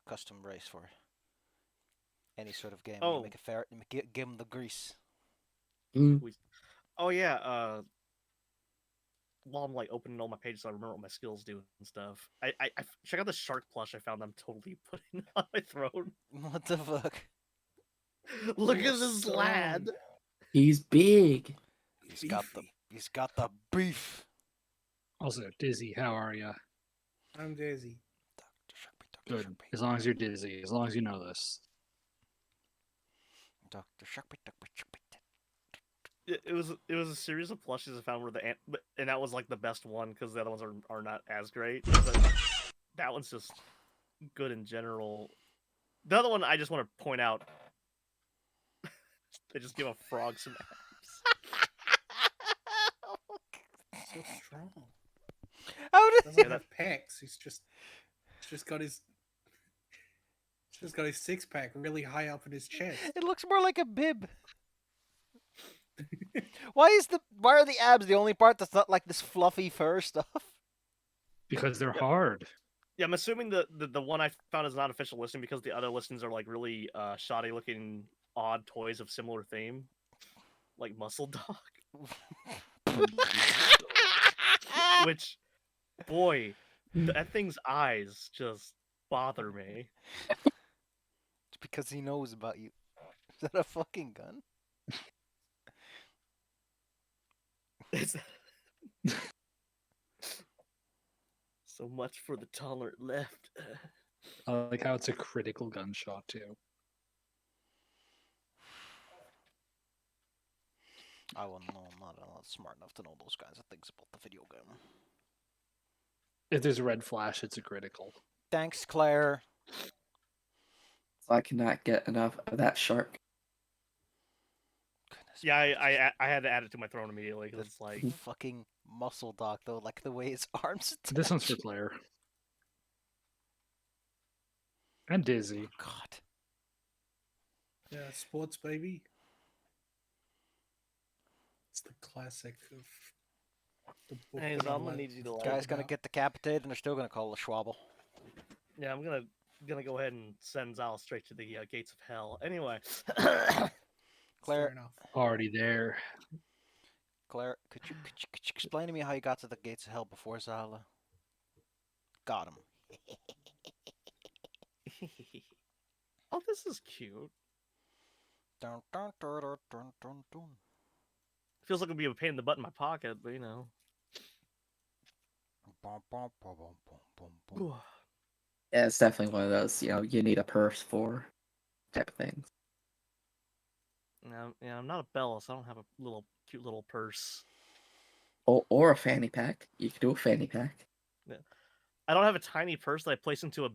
custom race for any sort of game. You Oh, make a ferret, give him the grease. Mm. oh yeah. While I'm like opening all my pages, so I remember what my skills do and stuff. I check out the shark plush I found. I'm totally putting on my throne. What the fuck? Look Oh, at this strong. lad. He's big. He's got the beef. Also, Dizzy, how are you? I'm Daisy. Dr. Sharpie, Dr. Good. Sharpie, As long as you're Dizzy, as long as you know this. Dr. Sharpie, Dr. Sharpie. It was a series of plushes I found where and that was like the best one because the other ones are not as great. But that one's just good in general. The other one I just want to point out. They just give a frog some abs. So strong. How did Doesn't Yeah, have pecs. He's just got his six pack really high up in his chest. it looks more like a bib? Why are the abs the only part that's not like this fluffy fur stuff? Because they're Yep. hard. Yeah, I'm assuming the one I found is not official listing because the other listings are like really shoddy looking odd toys of similar theme, like Muscle Dog, which, boy, that thing's eyes just bother me. It's because he knows about you. Is that a fucking gun? It's so much for the tolerant left. I like how it's a critical gunshot too. I wouldn't know. I'm not smart enough to know those kinds of things about the video game. If there's a red flash, it's a critical. Thanks, Claire. I cannot get enough of that shark. Goodness Yeah, gracious. I had to add it to my throne immediately because it's like Fucking muscle dog though, like the way his arms attach. This one's for Claire. And Dizzy. God. Yeah, sports baby. It's the classic of the book. Hey, that I Zalma like needs you to talk like- Guy's gonna about. get decapitated and they're still gonna call it a schwabble. yeah, I'm gonna go ahead and send Zal straight to the gates of hell. Anyway, Fair Claire, enough. Already there. Claire, could you explain to me how you got to the gates of hell before Zala? Got him. oh, this is cute. Dun, dun, dun, dun, dun, dun, dun. Feels like it'd be a pain in the butt in my pocket, but you know. Bum, bum, bum, bum, bum, bum, bum. Yeah, it's definitely one of those, you need a purse for type of things. Yeah, I'm not a Bella, so I don't have a cute little purse. Or a fanny pack. You could do a fanny pack. I don't have a tiny purse that I place into a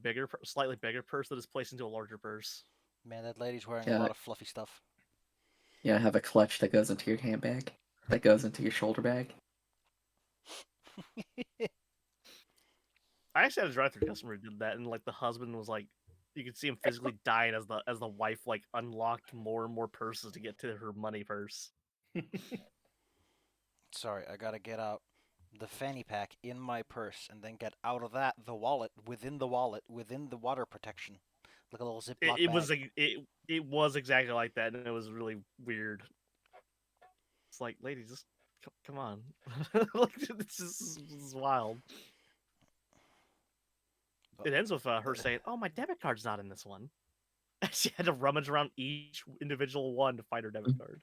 slightly bigger purse that is placed into a larger purse. Man, that lady's wearing Yeah. a lot of fluffy stuff. Yeah, have a clutch that goes into your handbag. That goes into your shoulder bag. I actually had a drive-through customer who did that, and like the husband was like, you could see him physically dying as the wife like unlocked more and more purses to get to her money purse. Sorry, I gotta get out the fanny pack in my purse and then get out of that the wallet within the water protection. Like a little Ziploc It was bag. it was exactly like that, and it was really weird. It's like, ladies, just come on, like, this is wild. It ends with her saying, "Oh, my debit card's not in this one." She had to rummage around each individual one to find her debit card.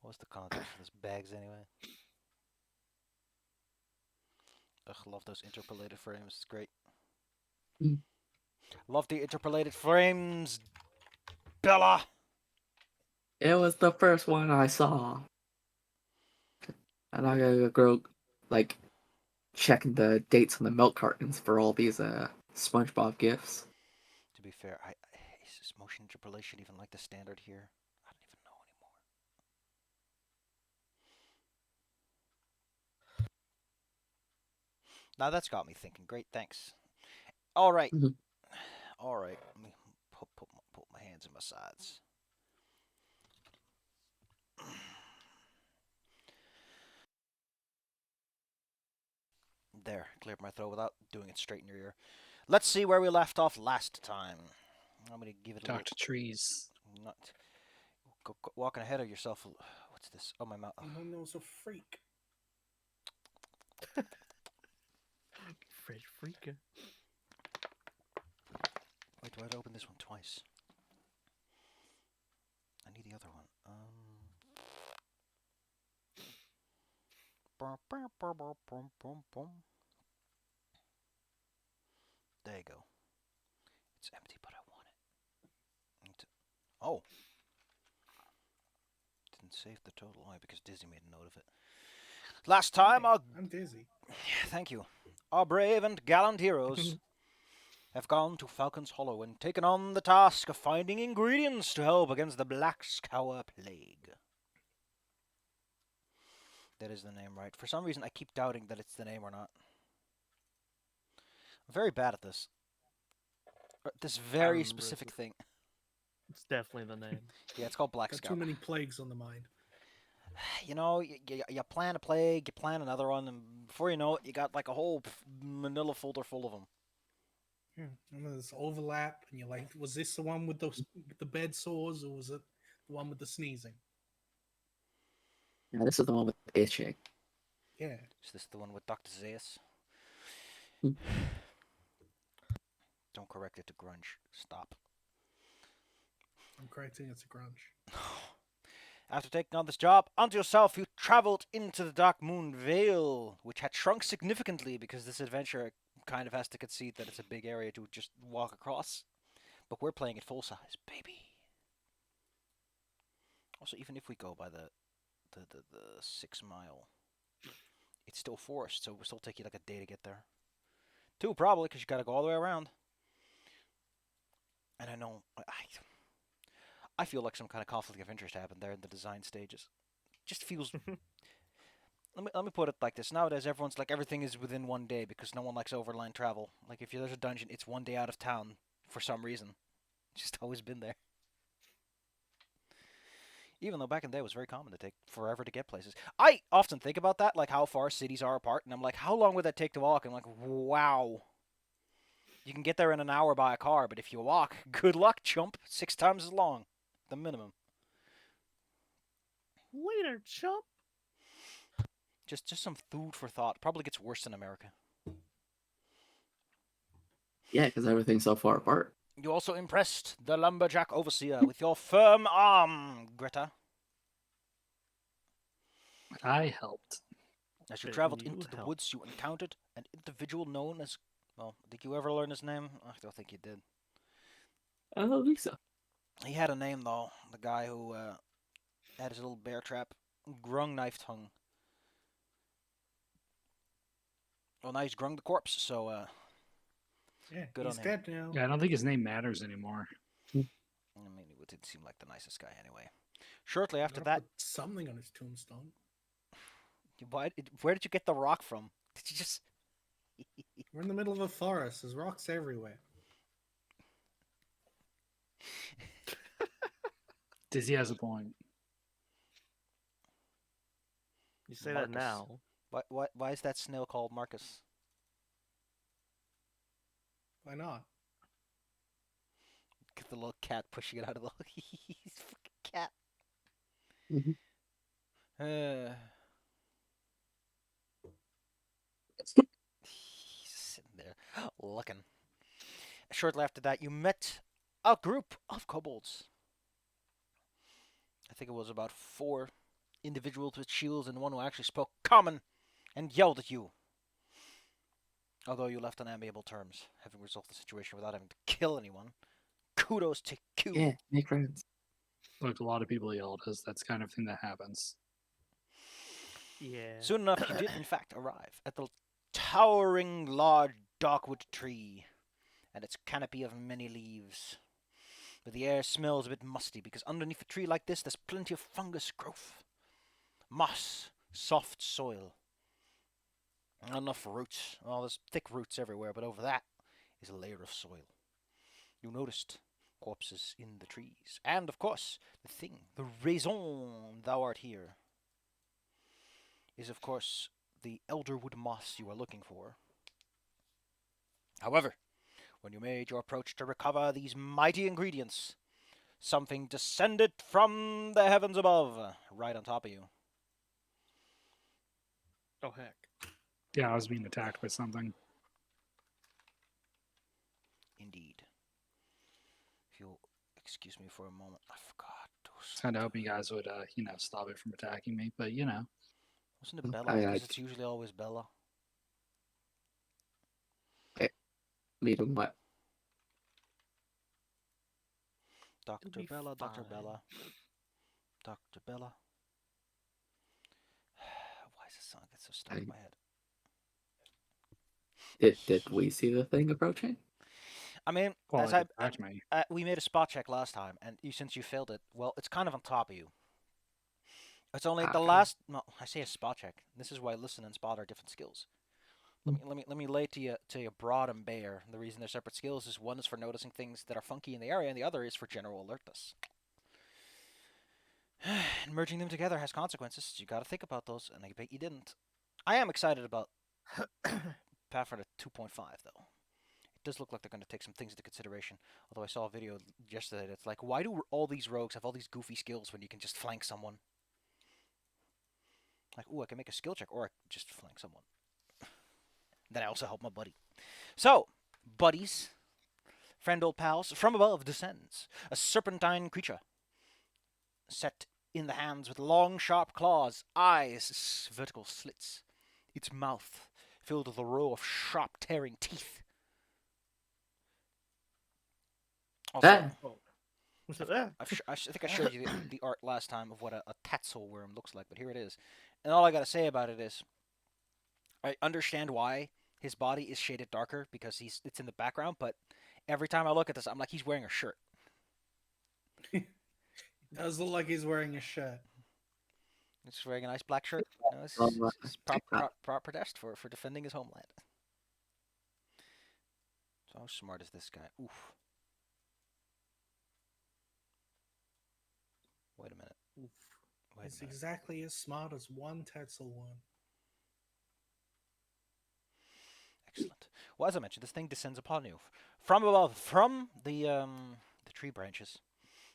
What's the context for this bags anyway? Ugh, love those interpolated frames. It's great. Mm. Love the interpolated frames, Bella. It was the first one I saw. And I gotta go, like, checking the dates on the milk cartons for all these SpongeBob gifts. To be fair, is this motion interpolation even like the standard here? I don't even know anymore. Now that's got me thinking. Great, thanks. All right. Mhm. All right. Let me put my hands in my sides. There, cleared my throat without doing it straight in your ear. Let's see where we left off last time. I'm gonna give it a Talk to trees. little. Not walking ahead of yourself. What's this? Oh, my mouth. My nose a freak. Fred Freaker. Wait, do I have to open this one twice? I need the other one. There you go. It's empty, but I want it. Oh. Didn't save the total. Why? Because Dizzy made a note of it. Last time, Hey, I'm dizzy. Thank you. Our brave and gallant heroes have gone to Falcon's Hollow and taken on the task of finding ingredients to help against the Black Scour Plague. That is the name, right? For some reason, I keep doubting that it's the name or not. I'm very bad at this. This very remember specific this. thing. It's definitely the name. Yeah, it's called Black Got Scour. too many plagues on the mind. You know, you plan a plague, you plan another one, and before you know it, you got like a whole manila folder full of them. Yeah, and there's overlap, and you're like, was this the one with the bed sores, or was it the one with the sneezing? Yeah, this is the one with itching. Yeah. Is this the one with Dr. Zaius? Hmm. Don't correct it to grunge. Stop. I'm correcting it's a grunge. After taking on this job unto yourself, you traveled into the Dark Moon Vale, which had shrunk significantly because this adventure kind of has to concede that it's a big area to just walk across. But we're playing it full size, baby. Also, even if we go by the 6 mile, it's still forest, so it will still take you like a day to get there. 2 probably, because you gotta go all the way around. And I know I feel like some kind of conflict of interest happened there in the design stages. Just feels. Let me put it like this. Nowadays, everyone's like everything is within 1 day because no one likes overland travel. Like if there's a dungeon, it's 1 day out of town for some reason. It's just always been there. Even though back in the day it was very common to take forever to get places. I often think about that, like how far cities are apart, and I'm like, how long would that take to walk? And I'm like, wow. You can get there in an hour by a car, but if you walk, good luck, chump. 6 times as long, the minimum. Later, chump. Just some food for thought. Probably gets worse in America. Yeah, because everything's so far apart. You also impressed the lumberjack overseer with your firm arm, Greta. I helped. As you But traveled you into the helped. woods, you encountered an individual known as... Well, did you ever learn his name? I don't think you did. I don't think so. He had a name, though. The guy who had his little bear trap. Grung Knife Tongue. Well, now he's grung the corpse, so Yeah, Good he's on him. dead now. Yeah, I don't think his name matters anymore. I mean, it didn't seem like the nicest guy anyway. Shortly after Gotta that, put something on his tombstone. where did you get the rock from? Did you just... We're in the middle of a forest. There's rocks everywhere. Dizzy has a point. You say Marcus. that now. Why is that snail called Marcus? Why not? Get the little cat pushing it out of the... He's a fucking cat. Mhm. He's sitting there, looking. Shortly after that, you met a group of kobolds. I think it was about 4 individuals with shields and one who actually spoke common and yelled at you. Although you left on amiable terms, having resolved the situation without having to kill anyone. Kudos to you. Yeah, make friends. Look, a lot of people yelled at us. That's the kind of thing that happens. Yeah. Soon enough, you did in fact arrive at the towering large darkwood tree and its canopy of many leaves. But the air smells a bit musty because underneath a tree like this, there's plenty of fungus growth. Moss, soft soil. Not enough roots. Well, there's thick roots everywhere, but over that is a layer of soil. You noticed corpses in the trees. And, of course, the raison thou art here, is, of course, the elderwood moss you are looking for. However, when you made your approach to recover these mighty ingredients, something descended from the heavens above, right on top of you. Oh heck. Yeah, I was being attacked by something. Indeed. If you'll excuse me for a moment, I forgot. Kind of hope you guys would, stop it from attacking me. But Wasn't it Bella? I mean, Because it's usually always Bella. leave him what? Dr. be Bella, Dr. fine. Bella. Dr. Bella. Why does this song get so stuck in my head? Did we see the thing approaching? I mean, well, as it attacked me. we made a spot check last time, and since you failed it, well, it's kind of on top of you. It's only the Okay. last. No, I say a spot check. This is why listen and spot are different skills. Hmm. Let me lay to you broad and bare. The reason they're separate skills is one is for noticing things that are funky in the area, and the other is for general alertness. And merging them together has consequences. You got to think about those, and I bet you didn't. I am excited about Pathfinder 2.5 though. It does look like they're going to take some things into consideration. Although I saw a video yesterday that's like, why do all these rogues have all these goofy skills when you can just flank someone? Like, ooh, I can make a skill check, or I can just flank someone. Then I also help my buddy. So, buddies, friend old pals, from above descends a serpentine creature, set in the hands with long, sharp claws, eyes, vertical slits, its mouth filled with a row of sharp, tearing teeth. Also, Ah, Oh. What's that? I think I showed you the art last time of what a Tatzel worm looks like, but here it is. And all I gotta say about it is, I understand why his body is shaded darker because it's in the background, but every time I look at this, I'm like, he's wearing a shirt. Does look like he's wearing a shirt. He's wearing a nice black shirt. You know, it's proper test for defending his homeland. So how smart is this guy? Oof. Wait a minute. Oof. Wait He's a minute. exactly as smart as one Tetzel one. Excellent. Well, as I mentioned, this thing descends upon you from above, from the tree branches.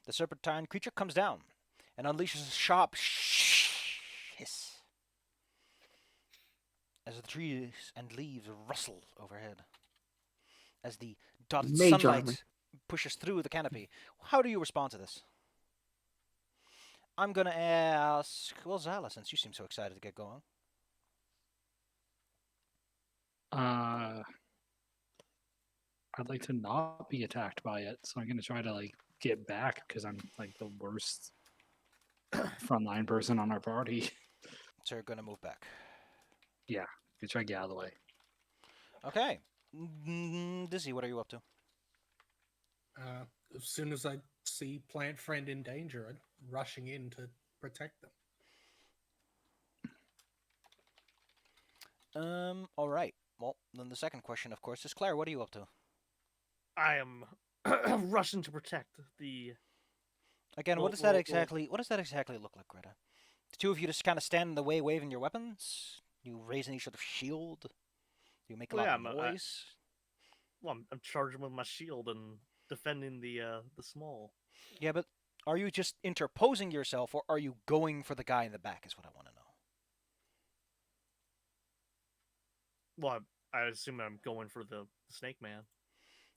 The serpentine creature comes down and unleashes a sharp hiss as the trees and leaves rustle overhead. As the dotted Mage armor. sunlight pushes through the canopy. How do you respond to this? I'm gonna ask, well, Zala, since you seem so excited to get going. I'd like to not be attacked by it, so I'm gonna try to get back because I'm like the worst frontline person on our party. So you're gonna move back. Yeah, to try to get out of the way. Okay. Dizzy, what are you up to? As soon as I see plant friend in danger, I'm rushing in to protect them. All right. Well, then the second question, of course, is Claire. What are you up to? I am rushing to protect the. Again, Well, what does that well, exactly? What does that exactly look like, Greta? The two of you just kind of stand in the way, waving your weapons. You raising each other's shield. You make a Well, lot yeah, of noise. I'm charging with my shield and defending the small. Yeah, but are you just interposing yourself, or are you going for the guy in the back? Is what I want to know. Well, I assume I'm going for the snake man.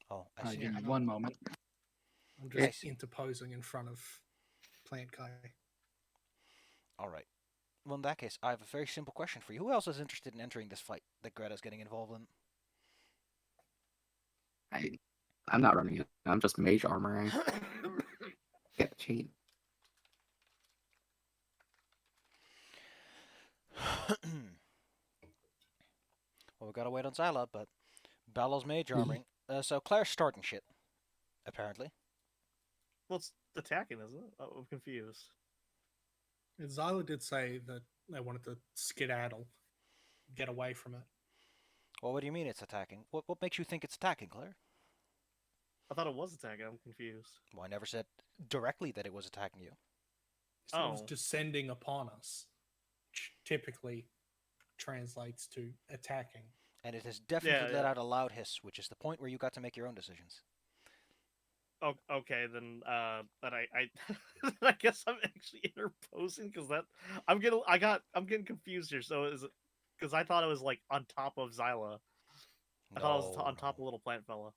Oh, I see. Give me one moment. I'm I just see. interposing in front of plant guy. All right. Well, in that case, I have a very simple question for you. Who else is interested in entering this fight that Greta's getting involved in? I'm not running it. I'm just mage armor. I get the cheat. Well, we gotta wait on Zyla, but Bellow's mage armoring. So Claire's starting shit, apparently. Well, it's attacking, isn't it? Oh, I'm confused. And Zyla did say that they wanted to skedaddle, get away from it. Well, what do you mean it's attacking? What makes you think it's attacking, Claire? I thought it was attacking. I'm confused. Well, I never said directly that it was attacking you. So it was Oh. descending upon us, which typically translates to attacking. And it has definitely let yeah. out a loud hiss, which is the point where you got to make your own decisions. Oh, okay, then but I I guess I'm actually interposing because I'm getting confused here. So is it because I thought it was like on top of Xyla. I thought it was No, on top no. of little plant fella.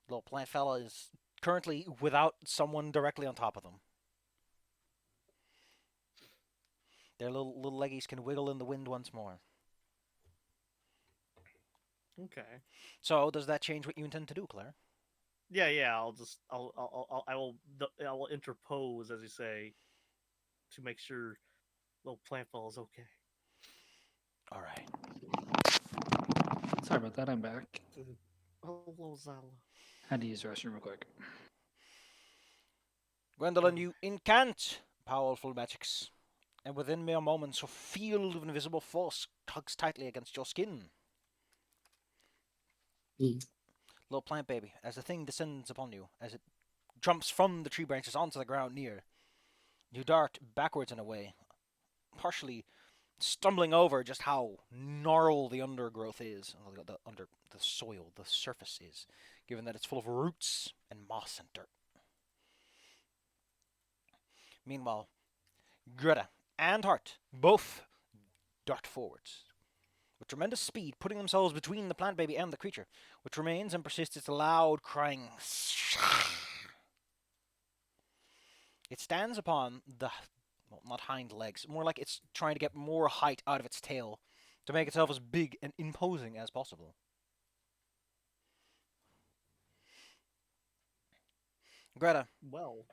Little plant fella is currently without someone directly on top of them. Their little leggies can wiggle in the wind once more. Okay. So, does that change what you intend to do, Claire? Yeah. I will interpose, as you say, to make sure little plant fella's okay. All right. Sorry about that. I'm back. Hello, Xyla. Had to use the restroom real quick. Gwendolyn, you incant powerful magics, and within mere moments, a field of invisible force tugs tightly against your skin. Yeet. Little plant baby, as the thing descends upon you, as it jumps from the tree branches onto the ground near, you dart backwards in a way, partially stumbling over just how gnarled the undergrowth is, the soil, the surface is, given that it's full of roots and moss and dirt. Meanwhile, Greta and Hart both dart forwards with tremendous speed, putting themselves between the plant baby and the creature, which remains and persists its loud crying. It stands upon the, well, not hind legs, more like it's trying to get more height out of its tail to make itself as big and imposing as possible. Greta, Well,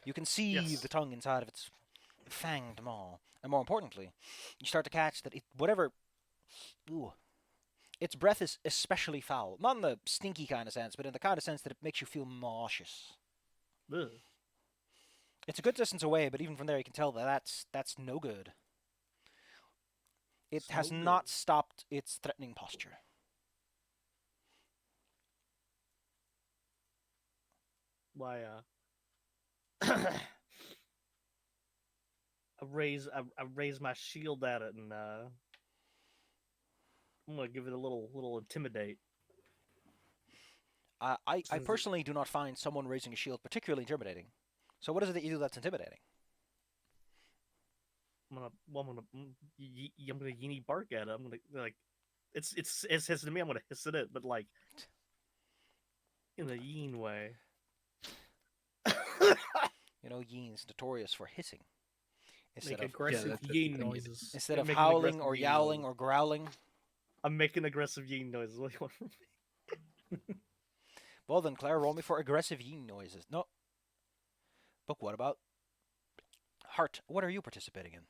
you can see yes. the tongue inside of its fanged maw, and more importantly, you start to catch that whatever, its breath is especially foul. Not in the stinky kind of sense, but in the kind of sense that it makes you feel nauseous. Ugh. It's a good distance away, but even from there, you can tell that that's no good. It It's has no not good. stopped its threatening posture. Why, I raise my shield at it, and I'm gonna give it a little intimidate. I personally do not find someone raising a shield particularly intimidating. So what is it that you do that's intimidating? I'm gonna yeeny bark at it. I'm gonna like, it's hissing to me. I'm gonna hiss at it, but like in a yeen way. You know, Yin's notorious for hissing instead Make of aggressive that's the yin thing. noises. instead of Make an howling aggressive or yeen yowling noise. or growling. I'm making aggressive yeen noises. What do you want from me? Well then, Claire, roll me for aggressive Yin noises. No, but what about Hart? What are you participating in?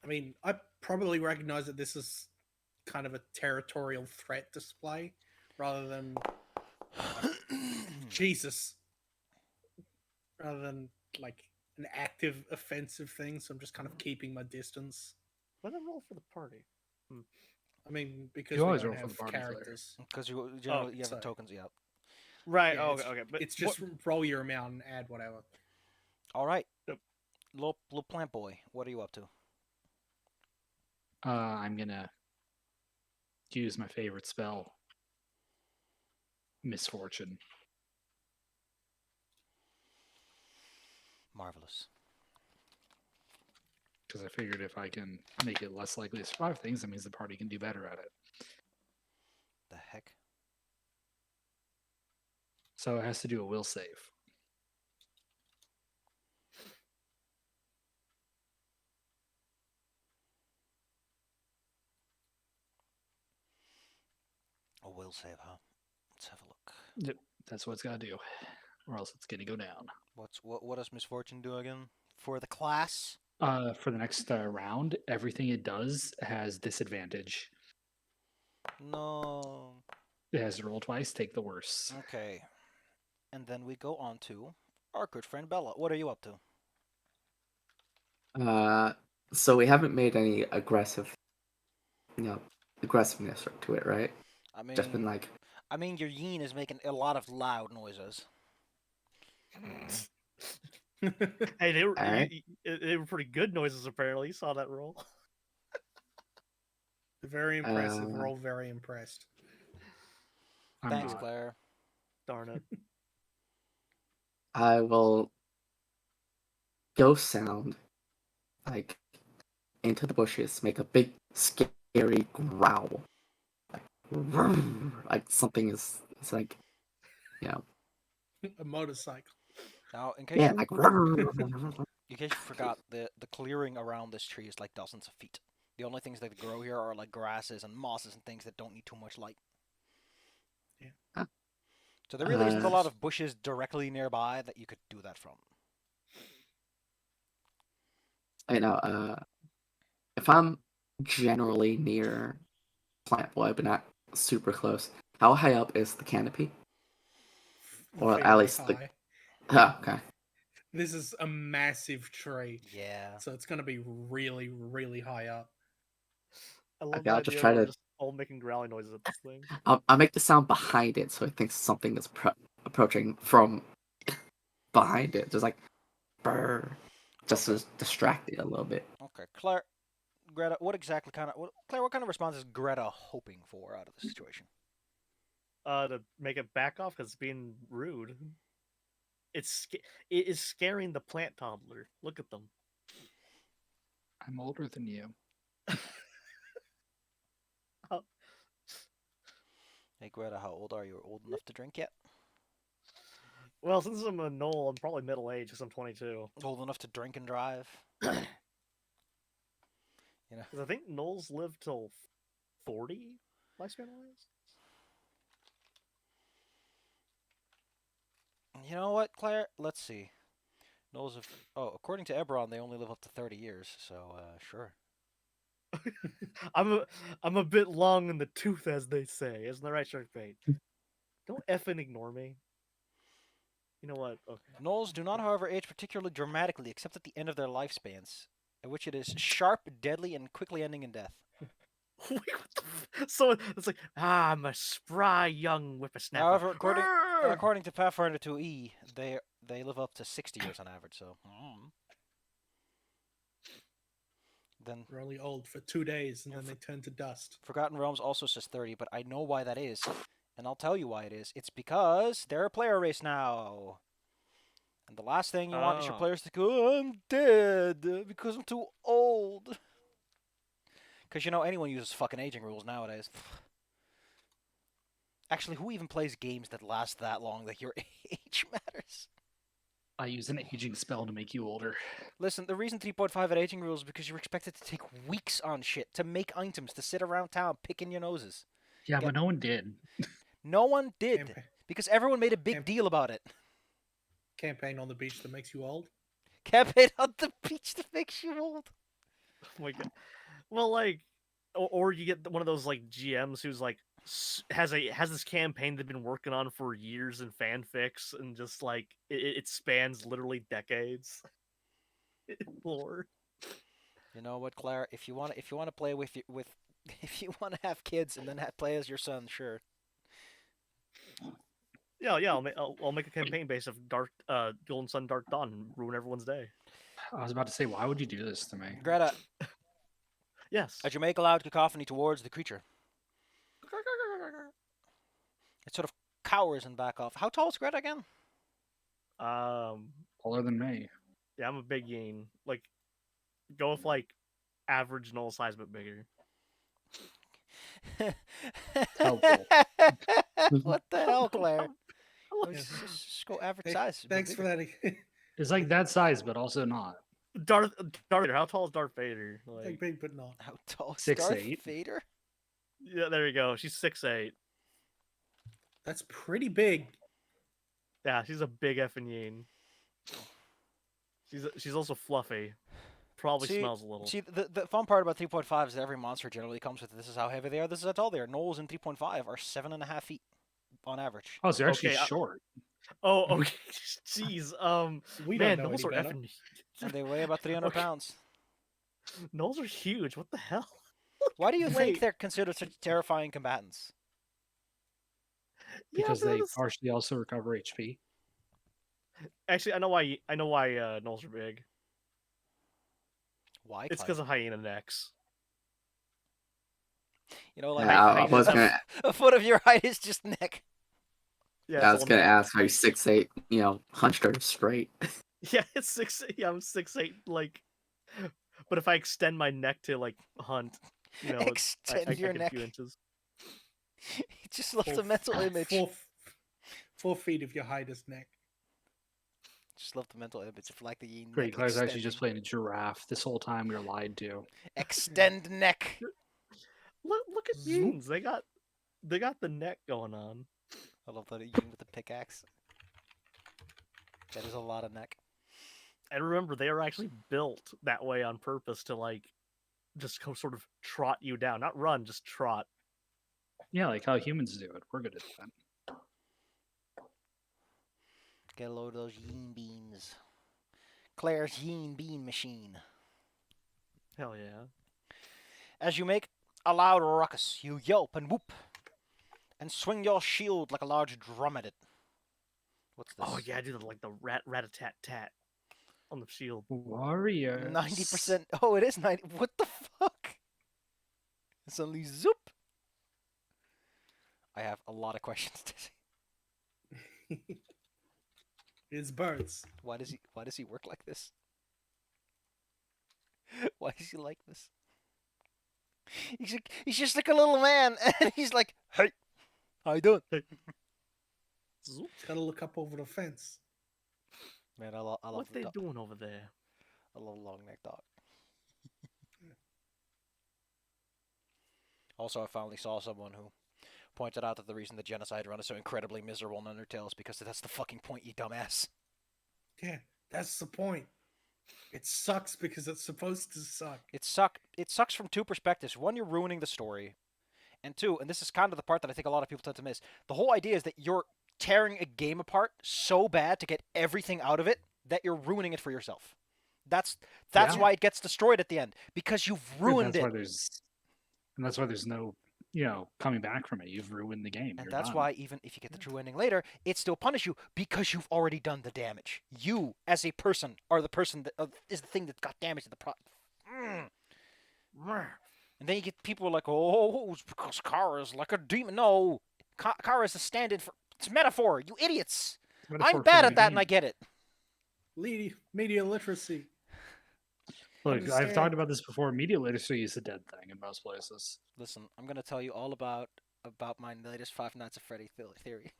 I mean, I probably recognize that this is kind of a territorial threat display rather than Jesus, rather than like an active offensive thing. So I'm just kind of keeping my distance. Let it roll for the party. I mean, because You we always don't roll for the have party, Claire. characters. Because you generally you have the so- tokens, yeah. Right. Yeah, oh, it's, okay. But it's just roll your amount and add whatever. All right, Yep. little plant boy, what are you up to? I'm gonna use my favorite spell, Misfortune. Marvelous. Because I figured if I can make it less likely to survive things, that means the party can do better at it. The heck? So it has to do a will save. A will save, huh? Let's have a look. Yep, that's what it's got to do, or else it's gonna go down. What does misfortune do again for the class? For the next round, everything it does has disadvantage. No. It has to roll twice, take the worst. Okay. And then we go on to our good friend Bella. What are you up to? So we haven't made any aggressiveness to it, right? I Just been mean, like, your yin is making a lot of loud noises. Hey, Alright. they were pretty good noises apparently. You saw that roll. Very impressive. We're Uh, all very impressed. I'm Thanks, not. Claire. Darn it. I will ghost sound like into the bushes, make a big scary growl, like, like something is. It's like, you know, A motorcycle. Now, in case yeah, you like. forgot, the clearing around this tree is like dozens of feet. The only things that grow here are like grasses and mosses and things that don't need too much light. Yeah. So there really isn't a Uh, lot of bushes directly nearby that you could do that from. you know, if I'm generally near Plant Boy, but not super close, how high up is the canopy? Or at Very least the. high. Oh, okay. This is a massive tree, Yeah. so it's going to be really, really high up. I love Okay, the I'll just idea try that we're to. just all making growling noises at this thing. I'll make the sound behind it so it thinks something is approaching from behind it, just like brr, just Okay. to distract it a little bit. Okay, Claire, Greta, Claire, what kind of response is Greta hoping for out of the situation? To make it back off because it's being rude. It is scaring the plant toddler. Look at them. I'm older than you. Oh, Hey, Greta, how old are you? Old enough to drink yet? well, since I'm a Knoll, I'm probably middle aged because I'm 22. Old enough to drink and drive? You know. Because I think Knolls live till 40 lifespan wise. You know what, Claire? Let's see. Knowles of according to Ebron, they only live up to 30 years. So sure. I'm a bit long in the tooth, as they say. Isn't that right, Sharkbait? Don't effing ignore me. You know what? Okay. Knolls do not, however, age particularly dramatically, except at the end of their lifespans, at which it is sharp, deadly, and quickly ending in death. Wait, what so it's like, I'm a spry young whippersnapper. However, Arrgh! according to Pathfinder 2E, they live up to 60 years on average. So then We're only old for 2 days, and then they turn to dust. Forgotten Realms also says 30, but I know why that is, and I'll tell you why it is. It's because they're a player race now. And the last thing you want is your Oh. players to go, oh, I'm dead because I'm too old. Because, anyone uses fucking aging rules nowadays. Actually, who even plays games that last that long that your age matters? I use an aging spell to make you older. Listen, the reason 3.5 had aging rules is because you're expected to take weeks on shit, to make items, to sit around town picking your noses. Yeah, Get- but no one did. No one did, Campa- because everyone made a big Camp- deal about it. Campaign on the beach that makes you old. Campaign on the beach that makes you old. Oh my god. Well, like, or you get one of those like GMs who's like has this campaign they've been working on for years in fanfics, and just like it spans literally decades. Lore. You know what, Claire? If you want to play with if you want to have kids and then play as your son, sure. Yeah, I'll make a campaign based of Golden Sun, Dark Dawn, and ruin everyone's day. I was about to say, why would you do this to me? Greta, Yes. as you make a loud cacophony towards the creature, it sort of cowers and back off. How tall is Greta again? Taller than me. Yeah, I'm a big yeen. Like, go with like average Null size but bigger. helpful. What the hell, Claire? Look, Yeah. Just go average size. but Thanks for bigger. that. It's like that size, but also not. Darth Vader. How tall is Darth Vader? Like Like, big, but not. How tall is 6'8". Darth Vader? yeah, there you go. She's 6'8". That's pretty big. Yeah, she's a big effing yeen. She's also fluffy. Probably smells a little. See, the fun part about 3.5 is that every monster generally comes with this is how heavy they are, this is how tall they are. Knolls in 3.5 are 7.5 feet on average. Oh, so you're actually Okay, short. Oh, okay. Jeez. We Man, don't know Knolls any are better. effing. And they weigh about 300 Okay. pounds. Knolls are huge. What the hell? Why do you think Wait. they're considered such terrifying combatants? Yeah, Because but they that's- partially also recover HP. Actually, I know why. I know why gnolls are big. Why, It's Clay? because of hyena necks. You know, like Yeah, I Hyenas was have. gonna. a foot of your height is just neck. Yeah, I it's was all gonna neck. ask how you 6'8", hunched or straight. Yeah, it's 6. Yeah, I'm 6'8". Like, but if I extend my neck to like hunt, I Extend your get a few neck. inches. He just loves Four, the mental image. 4 feet of your highest neck. Just love the mental image of like the Great, neck Claire's actually just extending. playing a giraffe this whole time. We were lied to. Extend neck. Look at Zoop. Yeens. They got the neck going on. I love that Yin with the pickaxe. That is a lot of neck. And remember, they are actually built that way on purpose to like just sort of trot you down, not run, just trot. Yeah, like how humans do it. We're good at that. Get a load of those Yin beans. Claire's Yin bean machine. Hell yeah. As you make a loud ruckus, you yelp and whoop, and swing your shield like a large drum at it. What's this? Oh yeah, I do the rat-a-tat-tat on the shield. Warriors. 90%. Oh, it is 90. What the fuck? It's only zoop. I have a lot of questions to say. It's birds. Why does he work like this? Why is he like this? He's just like a little man, and he's like, "Hey, how you doing?" Zoop. Gotta look up over the fence. Man, I love What the they dog. doing over there? I love long neck dog. Also, I finally saw someone who pointed out that the reason the genocide run is so incredibly miserable in Undertale is because that's the fucking point, you dumbass. Yeah, that's the point. It sucks because it's supposed to suck. It sucks from two perspectives. One, you're ruining the story, and two, and this is kind of the part that I think a lot of people tend to miss. The whole idea is that you're tearing a game apart so bad to get everything out of it that you're ruining it for yourself. That's Yeah. why it gets destroyed at the end, because you've ruined that's it. Why that's why there's no, coming back from it. You've ruined the game. And You're that's done. why even if you get the true ending later, it still punishes you because you've already done the damage. You, as a person, are the person that is the thing that got damaged in the And then you get people like, oh, it's because Kara is like a demon. No, Kara is a stand-in for. It's metaphor. You idiots. Metaphor I'm for bad the at that, and I game. get it. Media literacy. Look, I've Understand. talked about this before. Media literacy is a dead thing in most places. Listen, I'm gonna tell you all about my latest Five Nights at Freddy theory.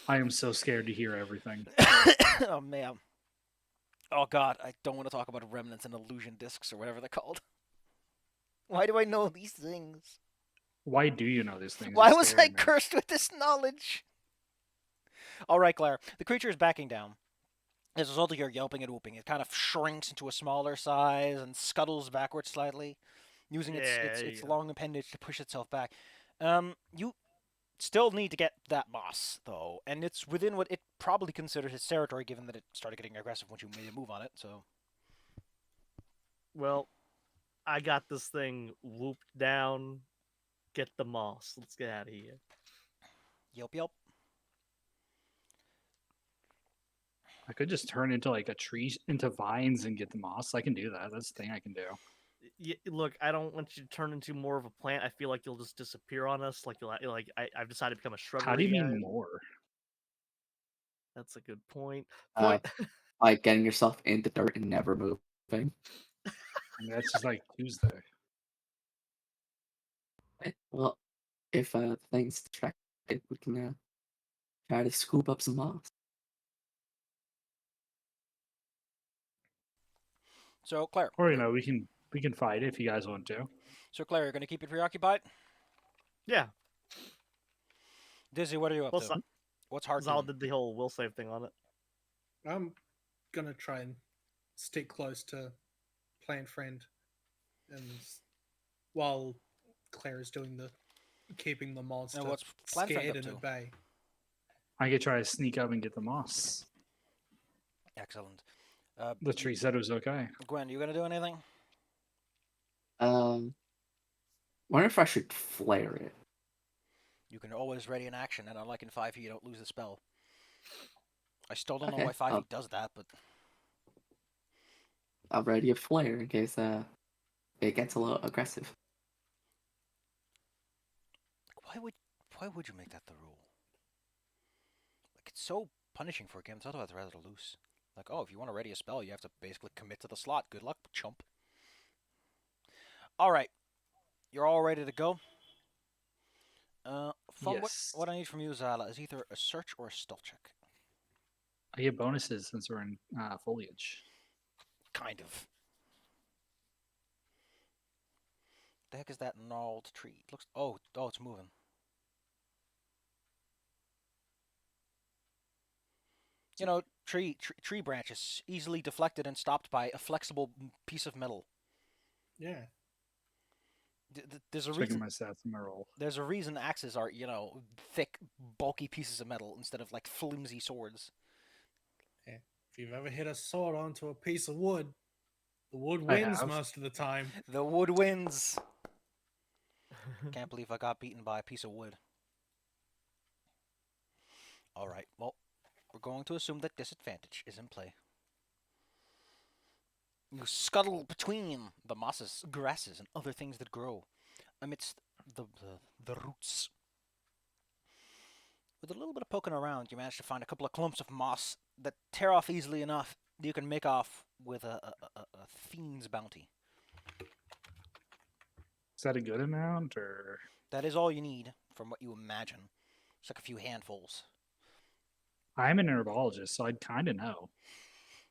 I am so scared to hear everything. Oh man. Oh god, I don't want to talk about remnants and illusion discs or whatever they're called. Why do I know these things? Why do you know these things? Why It's was scary, I man. cursed with this knowledge? Alright, Claire. The creature is backing down. As a result of your yelping and whooping, it kind of shrinks into a smaller size and scuttles backwards slightly, using its long appendage to push itself back. You still need to get that moss, though, and it's within what it probably considers its territory, given that it started getting aggressive once you made a move on it, so... Well, I got this thing whooped down. Get the moss. Let's get out of here. Yelp, yelp. I could just turn into like a tree into vines and get the moss. I can do that. That's the thing I can do. Look, I don't want you to turn into more of a plant. I feel like you'll just disappear on us. Like I've decided to become a shrubbery. How do you guy. mean more? That's a good point. Like getting yourself in the dirt and never moving. I mean, that's just like Tuesday. Well, if things distracted, we can try to scoop up some moss. So, Claire. Or we can fight if you guys want to. So, Claire, you're going to keep it preoccupied? Yeah. Dizzy, what are you up to? What's hard Zal doing? did the whole will save thing on it. I'm gonna try and stick close to Plant Friend, and while Claire is doing the keeping the monster what's Plant Friend scared up and to? at bay. I could try to sneak up and get the moss. Excellent. The tree said it was okay. Gwen, you going to do anything? Wonder if I should flare it. You can always ready an action, and unlike in 5e, you don't lose the spell. I still don't know Okay, why 5e does that, but I'll ready a flare in case it gets a little aggressive. why would why would you make that the rule? Like it's so punishing for a game. It's otherwise rather loose. Like, oh, if you want to ready a spell, you have to basically commit to the slot. Good luck, chump. All right, you're all ready to go. From Yes. what I need from you, Zala, is either a search or a stealth check. I get bonuses since we're in foliage. Kind of. The heck is that gnarled tree? It looks. Oh, it's moving. You know, tree branches easily deflected and stopped by a flexible piece of metal. Yeah. There's a Checking reason. my stats in my roll. There's a reason axes are, thick, bulky pieces of metal instead of like flimsy swords. Yeah. If you've ever hit a sword onto a piece of wood, the wood I wins have. most of the time. The wood wins. Can't believe I got beaten by a piece of wood. All right. Well, we're going to assume that disadvantage is in play. You scuttle between the mosses, grasses, and other things that grow amidst the roots. With a little bit of poking around, you manage to find a couple of clumps of moss that tear off easily enough that you can make off with a fiend's bounty. Is that a good amount, or That is all you need from what you imagine. It's like a few handfuls. I'm an herbologist, so I'd kind of know.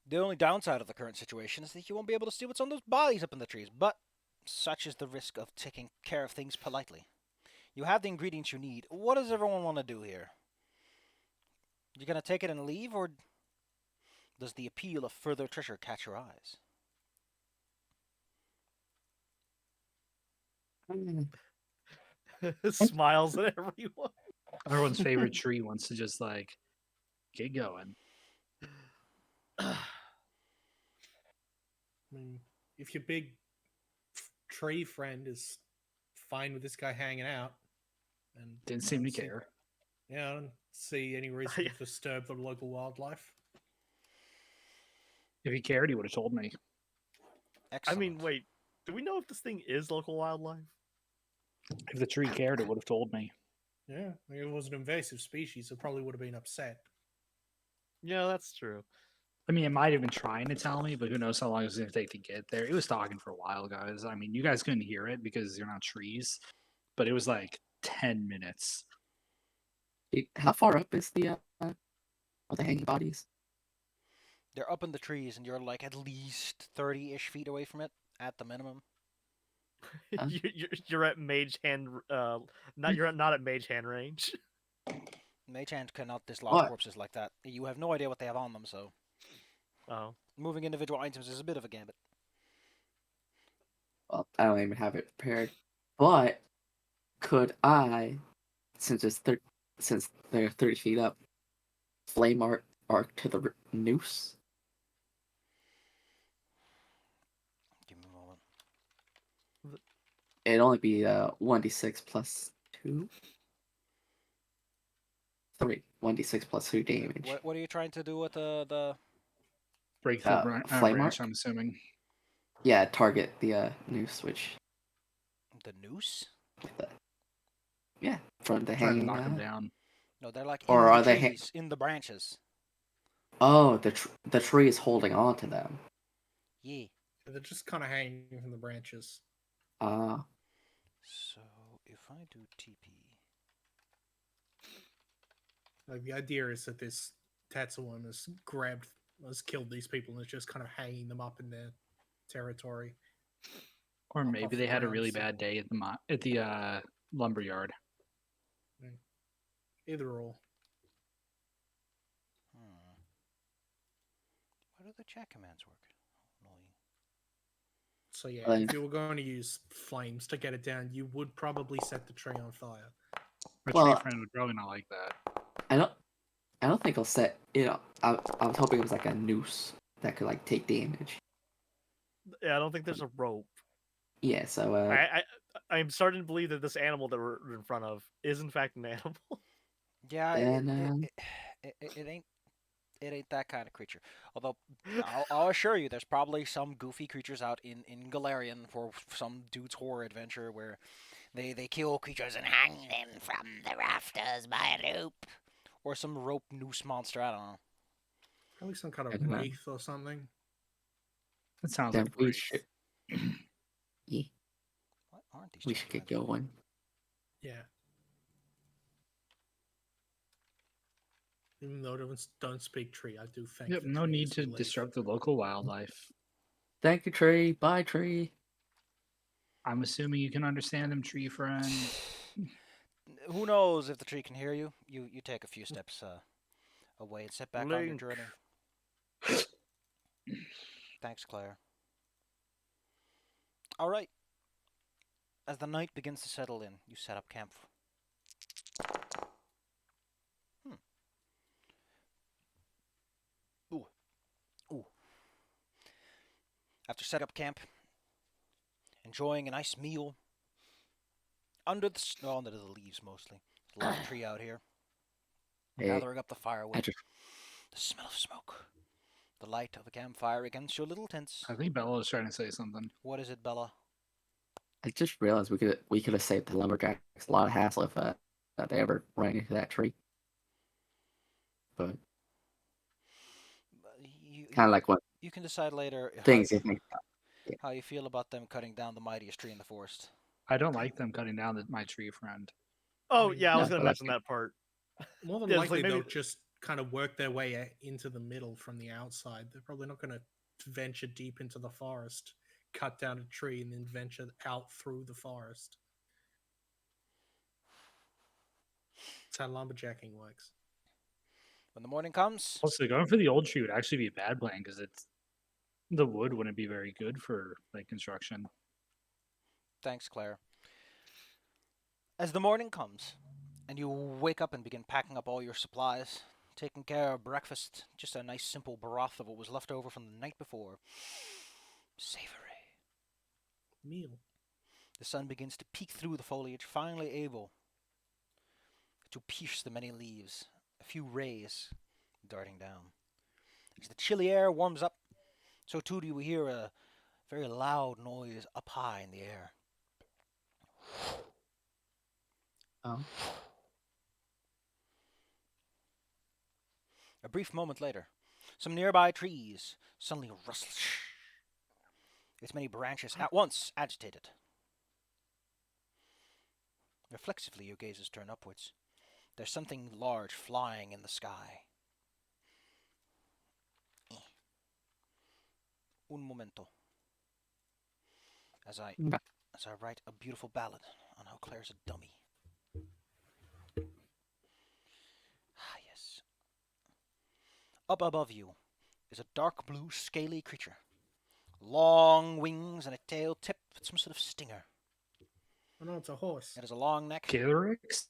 The only downside of the current situation is that you won't be able to see what's on those bodies up in the trees, but such is the risk of taking care of things politely. You have the ingredients you need. What does everyone want to do here? You gonna take it and leave, or does the appeal of further treasure catch your eyes? Smiles at everyone. Everyone's favorite tree wants to just like get going. I mean, if your big tree friend is fine with this guy hanging out, and Didn't seem to see- care. Yeah, I don't see any reason to disturb the local wildlife. If he cared, he would have told me. I Excellent. mean, wait. Do we know if this thing is local wildlife? If the tree cared, it would have told me. Yeah, I mean, if it was an invasive species, it probably would have been upset. Yeah, that's true. I mean, it might have been trying to tell me, but who knows how long it was going to take to get there. It was talking for a while, guys. I mean, you guys couldn't hear it because you're not trees, but it was like 10 minutes. How far up is are the hanging bodies? They're up in the trees, and you're like at least 30-ish feet away from it at the minimum. Huh? You're at mage hand. Not at mage hand range. Mage hand cannot dislodge What? corpses like that. You have no idea what they have on them, so Oh, moving individual items is a bit of a gambit. Well, I don't even have it prepared. But could I, since they're 30 feet up, flame arc to the noose? Give me a moment. It'd only be 1d6 plus 2. 3. 1d6 plus 2 damage. What are you trying to do with the? Break the Flame branch, arc? I'm assuming. Yeah, target the noose, which The noose? yeah, from the Trying to hanging. knock him down. No, they're like Or in are the they trees, in the branches. Oh, the tree is holding on to them. Yeah. They're just kind of hanging from the branches. Ah, So if I do TP, Like the idea is that this Tetsuan has killed these people and is just kind of hanging them up in their territory. Or Up maybe off they the had a ground, really so- bad day at the lumber yard. Either or. How do the chat commands work? Annoying. So yeah, Fine. if you were going to use flames to get it down, you would probably set the tree on fire. My Well, tree friend would probably not like that. I don't think I'll set it up. I was hoping it was like a noose that could like take damage. yeah. I don't think there's a rope. Yeah, so I'm starting to believe that this animal that we're in front of is in fact an animal. Yeah, Then, It ain't. It ain't that kind of creature. Although, I'll assure you, there's probably some goofy creatures out in Galarian for some dude's horror adventure where they kill creatures and hang them from the rafters by a rope. Or some rope noose monster, I don't know. Probably some kind I of don't know. wraith or something. That sounds Then like we Wraith. should. Yeah, What aren't these we should get gentlemen? going. Yeah. Even though they don't speak tree, I do thank Yep, the no tree need as to we leave. disrupt the local wildlife. Thank you, tree. Bye, tree. I'm assuming you can understand them, tree friend. Who knows if the tree can hear you? You take a few steps away and sit back on your Link. journey. Thanks, Claire. All right. As the night begins to settle in, you set up camp. Ooh. Ooh. After set up camp, enjoying a nice meal under the under the leaves mostly. There's a lot of tree out here. Hey, Gathering up the I firewood, just the smell of smoke, the light of the campfire against your little tents. I think Bella was trying to say something. What is it, Bella? I just realized we could have saved the lumberjacks a lot of hassle if they ever ran into that tree. But You, kind of like what you can decide later things you think. how you feel about them cutting down the mightiest tree in the forest. I don't like them cutting down my tree friend. Oh mean, yeah, I was yeah, gonna but mention that part. More than Yeah, it's likely, like maybe they'll just kind of work their way into the middle from the outside. They're probably not going to venture deep into the forest, cut down a tree, and then venture out through the forest. That's how lumberjacking works. When the morning comes, Also, going for the old tree would actually be a bad plan because the wood wouldn't be very good for like construction. thanks, Claire. As the morning comes, and you wake up and begin packing up all your supplies, taking care of breakfast, just a nice simple broth of what was left over from the night before. Savory. Meal. The sun begins to peek through the foliage, finally able to pierce the many leaves, a few rays darting down. As the chilly air warms up, so too do you hear a very loud noise up high in the air. Oh, A brief moment later, some nearby trees suddenly rustle, its many branches at once agitated. Reflexively, your gazes turn upwards. There's something large flying in the sky. Un momento. As I Ba- write a beautiful ballad on how Claire's a dummy. Ah, yes. Up above you is a dark blue, scaly creature. Long wings and a tail tipped with some sort of stinger. Oh no, it's a horse. It has a long neck Calyrex?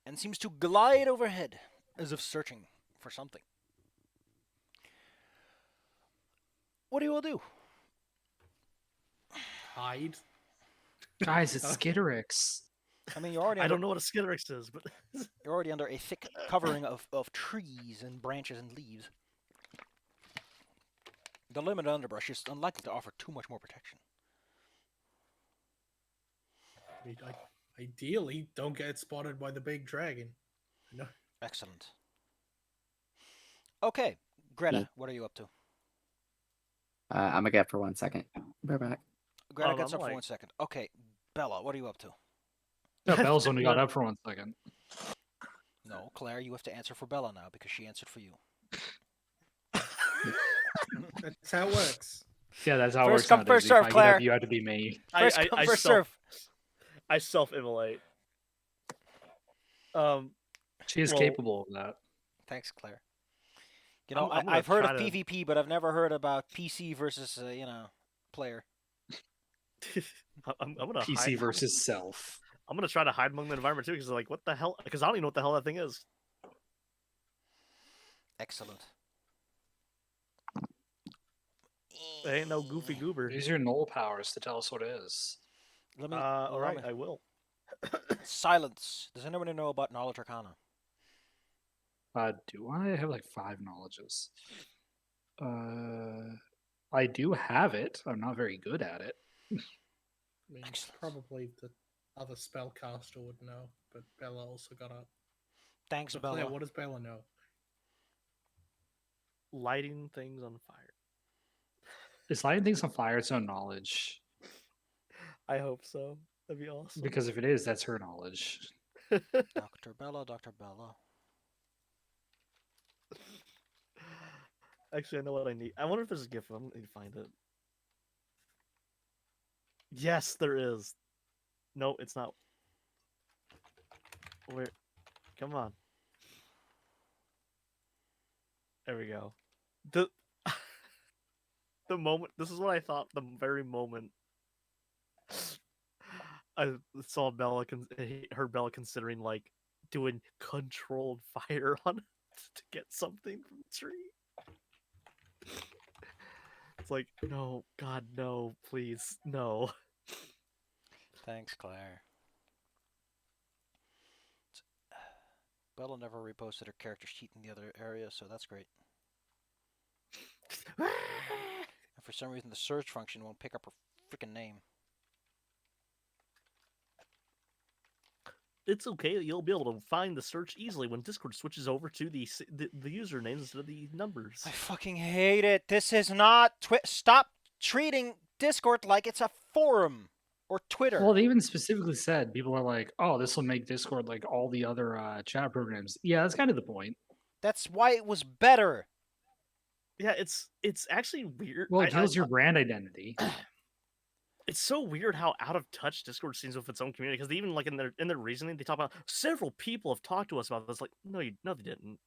and seems to glide overhead as if searching for something. What do you all do? Hide. Guys, it's Skitterix. I mean, you're already I under, don't know what a Skitterix is, but you're already under a thick covering of trees and branches and leaves. The limited underbrush is unlikely to offer too much more protection. I mean, ideally, don't get spotted by the big dragon. No. Excellent. Okay, Greta, Yeah. what are you up to? I'm gonna get for 1 second. Be back. Greta gets I'm up for like- 1 second. Okay, Bella, what are you up to? No, Belle's only got What? up for 1 second. No, Claire, you have to answer for Bella now because she answered for you. That's how it works. Yeah, that's how it First works come, nowadays. first If serve, I get Claire. up, you have to be me. First come, first serve. I self-immolate. She is Well- capable of that. Thanks, Claire. You know, I'm gonna I've heard of try to- PvP, but I've never heard about PC versus, player. I'm gonna PC hide. versus self. I'm gonna try to hide among the environment too, because like, what the hell? Because I don't even know what the hell that thing is. Excellent. There ain't no goofy goober. Use your null powers to tell us what it is. Let me. All let right, me- I will. Silence. Does anyone know about Knowledge Arcana? Do I have like 5 knowledges? I do have it. I'm not very good at it. I mean, Excellent. probably the other spellcaster would know, but Bella also got up. Thanks, So Claire, Bella. what does Bella know? Lighting things on fire. Is lighting things on fire its own knowledge? I hope so. That'd be awesome. Because if it is, that's her knowledge. Dr. Bella, Dr. Bella. Actually, I know what I need. I wonder if there's a GIF. I'm gonna find it. Yes, there is. No, it's not. Where? Come on. There we go. The the moment. This is what I thought. The very moment I saw Bella, heard Bella considering like doing controlled fire on it to get something from the tree. It's like, no, God, no, please, no. Thanks, Claire. Bella never reposted her character sheet in the other area, so that's great. And for some reason, the search function won't pick up her freaking name. It's okay. You'll be able to find the search easily when Discord switches over to the usernames instead of the numbers. I fucking hate it. This is not Stop treating Discord like it's a forum or Twitter. Well, they even specifically said people are like, "Oh, this will make Discord like all the other chat programs." Yeah, that's kind of the point. That's why it was better. Yeah, it's actually weird. Well, it kills your brand identity. It's so weird how out of touch Discord seems with its own community, because even like in their reasoning, they talk about several people have talked to us about this. Like, no, they didn't.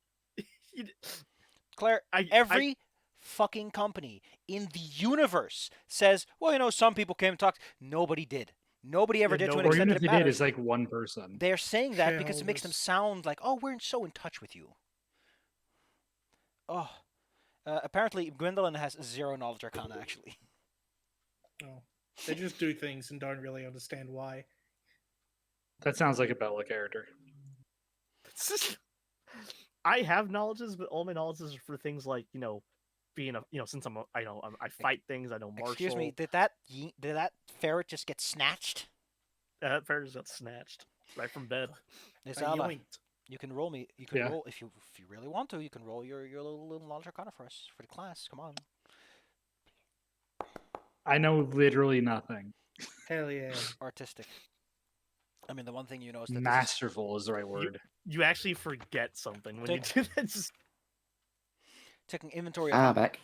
Claire, every fucking company in the universe says, well, you know, some people came and talked. Nobody did. Nobody ever did to an Or extent even that if it they did, matters. it's like one person. They're saying that because it makes them Shareholders. sound like, oh, we're so in touch with you. Oh. Apparently, Gwendolyn has 0 knowledge arcana, actually. Oh, they just do things and don't really understand why. That sounds like a Bella character. I have knowledges, but all my knowledges are for things like, you know, being a, you know, since I fight things, I know martial. Excuse me, did that ferret just get snatched? That ferret just got snatched right from bed. It's I Ala. yoinked. You can roll me. You can Yeah. roll if you really want to. You can roll your little knowledge arcana for us for the class. Come on. I know literally nothing. Hell yeah. Artistic. I mean, the one thing you know is that Masterful is the right word. You actually forget something when you do that. Just taking inventory of Back.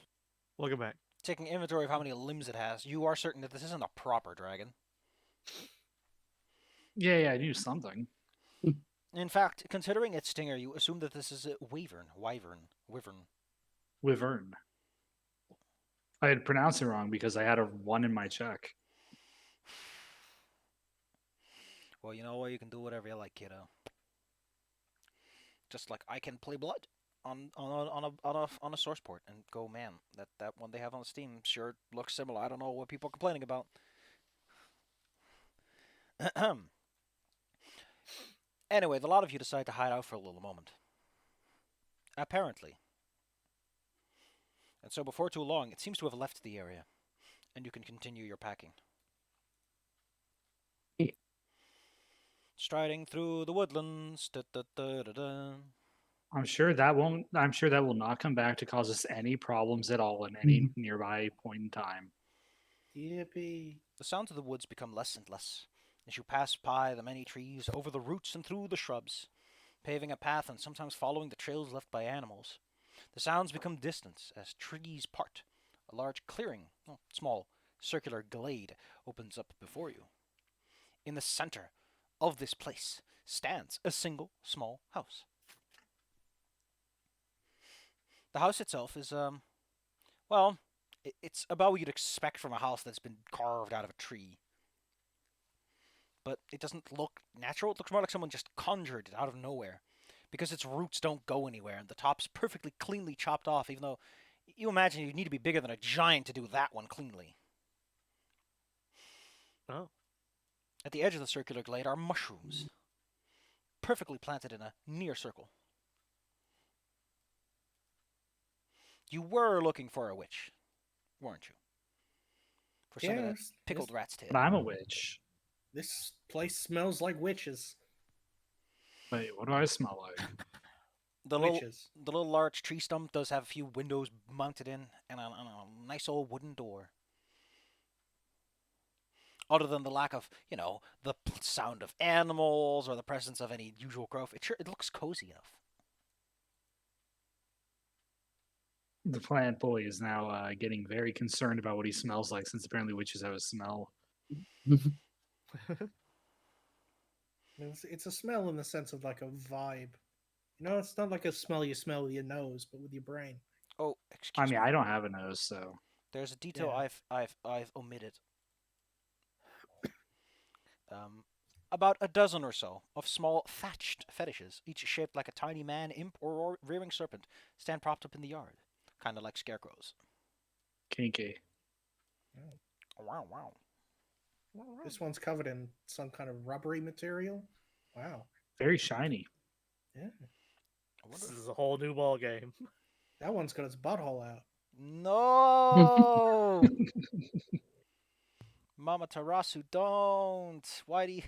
welcome back. taking inventory of how many limbs it has. You are certain that this isn't a proper dragon. Yeah, I knew something. In fact, considering its stinger, you assume that this is a wyvern. Wyvern. I had pronounced it wrong because I had a 1 in my check. Well, you know what? You can do whatever you like, kiddo. Just like I can play Blood on a source port and go, man, that one they have on Steam sure looks similar. I don't know what people are complaining about. Anyway, the lot of you decide to hide out for a little moment. Apparently. And so before too long, it seems to have left the area, and you can continue your packing. Yeah. Striding through the woodlands. Da, da, da, da, da. I'm sure that will not come back to cause us any problems at all in any nearby point in time. Yippee. The sounds of the woods become less and less as you pass by the many trees, over the roots and through the shrubs, paving a path and sometimes following the trails left by animals. The sounds become distant as trees part. A large clearing, small, circular glade opens up before you. In the center of this place stands a single small house. The house itself is, it's about what you'd expect from a house that's been carved out of a tree. But it doesn't look natural. It looks more like someone just conjured it out of nowhere. Because its roots don't go anywhere, and the top's perfectly cleanly chopped off, even though you imagine you need to be bigger than a giant to do that one cleanly. Oh. At the edge of the circular glade are mushrooms, perfectly planted in a near circle. You were looking for a witch, weren't you? For some of that Yes. pickled rat's tail. But I'm a witch. This place smells like witches. Wait, what do I smell like? Witches. The little large tree stump does have a few windows mounted in, and a nice old wooden door. Other than the lack of, the sound of animals or the presence of any usual growth, it looks cozy enough. The plant boy is now getting very concerned about what he smells like, since apparently witches have a smell. It's a smell in the sense of like a vibe. It's not like a smell you smell with your nose, but with your brain. Oh, I excuse mean, me. I don't have a nose, so There's a detail Yeah. I've omitted. About a dozen or so of small thatched fetishes, each shaped like a tiny man, imp, or rearing serpent, stand propped up in the yard, kind of like scarecrows. kinky. Wow, wow. This one's covered in some kind of rubbery material. Wow. Very shiny. Yeah. I wonder This if... is a whole new ball game. That one's got its butthole out. No! Mama Tarasu, don't! Whitey.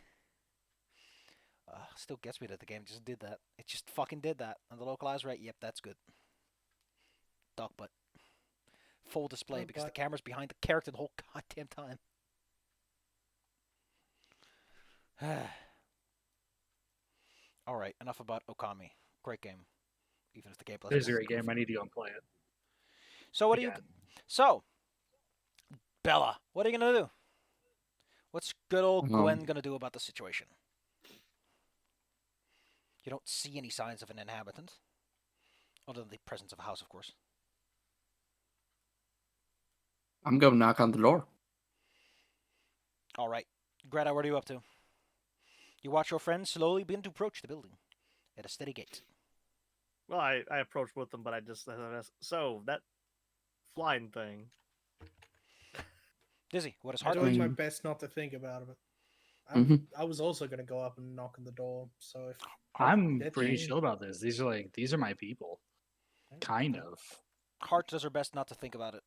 Still gets me that the game just did that. It just fucking did that. And the localized rate, yep, that's good. Dog butt. Full display Dog because the butt. camera's behind the character the whole goddamn time. Alright, enough about Okami. Great game. Even if the gameplay There's a great game. I need to go and play it. So what do you... Again. So, Bella, what are you gonna do? What's good old Gwen gonna do about the situation? You don't see any signs of an inhabitant. Other than the presence of a house, of course. I'm going to knock on the door. Alright. Greta, what are you up to? You watch your friends slowly begin to approach the building at a steady gait. Well, I approached with them, but I just so that flying thing. Dizzy, what is I'm hard? doing my Mhm. best not to think about it. I was also going to go up and knock on the door. So if I'm That's pretty you. chill about this. These are my people. Kind of. Heart does her best not to think about it.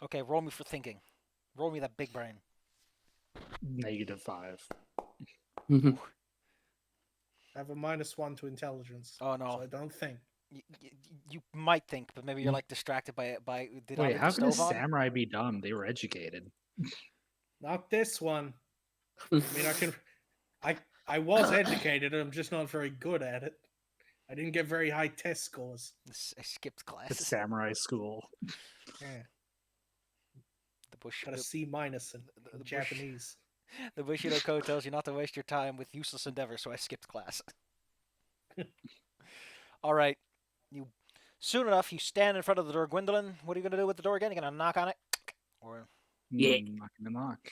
Okay, roll me for thinking. Roll me that big brain. -5. I have a -1 to intelligence. Oh no. So I don't think. You might think, but maybe you're like distracted by did I Wait, leave how the can a stove on? samurai be dumb? They were educated. Not this one. I mean, I was educated. I'm just not very good at it. I didn't get very high test scores. I skipped The classes. samurai school. Yeah, The bush. got a C- in the bush- Japanese. The Bushido Code tells you not to waste your time with useless endeavors, so I skipped class. All right, you. Soon enough, you stand in front of the door, Gwendolyn. What are you gonna do with the door again? You gonna knock on it, or Yeah. Knocking the knock.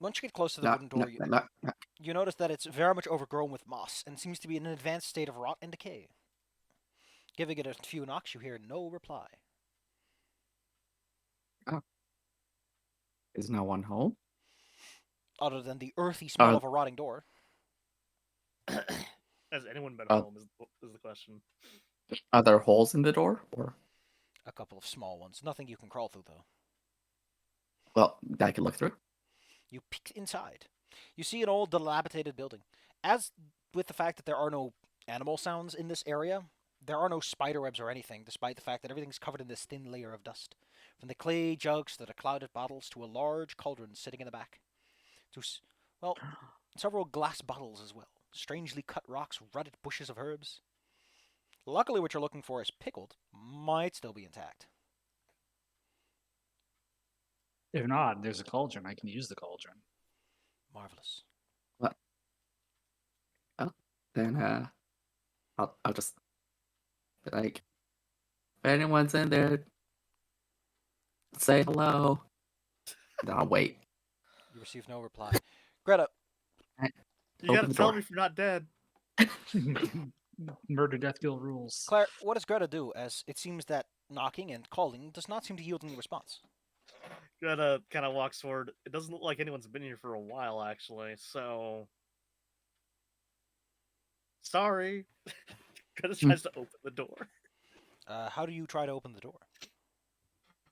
once you get close to the Knock, wooden door, knock, knock, knock. you notice that it's very much overgrown with moss and seems to be in an advanced state of rot and decay. Giving it a few knocks, you hear no reply. Is no one home? Other than the earthy smell Uh, of a rotting door. Has anyone been Uh, home? Is the question. Are there holes in the door? Or A couple of small ones. Nothing you can crawl through, though. well, I can look through. You peek inside. You see an old, dilapidated building. As with the fact that there are no animal sounds in this area, there are no spider webs or anything, despite the fact that everything's covered in this thin layer of dust. From the clay jugs to the clouded bottles to a large cauldron sitting in the back. To, well, several glass bottles as well. Strangely cut rocks, rutted bushes of herbs. Luckily, what you're looking for is pickled. Might still be intact. If not, there's a cauldron. I can use the cauldron. Marvelous. Then I'll just be like, if anyone's in there, say hello. Then I'll wait. You receive no reply. Greta, You Open gotta the tell door. me if you're not dead. Murder, death, kill rules. Claire, what does Greta do? As it seems that knocking and calling does not seem to yield any response. Greta kind of walks forward. It doesn't look like anyone's been here for a while, actually. So sorry. Greta tries to open the door. How do you try to open the door?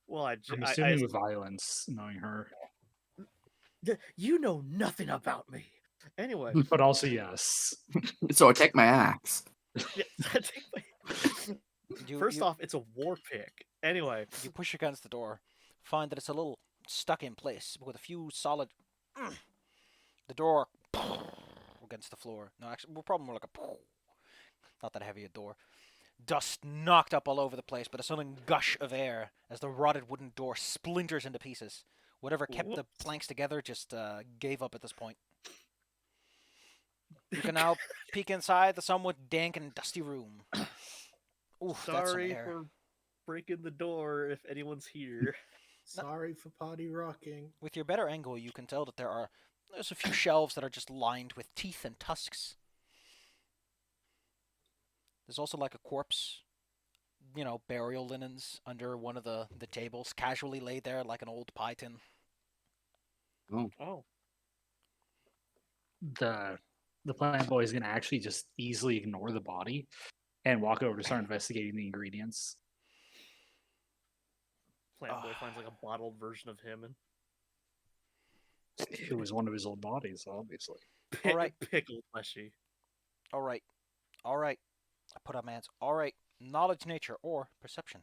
Well, I'm assuming with violence, knowing her. you know nothing about me. Anyway, But also, yes. So I take my axe. yeah, first off, it's a war pick. Anyway, You push against the door, find that it's a little stuck in place, but with a few solid. The door against the floor. No, actually, we're probably more like a. Not that heavy a door. Dust knocked up all over the place, but a sudden gush of air as the rotted wooden door splinters into pieces. Whatever kept the planks together just gave up at this point. You can now peek inside the somewhat dank and dusty room. Oof, that's some sorry air. for breaking the door if anyone's here. Sorry for potty rocking. With your better angle, you can tell that there's a few shelves that are just lined with teeth and tusks. There's also like a corpse, burial linens under one of the tables, casually laid there like an old pie tin. Oh, The plant boy is gonna actually just easily ignore the body and walk over to start investigating the ingredients. Plant Boy finds like a bottled version of him and It was one of his old bodies, obviously. Alright. Pickled fleshy. All right. I put up my hands. All right. Knowledge, nature, or perception.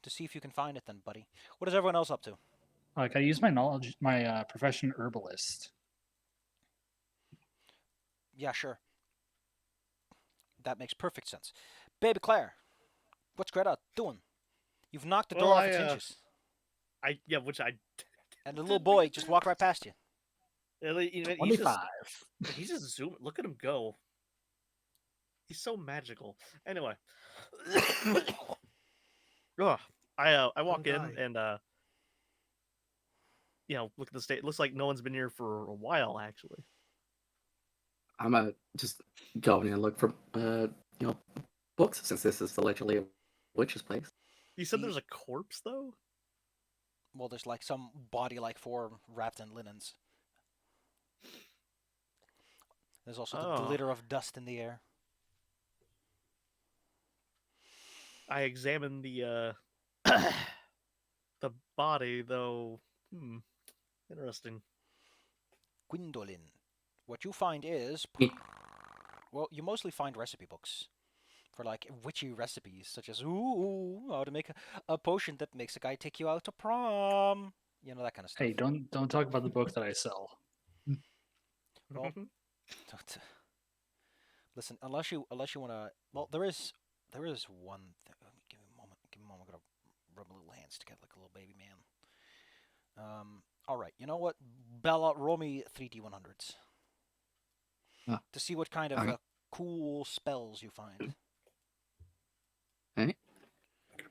To see if you can find it then, buddy. What is everyone else up to? Like I use my knowledge, my profession herbalist. Yeah, sure. That makes perfect sense. Baby Claire, what's Greta doing? You've knocked the door Well, off its hinges. Which I. And the little boy just walked right past you. He's 25. he's just zooming. Look at him go. He's so magical. Anyway, Ugh. I walk Don't in die. and look at the state. It looks like no one's been here for a while actually. I'm just going and look for books since this is allegedly a witch's place. You said The- there's a corpse though. Well, there's like some body-like form wrapped in linens. There's also the Oh. glitter of dust in the air. I examined the the body though. Interesting. Gwendolyn, what you find is... Hmm. Well, you mostly find recipe books for like witchy recipes, such as how to make a potion that makes a guy take you out to prom. That kind of stuff. Hey, don't talk about the book that I sell. Well, don't, listen, unless you want to. Well, there is one thing. Give me a moment. I'm gonna rub my little hands together like a little baby man. All right. You know what? Bella, roll me 3D100s Ah. to see what kind of Okay. cool spells you find.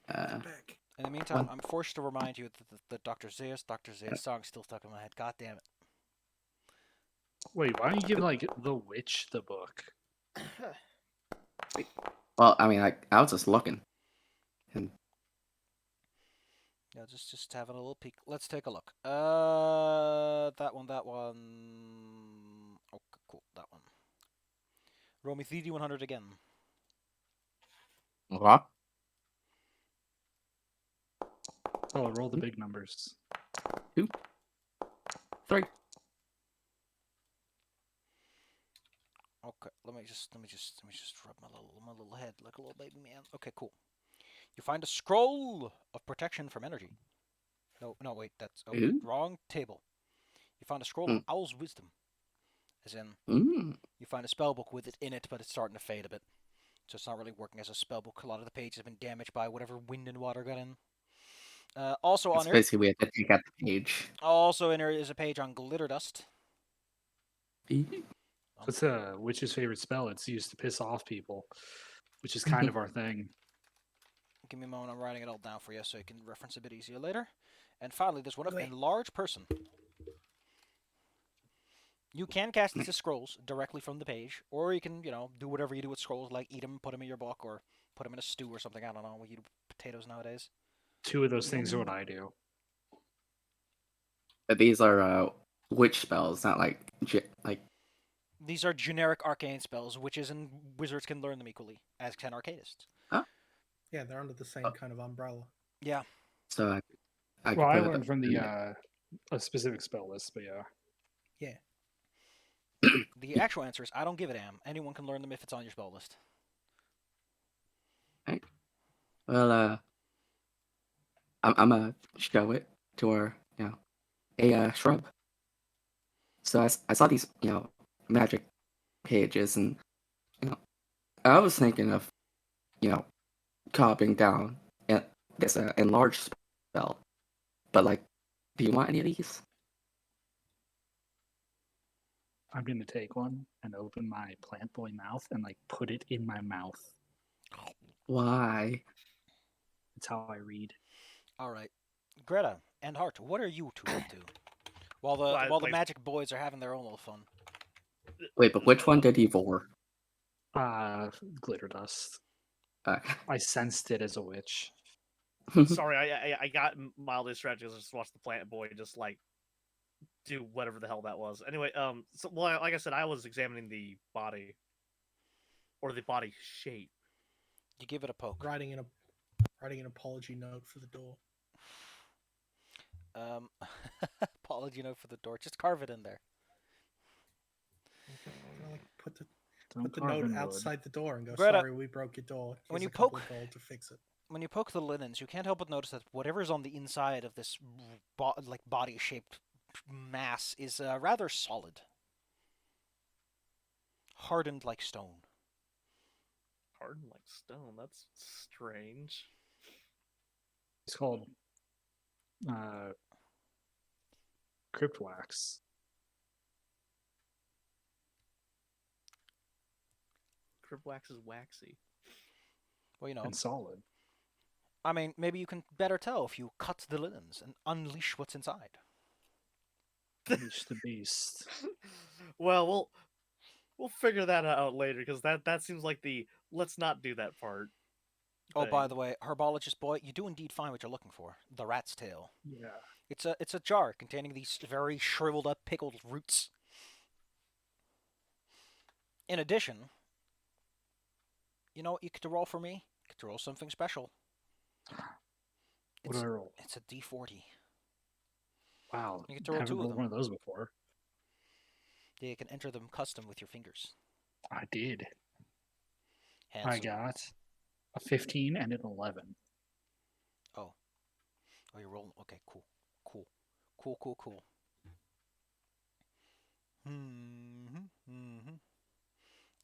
Back. In the meantime, One. I'm forced to remind you that the Dr. Zeus song is still stuck in my head. God damn it. Wait, why don't you give like the witch the book? Well, I mean, I was just looking. And Yeah, just having a little peek. Let's take a look. That one. Okay, cool. That one. Roll me 3D100 again. what? Oh, roll the big numbers. 2, 3. Okay, let me just rub my little head like a little baby man. Okay, cool. You find a scroll of protection from energy. No, wait, that's Ooh. wrong table. You find a scroll of Owl's wisdom, as in you find a spell book with it in it, but it's starting to fade a bit, so it's not really working as a spell book. A lot of the pages have been damaged by whatever wind and water got in. Also It's on here, basically we had to take out the page. also in here is a page on glitter dust. What's a witch's favorite spell? It's used to piss off people, which is kind of our thing. Give me a moment. I'm writing it all down for you so you can reference a bit easier later. And finally, there's one of Wait. enlarge person. You can cast these as scrolls directly from the page, or you can, do whatever you do with scrolls, like eat them, put them in your book, or put them in a stew or something. I don't know. We eat potatoes nowadays. 2 of those things are what I do. But these are witch spells, not like These are generic arcane spells. Witches and wizards can learn them equally, as can arcanists. Huh? Yeah, they're under the same kind of umbrella. Yeah. So I Well, could I put learned from the yeah. a specific spell list, but yeah. Yeah. The actual answer is I don't give a damn. Anyone can learn them if it's on your spell list. Right. Well, I'm gonna show it to her, a shrub. So I saw these, magic pages, and you know, I was thinking of, you know, copying down this enlarged spell. But like, do you want any of these? I'm gonna take one and open my plant boy mouth and like put it in my mouth. Why? It's how I read. All right, Greta and Hart, what are you two up to? While Well, I, the like, magic boys are having their own little fun. Wait, but which one did he vor? Glitter dust. Uh, I sensed it as a witch. sorry, I got mildly distracted because I just watched the Plant Boy just like do whatever the hell that was. Anyway, so well, like I said, I was examining the body or the body shape. You give it a poke. Writing an apology note for the door. Um, apology note for the door. Just carve it in there. Like put Don't the carve note in wood. outside the door and go, Greta, sorry, we broke your door. when Here's you a couple poke- of gold to fix it. When you poke the linens, you can't help but notice that whatever's on the inside of this like body-shaped mass is rather solid, hardened like stone. Hardened like stone. That's strange. It's called uh, crypt wax. Crypt wax is waxy. Well, you know, And solid. I mean, maybe you can better tell if you cut the linens and unleash what's inside. Unleash the beast. Well, we'll figure that out later because that seems like the let's not do that part. Oh, by thing. the way, herbologist boy, you do indeed find what you're looking for: the rat's tail. Yeah. It's a jar containing these very shriveled up pickled roots. In addition, you know what you could roll for me? You could roll something special. What do I roll? It's a D40. Wow. You get to roll Haven't two of rolled them. one of those before. Yeah, you can enter them custom with your fingers. I did. Handsome. I got a 15 and an 11. Oh, you're rolling. Okay, cool.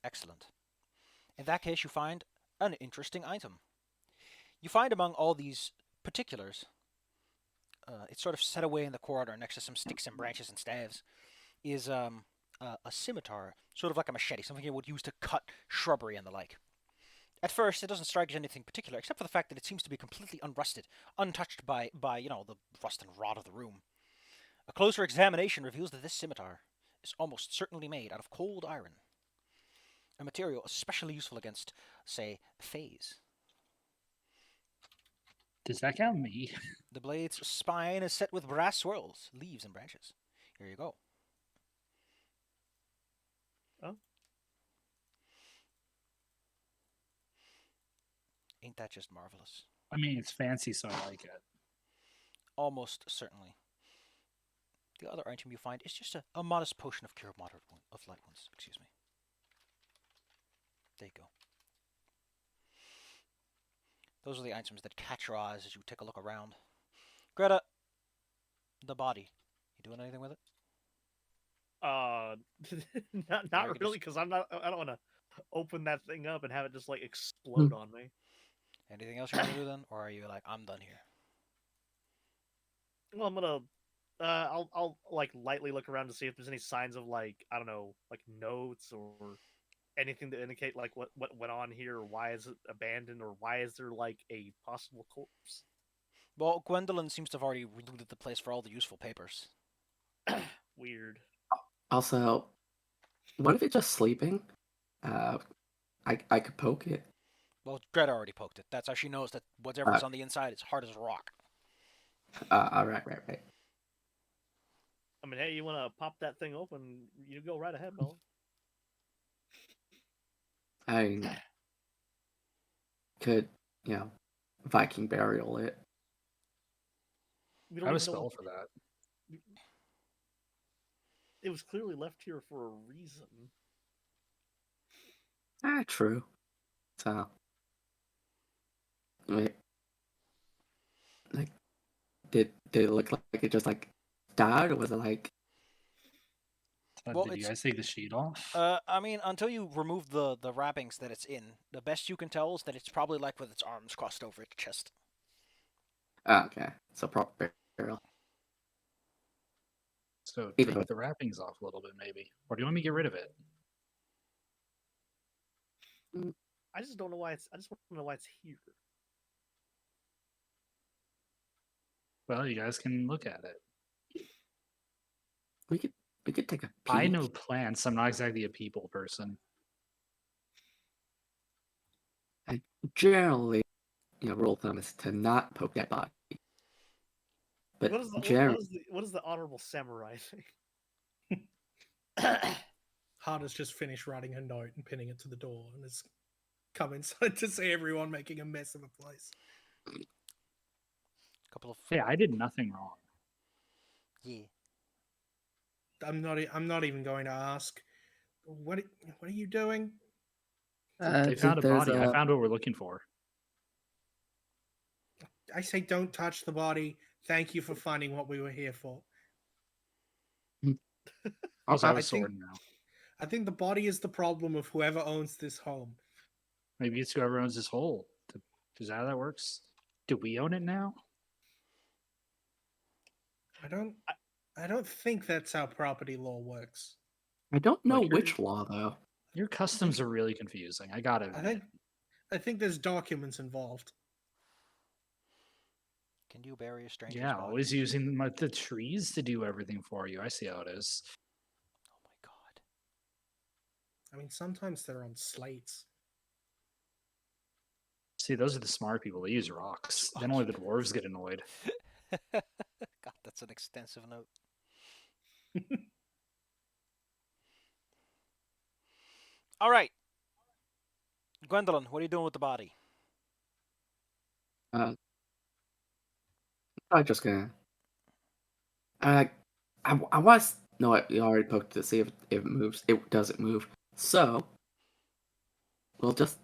Excellent. In that case, you find an interesting item. You find among all these particulars, it's sort of set away in the corridor next to some sticks and branches and staves, is a scimitar, sort of like a machete, something you would use to cut shrubbery and the like. At first, it doesn't strike as anything particular, except for the fact that it seems to be completely unrusted, untouched by the rust and rot of the room. A closer examination reveals that this scimitar is almost certainly made out of cold iron, a material especially useful against, say, fays. Does that count me? The blade's spine is set with brass swirls, leaves, and branches. Here you go. Oh. Ain't that just marvelous? I mean, it's fancy, so I like it. Almost certainly. The other item you find is just a modest potion of cure of light wounds. Excuse me. There you go. Those are the items that catch your eyes as you take a look around. Greta, the body. You doing anything with it? Not really, because I don't want to open that thing up and have it just like explode on me. Anything else you want to do then, or are you like, I'm done here? Well, I'm gonna, I'll like lightly look around to see if there's any signs of like I don't know, like notes or anything to indicate like what went on here, or why is it abandoned, or why is there like a possible corpse? Well, Gwendolyn seems to have already looted the place for all the useful papers. Weird. Also, what if it's just sleeping? I could poke it. Well, Greta already poked it. That's how she knows that whatever's on the inside is hard as rock. Right. I mean, hey, you want to pop that thing open? You go right ahead, Bella. I could Viking burial it. We I don't have a even know spell what for that. it was clearly left here for a reason. True. So, wait, like, did it look like it just like died, or was it like? Well, Did you it's guys take the sheet off? I mean, until you remove the wrappings that it's in, the best you can tell is that it's probably like with its arms crossed over its chest. Okay, so proper burial. So Even take with the wrappings off a little bit, maybe. Or do you want me to get rid of it? I just don't know why it's. I just want to know why it's here. Well, you guys can look at it. we could take a I peek. know plants. I'm not exactly a people person. And generally, rule of thumb is to not poke that body. But What is the generally, what is the honorable samurai thing? Hada's just finished writing a note and pinning it to the door, and has come inside to see everyone making a mess of a place. Couple of Hey, I did nothing wrong. yeah. I'm not even going to ask. What are you doing? I They found think a there's body. I a. found what we're looking for. I say don't touch the body. Thank you for finding what we were here for. Also, I have I a think sword now. I think the body is the problem of whoever owns this home. Maybe it's whoever owns this hole. Is that how that works? Do we own it now? I don't think that's how property law works. I don't know Like, which law though. your customs are really confusing. I gotta admit. I think there's documents involved. Can you bury a stranger's Yeah, body? always using the trees to do everything for you. I see how it is. Oh my god. I mean, sometimes they're on slates. See, those are the smart people. They use rocks. Then only the dwarves get annoyed. God, that's an extensive note. All right. Gwendolyn, what are you doing with the body? Uh, I'm just gonna. I I was no. You already poked to see if it moves. It doesn't move. So we'll just,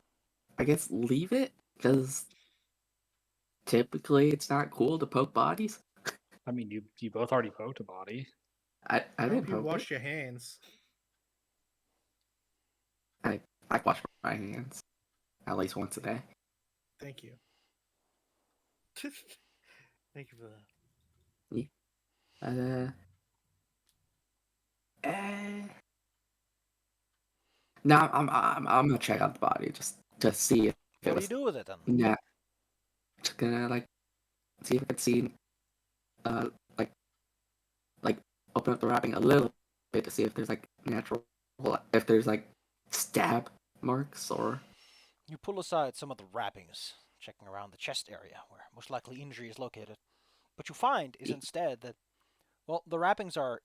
I guess, leave it because typically it's not cool to poke bodies. I mean, you both already poked a body. I I didn't hope you poke it. wash your hands. I wash my hands at least once a day. Thank you. Thank you for that. Uh, eh. No, I'm gonna check out the body just to see if it What do was. you do with it then? Yeah, just gonna like see if I can see, uh, like like open up the wrapping a little bit to see if there's like natural, if there's like stab marks or. You pull aside some of the wrappings, checking around the chest area where most likely injury is located. What you find is instead that, well, the wrappings are,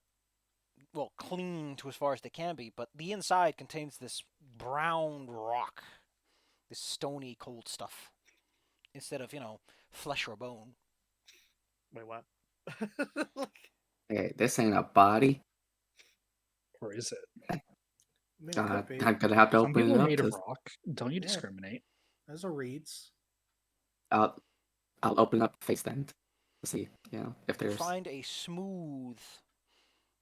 well, clean to as far as they can be, but the inside contains this brown rock, this stony, cold stuff, instead of, flesh or bone. Wait, what? Hey, this ain't a body. Or is it? I mean, it could be. I'm gonna have to Some open people it are up made of because rock. Don't you Yeah. discriminate? Those are reeds. I'll open up face then to see, if You there's. find a smooth.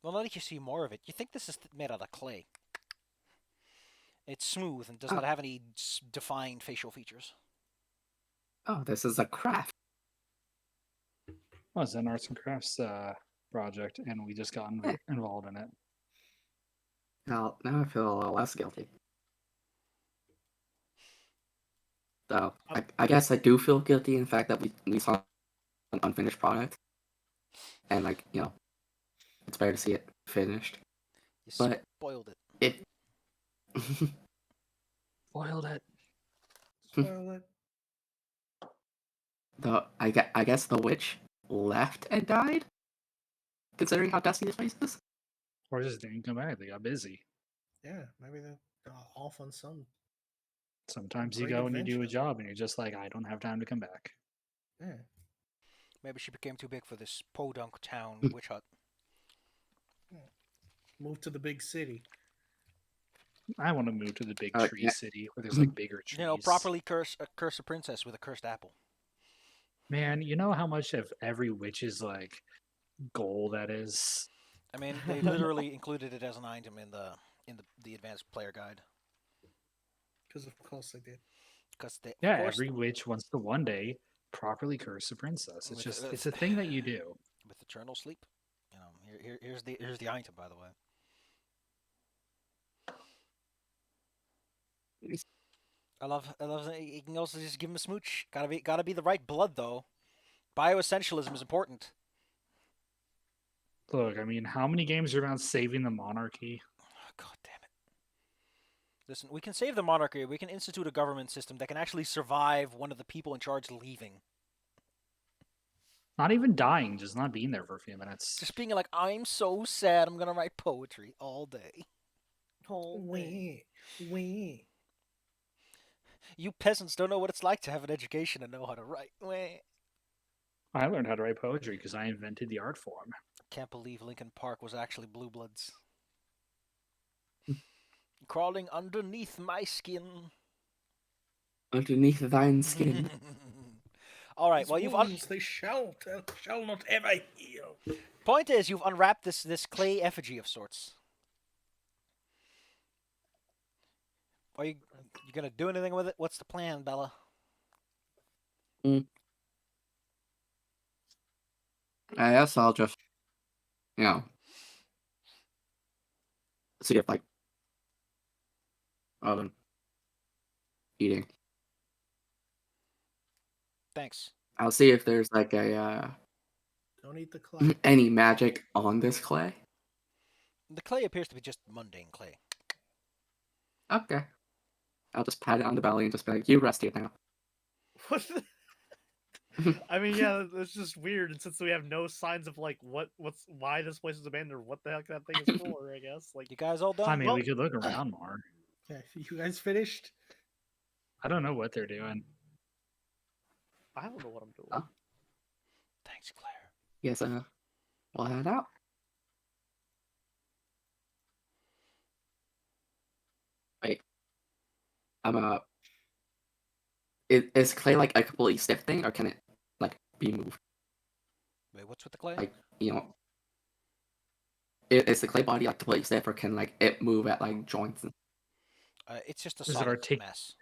Well, now that you see more of it, you think this is made out of clay. It's smooth and does Oh. not have any defined facial features. Oh, this is a craft. Oh, it's an arts and crafts project, and we just got Yeah. involved in it. Now I feel a little less guilty. So I guess I do feel guilty in the fact that we saw an unfinished product, and it's better to see it finished. You But spoiled it. it. Spoiled it. Spoil it. I guess the witch left and died, considering how dusty this place is. Or just didn't come back. They got busy. Yeah, maybe they're off on some Sometimes you Great go and you do a adventure. job and you're just like, I don't have time to come back. Yeah. Maybe she became too big for this podunk town witch hut. Move to the big city. I want to move to the big Yeah. tree city where there's like bigger trees. You know, properly curse a princess with a cursed apple. Man, you know how much of every witch's like goal that is? I mean, they literally included it as an item in the advanced player guide. Because of course they did. Because of Yeah, course, every witch wants to one day properly curse a princess. It's With- just with- it's a thing that you do. with eternal sleep. You know, here's the item, by the way. I love that you can also just give him a smooch. Gotta be the right blood though. Bioessentialism is important. Look, I mean, how many games are about saving the monarchy? Oh, God damn it. Listen, we can save the monarchy. We can institute a government system that can actually survive one of the people in charge leaving. Not even dying, just not being there for a few minutes. Just being like, I'm so sad. I'm gonna write poetry all day. Wee. Wee. You peasants don't know what it's like to have an education and know how to write. Wah. I learned how to write poetry because I invented the art form. Can't believe Lincoln Park was actually Blue Bloods. Crawling underneath my skin. Underneath thine skin. All right. These Well, wounds, they shall not ever heal. Point is, you've unwrapped this clay effigy of sorts. Are you gonna do anything with it? What's the plan, Bella? I guess I'll just, you know, see if like, eating. Thanks. I'll see if there's like Don't eat the clay. any magic on this clay. The clay appears to be just mundane clay. Okay. I'll just pat it on the belly and just be like, you rest here now. What I mean, yeah, it's just weird. And since we have no signs of like why this place is abandoned or what the heck that thing is for, I guess. Like, You guys all done? I mean, well- we could look around more. Yeah, you guys finished? I don't know what they're doing. I don't know what I'm doing. Oh. Thanks, Claire. Yes, we'll head out. Wait. Is clay like a completely stiff thing, or can it like be moved? Wait, what's with the clay? Like, you know, is the clay body like completely stiff, or can like it move at like joints? It's just a Is it solid articulated? mess.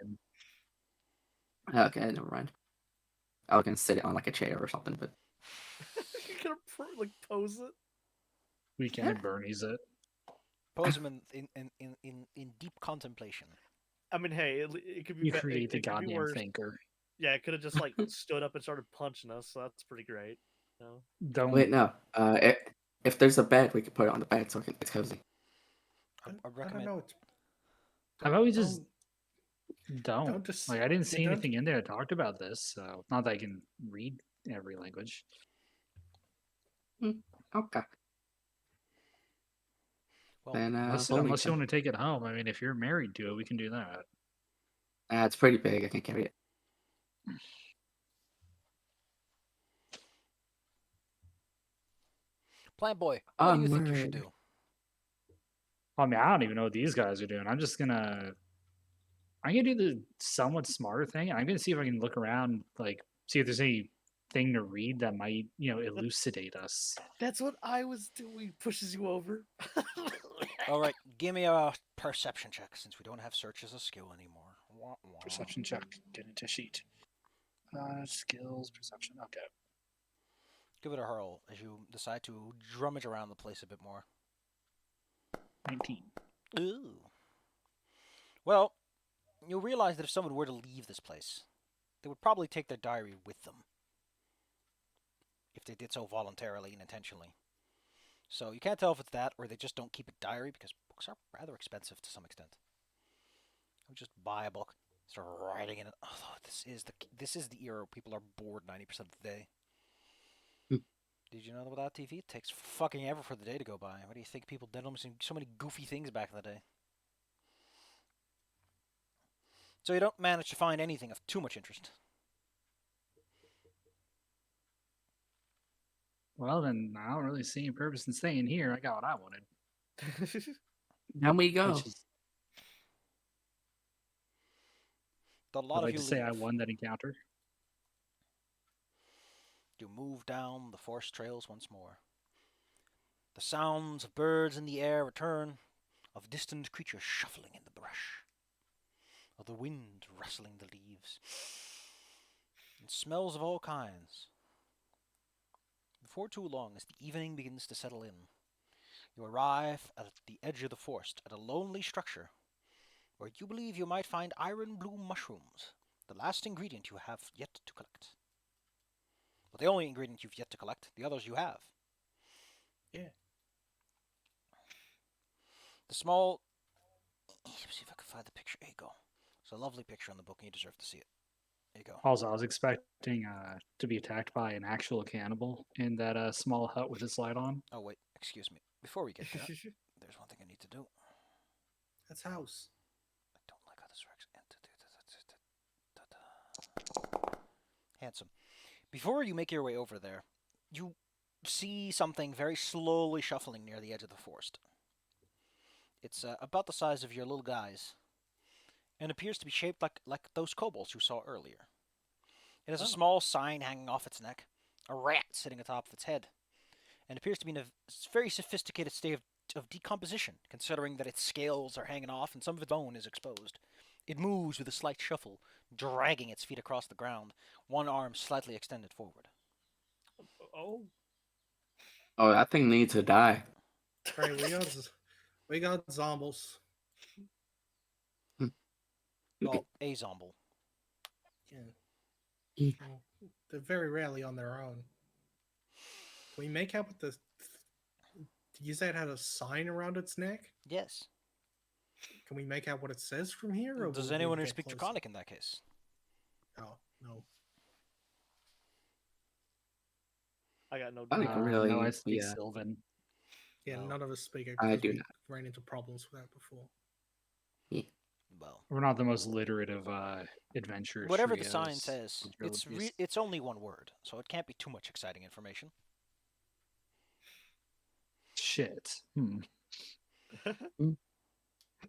Okay, never mind. I can sit it on like a chair or something, but You're gonna like pose it. Weekend at Bernie's it. Pose him in deep contemplation. I mean, hey, it could be. You it create the could be goddamn worse. thinker. Yeah, it could have just like stood up and started punching us. So that's pretty great. You know? Don't wait, no. If there's a bed, we could put it on the bed so it's cozy. I I don't recommend. know. How about we just Don't don't? just- Like, I didn't you see don't- anything in there that talked about this, so not that I can read every language. Okay. Well, Then Unless, we'll unless you leave want to take it home. I mean, if you're married to it, we can do that. then. It's pretty big. I can carry it. Plant Boy, what do you think you should Onward. do? I mean, I don't even know what these guys are doing. I'm gonna do the somewhat smarter thing. I'm gonna see if I can look around, like, see if there's anything to read that might, elucidate us. That's what I was doing. Pushes you over. All right, give me a perception check since we don't have search as a skill anymore. Wah, wah. Perception check. Get into sheet. Skills, perception. Okay. Give it a hurl as you decide to drummage around the place a bit more. 19. Ooh. Well, you'll realize that if someone were to leave this place, they would probably take their diary with them. If they did so voluntarily and intentionally. So you can't tell if it's that or they just don't keep a diary because books are rather expensive to some extent. I would just buy a book, start writing in it. Although this is the era where people are bored 90% of the day. Did you know that without TV, it takes fucking ever for the day to go by? What do you think people did? So many goofy things back in the day. So you don't manage to find anything of too much interest. Well, then I don't really see any purpose in staying here. I got what I wanted, Down we go. which is A I'd lot of like you to say I leave. won that encounter. You move down the forest trails once more. The sounds of birds in the air return, of distant creatures shuffling in the brush, of the wind rustling the leaves, and smells of all kinds. Before too long, as the evening begins to settle in, you arrive at the edge of the forest at a lonely structure where you believe you might find iron bloom mushrooms, the last ingredient you have yet to collect. But the only ingredient you've yet to collect, the others you have. Yeah. The small. Let me see if I can find the picture. Here you go. It's a lovely picture in the book, and you deserve to see it. There you go. Also, I was expecting to be attacked by an actual cannibal in that small hut with its light on. Oh, wait. Excuse me. Before we get there, there's one thing I need to do. That's house. I don't like how this works. Handsome. Before you make your way over there, you see something very slowly shuffling near the edge of the forest. It's about the size of your little guys, and appears to be shaped like those kobolds you saw earlier. It has a small sign hanging off its neck, a rat sitting atop of its head, and appears to be in a very sophisticated state of decomposition, considering that its scales are hanging off and some of its bone is exposed. It moves with a slight shuffle, dragging its feet across the ground, one arm slightly extended forward. Oh, Oh, that thing needs to die. Right, we got zombies. Well, a zomble. Yeah. Well, they're very rarely on their own. Can we make out what the? Did you say it had a sign around its neck? Yes. Can we make out what it says from here? Or Does will we anyone who get speak closer? Draconic in that case? Oh no. I got no. I think idea. really, no, I speak yeah. Sylvan. Yeah, No. none of us speak it I because do we not. ran into problems with that before. Well, We're not the most literate of adventurers. whatever the sign says, trios, it's only one word, so it can't be too much exciting information. Shit.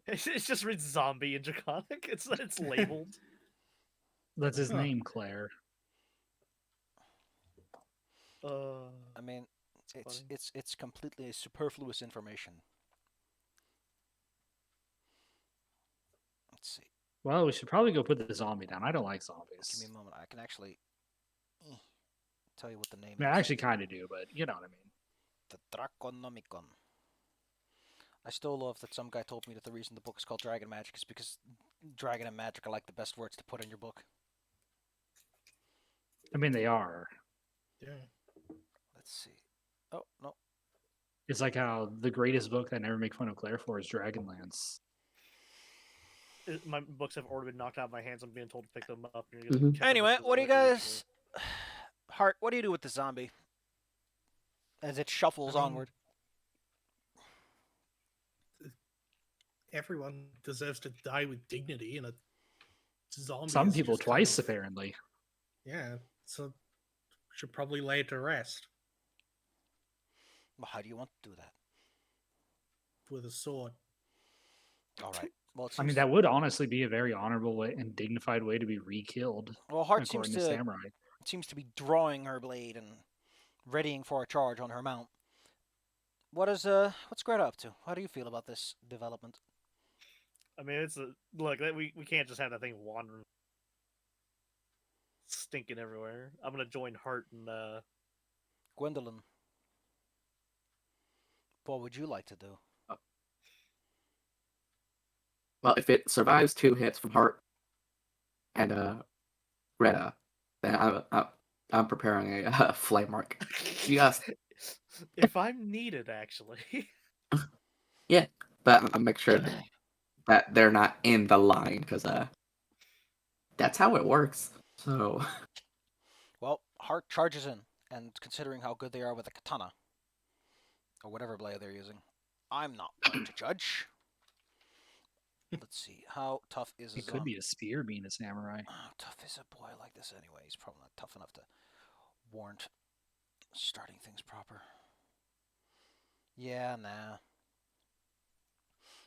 It just reads zombie in Draconic. It's labeled. That's his Huh. name, Claire. I mean, funny. it's completely superfluous information. Let's see. Well, we should probably go put the zombie down. I don't like Give zombies. me a moment. I can actually tell you what the name I mean, is. I actually kind of do, but you know what I mean. The Draconomicon. I still love that some guy told me that the reason the book is called Dragon Magic is because dragon and magic are like the best words to put in your book. I mean, they are. Yeah. Let's see. Oh, no. It's like how the greatest book that I never make fun of Claire for is Dragonlance. My books have already been knocked out of my hands. I'm being told to pick them up. And you're Mhm. catch up Anyway, with what do you the ritual. guys... Hart, what do you do with the zombie? As it shuffles onward. Everyone deserves to die with dignity, and a zombie. Some is people just twice, kind of- apparently. Yeah, so we should probably lay it to rest Well, how do you want to do that? with a sword. All right. Well, it I mean, seems, that would honestly be a very honorable way and dignified way to be re-killed, well, Hart seems according to to Samurai. be drawing her blade and readying for a charge on her mount. What's Greta up to? How do you feel about this development? I mean, it's a look. We can't just have that thing wandering, stinking everywhere. I'm gonna join Hart and Gwendolyn, what would you like to do? Well, if it survives 2 hits from Heart and Retta, then I'm preparing a flame mark. Just if I'm needed, actually. but I'll make sure that they're not in the line because that's how it works. So Well, Hart charges in, and considering how good they are with a katana, or whatever blade they're using, I'm not one to judge. Let's see. How tough is a It could zombie? be a spear being a samurai. How tough is a boy like this anyway? He's probably not tough enough to warrant starting things proper. Yeah, nah.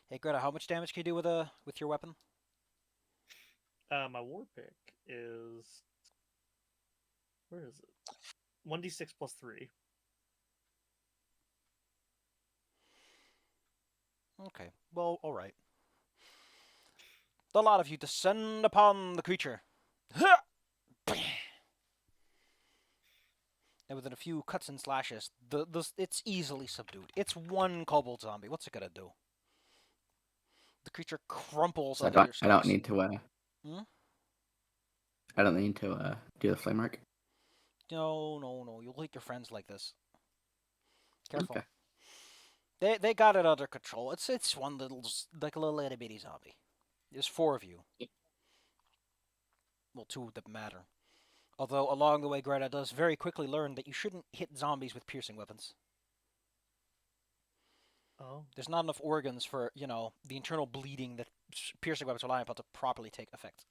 Hey Greta, how much damage can you do with your weapon? My war pick is where is it? 1d6 plus 3. Okay. Well, all right. The lot of you descend upon the creature. And within a few cuts and slashes, it's easily subdued. It's one kobold zombie. What's it gonna do? The creature crumples So under your I don't strokes. need to Hmm? I don't need to do the flame mark. No. You'll hit your friends like this. Careful. Okay. They got it under control. It's one little like a little itty bitty zombie. There's 4 of you. Well, 2 that matter. Although along the way, Greta does very quickly learn that you shouldn't hit zombies with piercing weapons. Oh. There's not enough organs for the internal bleeding that piercing weapons rely upon to properly take effect.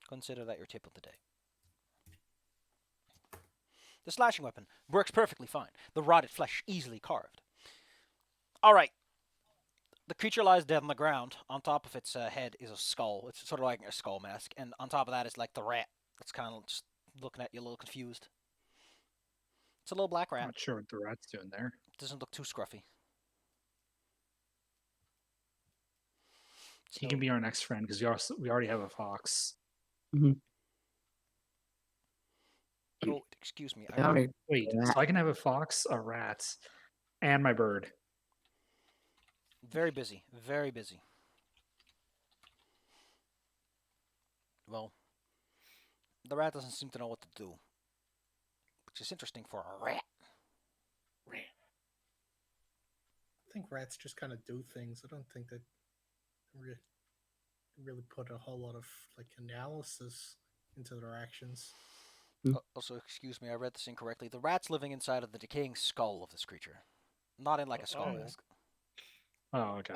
Consider that your tip of the day. The slashing weapon works perfectly fine. The rotted flesh easily carved. All right. The creature lies dead on the ground. On top of its head is a skull. It's sort of like a skull mask. And on top of that is like the rat. That's kind of just looking at you a little confused. It's a little black rat. Not sure what the rat's doing there. Doesn't look too scruffy. He can be our next friend because we already have a fox. Oh, excuse me. Wait, so I can have a fox, a rat, and my bird. Very busy. Very busy. Well, the rat doesn't seem to know what to do. Which is interesting for a rat. Rat. I think rats just kind of do things. I don't think that really put a whole lot of like analysis into their actions. Also, excuse me, I read this incorrectly. The rat's living inside of the decaying skull of this creature. Not in like a skull Oh. mask. Oh, okay.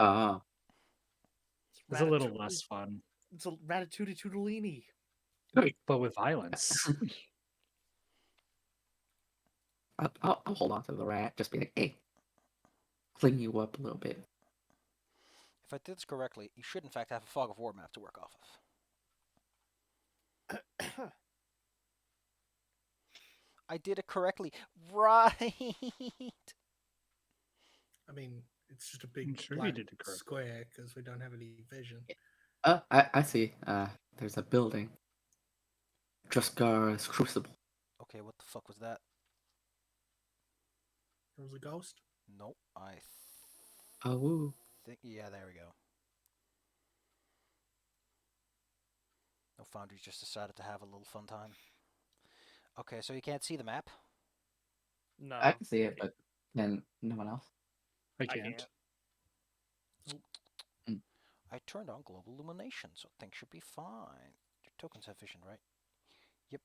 It's It's a little less fun, It's a ratatouille toodalini. but with violence. I'll hold on to the rat. Just be like, hey, clean you up a little bit. If I did this correctly, you should in fact have a fog of war map to work off of. I did it correctly. Right. I mean, it's just a I'm big sure you black did it correctly. square because we don't have any vision. I see. There's a building. Truscar's Crucible. Okay, what the fuck was that? There was a ghost. Nope. I Oh, think. Yeah, there we go. No, Foundry just decided to have a little fun time. Okay, so you can't see the map? No. I can see it, but then no one else. I I can't. I turned on global illumination, so things should be fine. Your tokens have vision, right? Yep.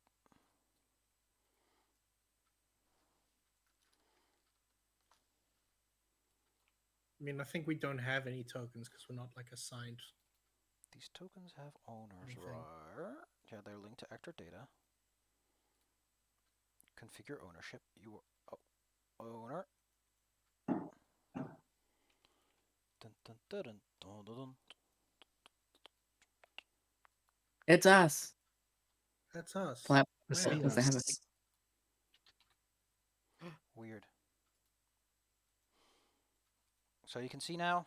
I mean, I think we don't have any tokens because we're not like assigned. These tokens have owners, Anything. right? Yeah, they're linked to actor data. Configure ownership. You are owner. Dun, dun, dun, dun, dun, dun, dun. It's us. That's us. Flap. The Where? Does it have a Satanists. Weird. So you can see now?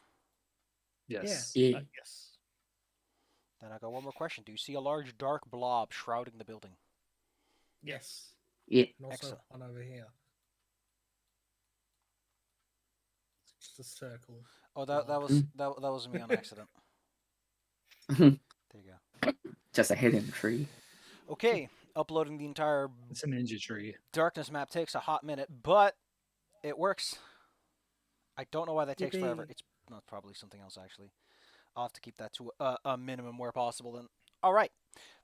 Yes. Yeah. Yes. Then I got one more question. Do you see a large dark blob shrouding the building? Yes. Yeah. And also Excellent. one over here. It's just a circle. Oh, that Blob. was me on accident. Just There you go. a hidden tree. Okay, uploading the entire It's a ninja tree. darkness map takes a hot minute, but it works. I don't know why that takes forever. Yippee. It's not probably something else actually. I'll have to keep that to a minimum where possible. Then, all right.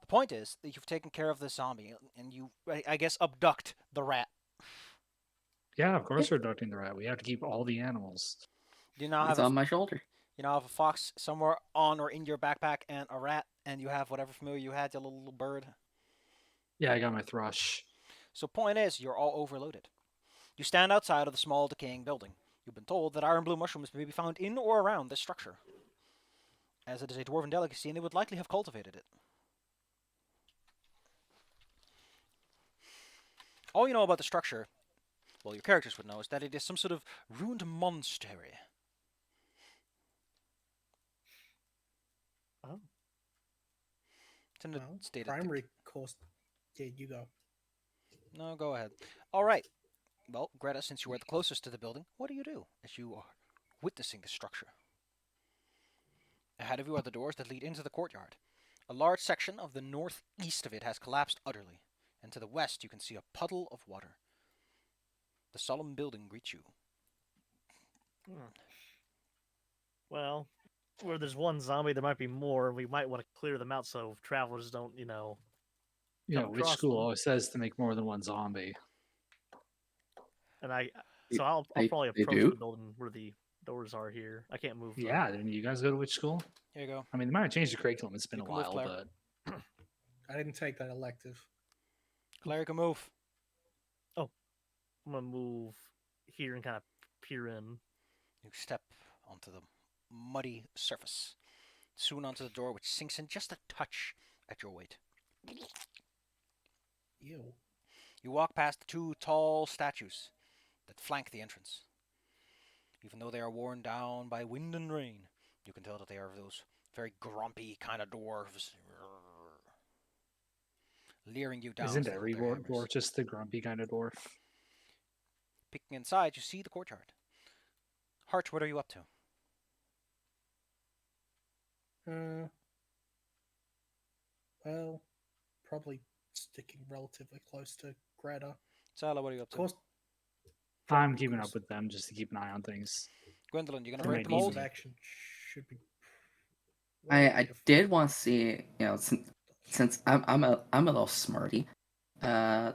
The point is that you've taken care of the zombie, and you, I guess, abduct the rat. Yeah, of course we're abducting the rat. We have to keep all the animals. You now He's have a on my shoulder. you now have a fox somewhere on or in your backpack, and a rat, and you have whatever familiar you had, your little bird. Yeah, I got my thrush. So point is, you're all overloaded. You stand outside of the small decaying building. You've been told that iron blue mushrooms may be found in or around this structure, as it is a dwarven delicacy, and they would likely have cultivated it. All you know about the structure, well, your characters would know, is that it is some sort of ruined monastery. Oh. It's in the Well, state of primary course. Yeah, you go. No, go ahead. All right. Well, Greta, since you are the closest to the building, what do you do as you are witnessing the structure? Ahead of you are the doors that lead into the courtyard. A large section of the northeast of it has collapsed utterly, and to the west you can see a puddle of water. The solemn building greets you. Well, where there's one zombie, there might be more. We might want to clear them out so travelers don't, Yeah, come which across school them. always says to make more than one zombie? And They- I'll they- probably they approach do? the building where the doors are here. I can't move. Though. Yeah, didn't you guys go to which school? Here you go. I mean, they might have changed the curriculum. It's been You a can move, while, Claire. but I didn't take that elective. Claire can move. I'm gonna move here and kind of peer in. You step onto the muddy surface, soon onto the door, which sinks in just a touch at your weight. Ew. You walk past the two tall statues that flank the entrance. Even though they are worn down by wind and rain, you can tell that they are those very grumpy kind of dwarves, leering you down. isn't with their every hammers. dwarf just the grumpy kind of dwarf? Peeking inside, you see the courtyard. Hart, what are you up to? Well, probably sticking relatively close to Greta. Sala, what are you up Of to? course. I'm primary keeping course- up with them just to keep an eye on things. Gwendolyn, you gonna Primary break the primary course mold? of action should be. I did want to see, since I'm a little smarty, uh,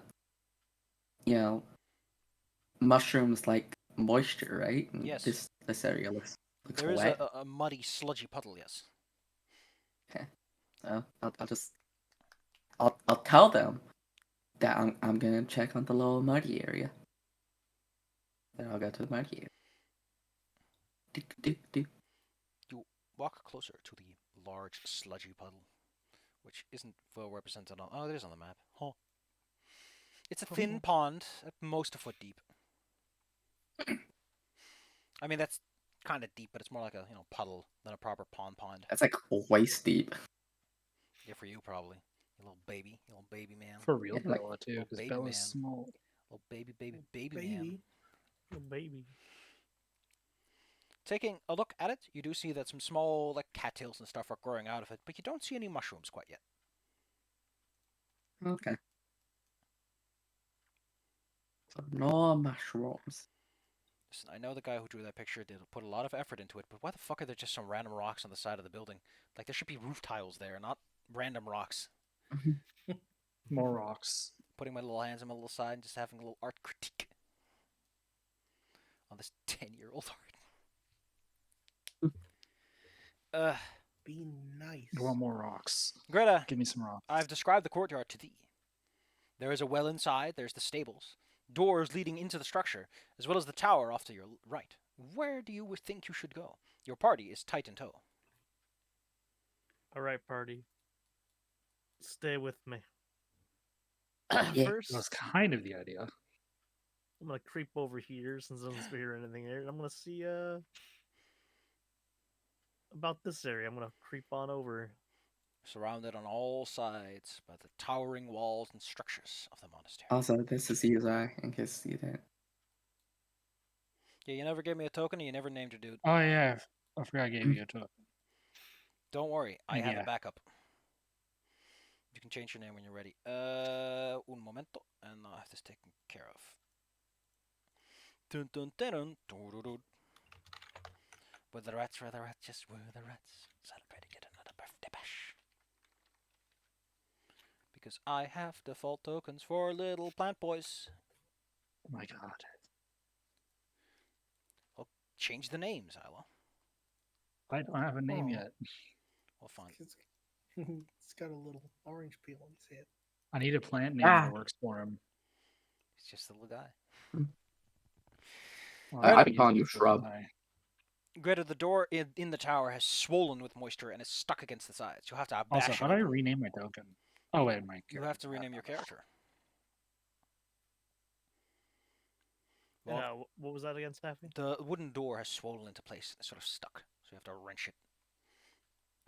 mushrooms like moisture, right? And Yes. this area looks There is wet. a muddy, sludgy puddle, yes. So I'll tell them that I'm gonna check on the little muddy area. Then I'll go to the muddy area. Do. Walk closer to the large, sludgy puddle, which isn't well represented on. Oh, it is on the map. Huh. It's a thin pond, at most a foot deep. I mean, that's kind of deep, but it's more like a puddle than a proper pond. That's like waist deep. Yeah, for you probably. You little baby man. For real, Yeah, like- Bella too, Little because baby Bella's man. small. Little baby man. Baby. Oh, baby. Taking a look at it, you do see that some small like cattails and stuff are growing out of it, but you don't see any mushrooms quite yet. Okay. So no mushrooms. Listen, I know the guy who drew that picture did put a lot of effort into it, but why the fuck are there just some random rocks on the side of the building? Like there should be roof tiles there, not random rocks. More rocks. Putting my little hands on my little side and just having a little art critique on this 10-year-old art. Be nice. I want more rocks. Greta, Give me some rocks. I've described the courtyard to thee. There is a well inside, there's the stables, doors leading into the structure, as well as the tower off to your right. Where do you think you should go? Your party is tight in tow. All right, party. Stay with me. Yeah. First, That's kind of the idea. I'm gonna creep over here since I don't hear anything there, and I'm gonna see about this area. I'm gonna creep on over. Surrounded on all sides by the towering walls and structures of the monastery. Also, this is Uzai, in case you didn't. Yeah, you never gave me a token and you never named your dude. Oh yeah, I forgot I gave you a token. Don't worry, I have a Yeah. backup. You can change your name when you're ready. Un momento, and I'll have this taken care of. Dun dun dun dun dun dun dun. Where the rats, just where the rats celebrating yet another birthday bash. Because I have default tokens for little plant boys. Oh my god. change the names, Isla. I don't have a name Oh. yet. We'll find. It's got a little orange peel on his head. I need a plant name Ah. that works for him. He's just a little guy. Well, I've I been use calling it you for Shrub. my- Greta, the door in the tower has swollen with moisture and is stuck against the sides. You'll have to Also, bash how it do I open. rename my token? Oh wait, my You have to character. rename your character. And Well, what was that again, Snappy? the wooden door has swollen into place. It's sort of stuck, so you have to wrench it.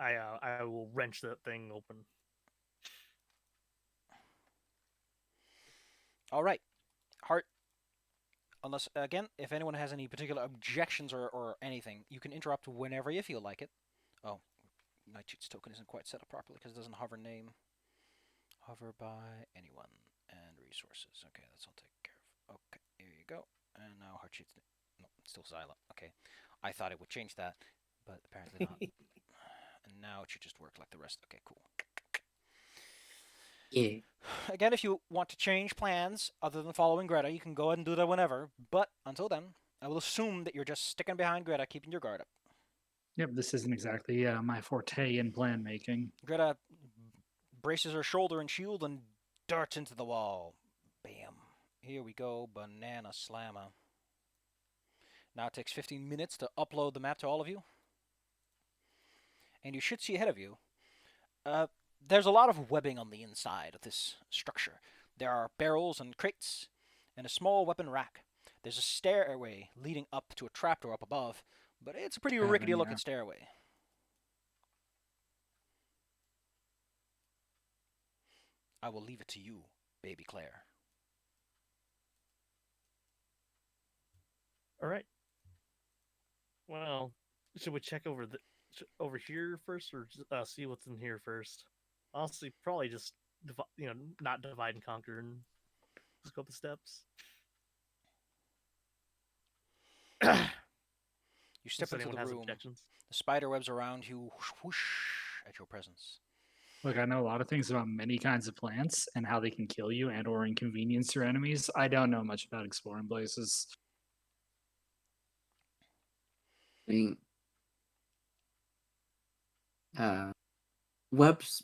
I will wrench that thing open. All right, Heart. Unless, again, if anyone has any particular objections or anything, you can interrupt whenever you feel like it. Oh, Nightshoot's token isn't quite set up properly because it doesn't hover name. Hover by anyone and resources. Okay, that's all taken care of. Okay, here you go. And now Heartsheet's... No, it's still silent. Okay. I thought it would change that, but apparently not. And now it should just work like the rest. Okay, cool. Yeah. Again, if you want to change plans other than following Greta, you can go ahead and do that whenever. But until then, I will assume that you're just sticking behind Greta, keeping your guard up. Yep, this isn't exactly my forte in plan making. Greta braces her shoulder and shield and darts into the wall. Bam. Here we go, banana slammer. Now it takes 15 minutes to upload the map to all of you. And you should see ahead of you. There's a lot of webbing on the inside of this structure. There are barrels and crates, and a small weapon rack. There's a stairway leading up to a trapdoor up above, but it's a pretty rickety looking stairway. I will leave it to you, baby Claire. All right. Well, should we check over here first, or see what's in here first? Honestly, probably just not divide and conquer and just go up the steps. You step into the room. Objections? The spider webs around you whoosh, whoosh at your presence. Look, I know a lot of things about many kinds of plants and how they can kill you and or inconvenience your enemies. I don't know much about exploring places. I mean, webs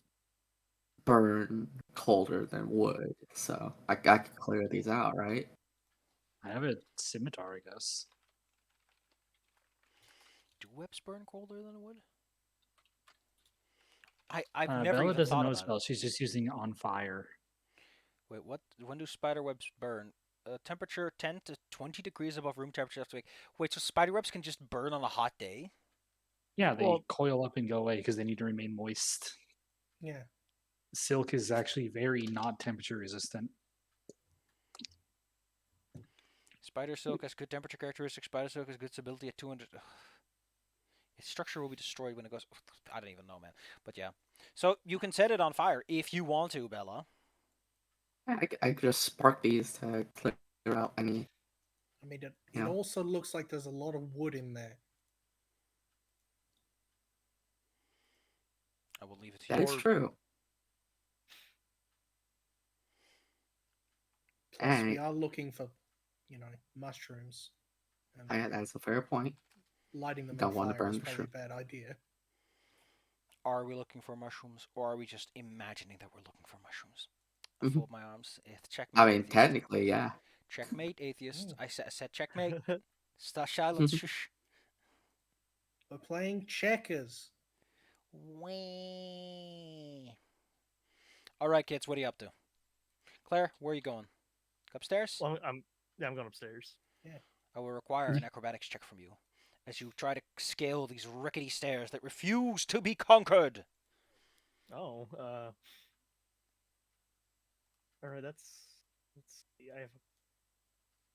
burn colder than wood, so I can clear these out, right? I have a scimitar, I guess. Do webs burn colder than wood? I've never Bella even doesn't thought know about spell. it. She's just using on fire. Wait, what? When do spider webs burn? Temperature 10 to 20 degrees above room temperature after week. Wait, so spider webs can just burn on a hot day? Yeah, they Well- coil up and go away because they need to remain moist. Yeah. Silk is actually very not temperature resistant. Spider silk has good temperature characteristics. Spider silk has good stability at 200. Ugh. Its structure will be destroyed when it goes. I don't even know, man. But yeah. So you can set it on fire if you want to, Bella. I could just spark these to clear out any. I mean, it Yeah. also looks like there's a lot of wood in there. I will leave it to That you. is true. Plus, we And are looking for, mushrooms. And that's a fair point. lighting them Don't on want to fire burn is the probably a shroom. bad idea. Are we looking for mushrooms, or are we just imagining that we're looking for mushrooms? I Mhm. fold my arms. Checkmate. I mean, atheist. technically, yeah. Checkmate, atheist. Mm. I said checkmate. Stop silence. Shush. We're playing checkers. Wee. All right, kids. What are you up to? Claire, where are you going? Upstairs? Well, I'm going upstairs. I will require an acrobatics check from you as you try to scale these rickety stairs that refuse to be conquered. Oh, all right. Let's see. I have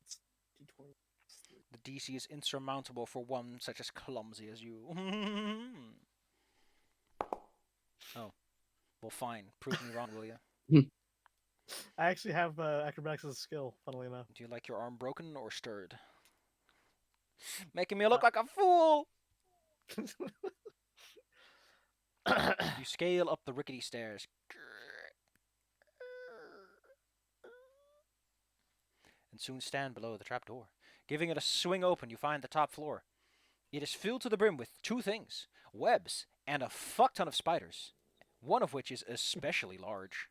it's D20. The DC is insurmountable for one such as clumsy as you. Oh. Well, fine. Prove me wrong, will you? I actually have acrobatics as a skill. Funnily enough. Do you like your arm broken or stirred? Making me look like a fool! You scale up the rickety stairs. And soon stand below the trapdoor. Giving it a swing open, you find the top floor. It is filled to the brim with two things: webs and a fuck ton of spiders, one of which is especially large.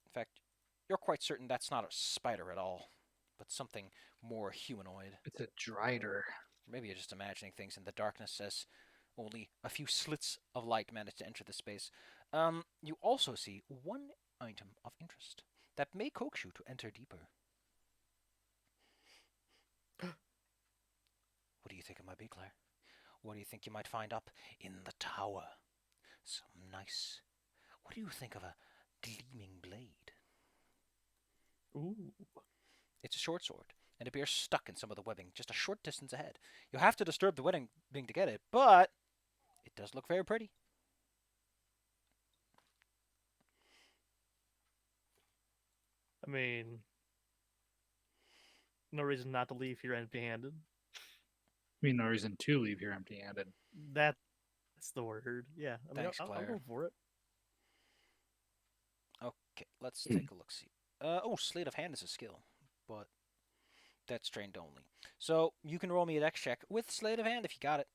In fact, you're quite certain that's not a spider at all, but something more humanoid. It's a drider. Maybe you're just imagining things in the darkness as only a few slits of light manage to enter the space. You also see one item of interest that may coax you to enter deeper. What do you think it might be, Claire? What do you think you might find up in the tower? Some nice. What do you think of a gleaming blade? Ooh. It's a short sword and appears stuck in some of the webbing just a short distance ahead. You'll have to disturb the webbing to get it, but it does look very pretty. I mean, no reason not to leave here empty-handed. I mean, no reason to leave here empty-handed. That's the word. Yeah. I mean, Thanks, I'll Claire. go for it. Okay, let's take a look. See. Sleight of hand is a skill, but that's trained only. So you can roll me a dex check with sleight of hand if you got it.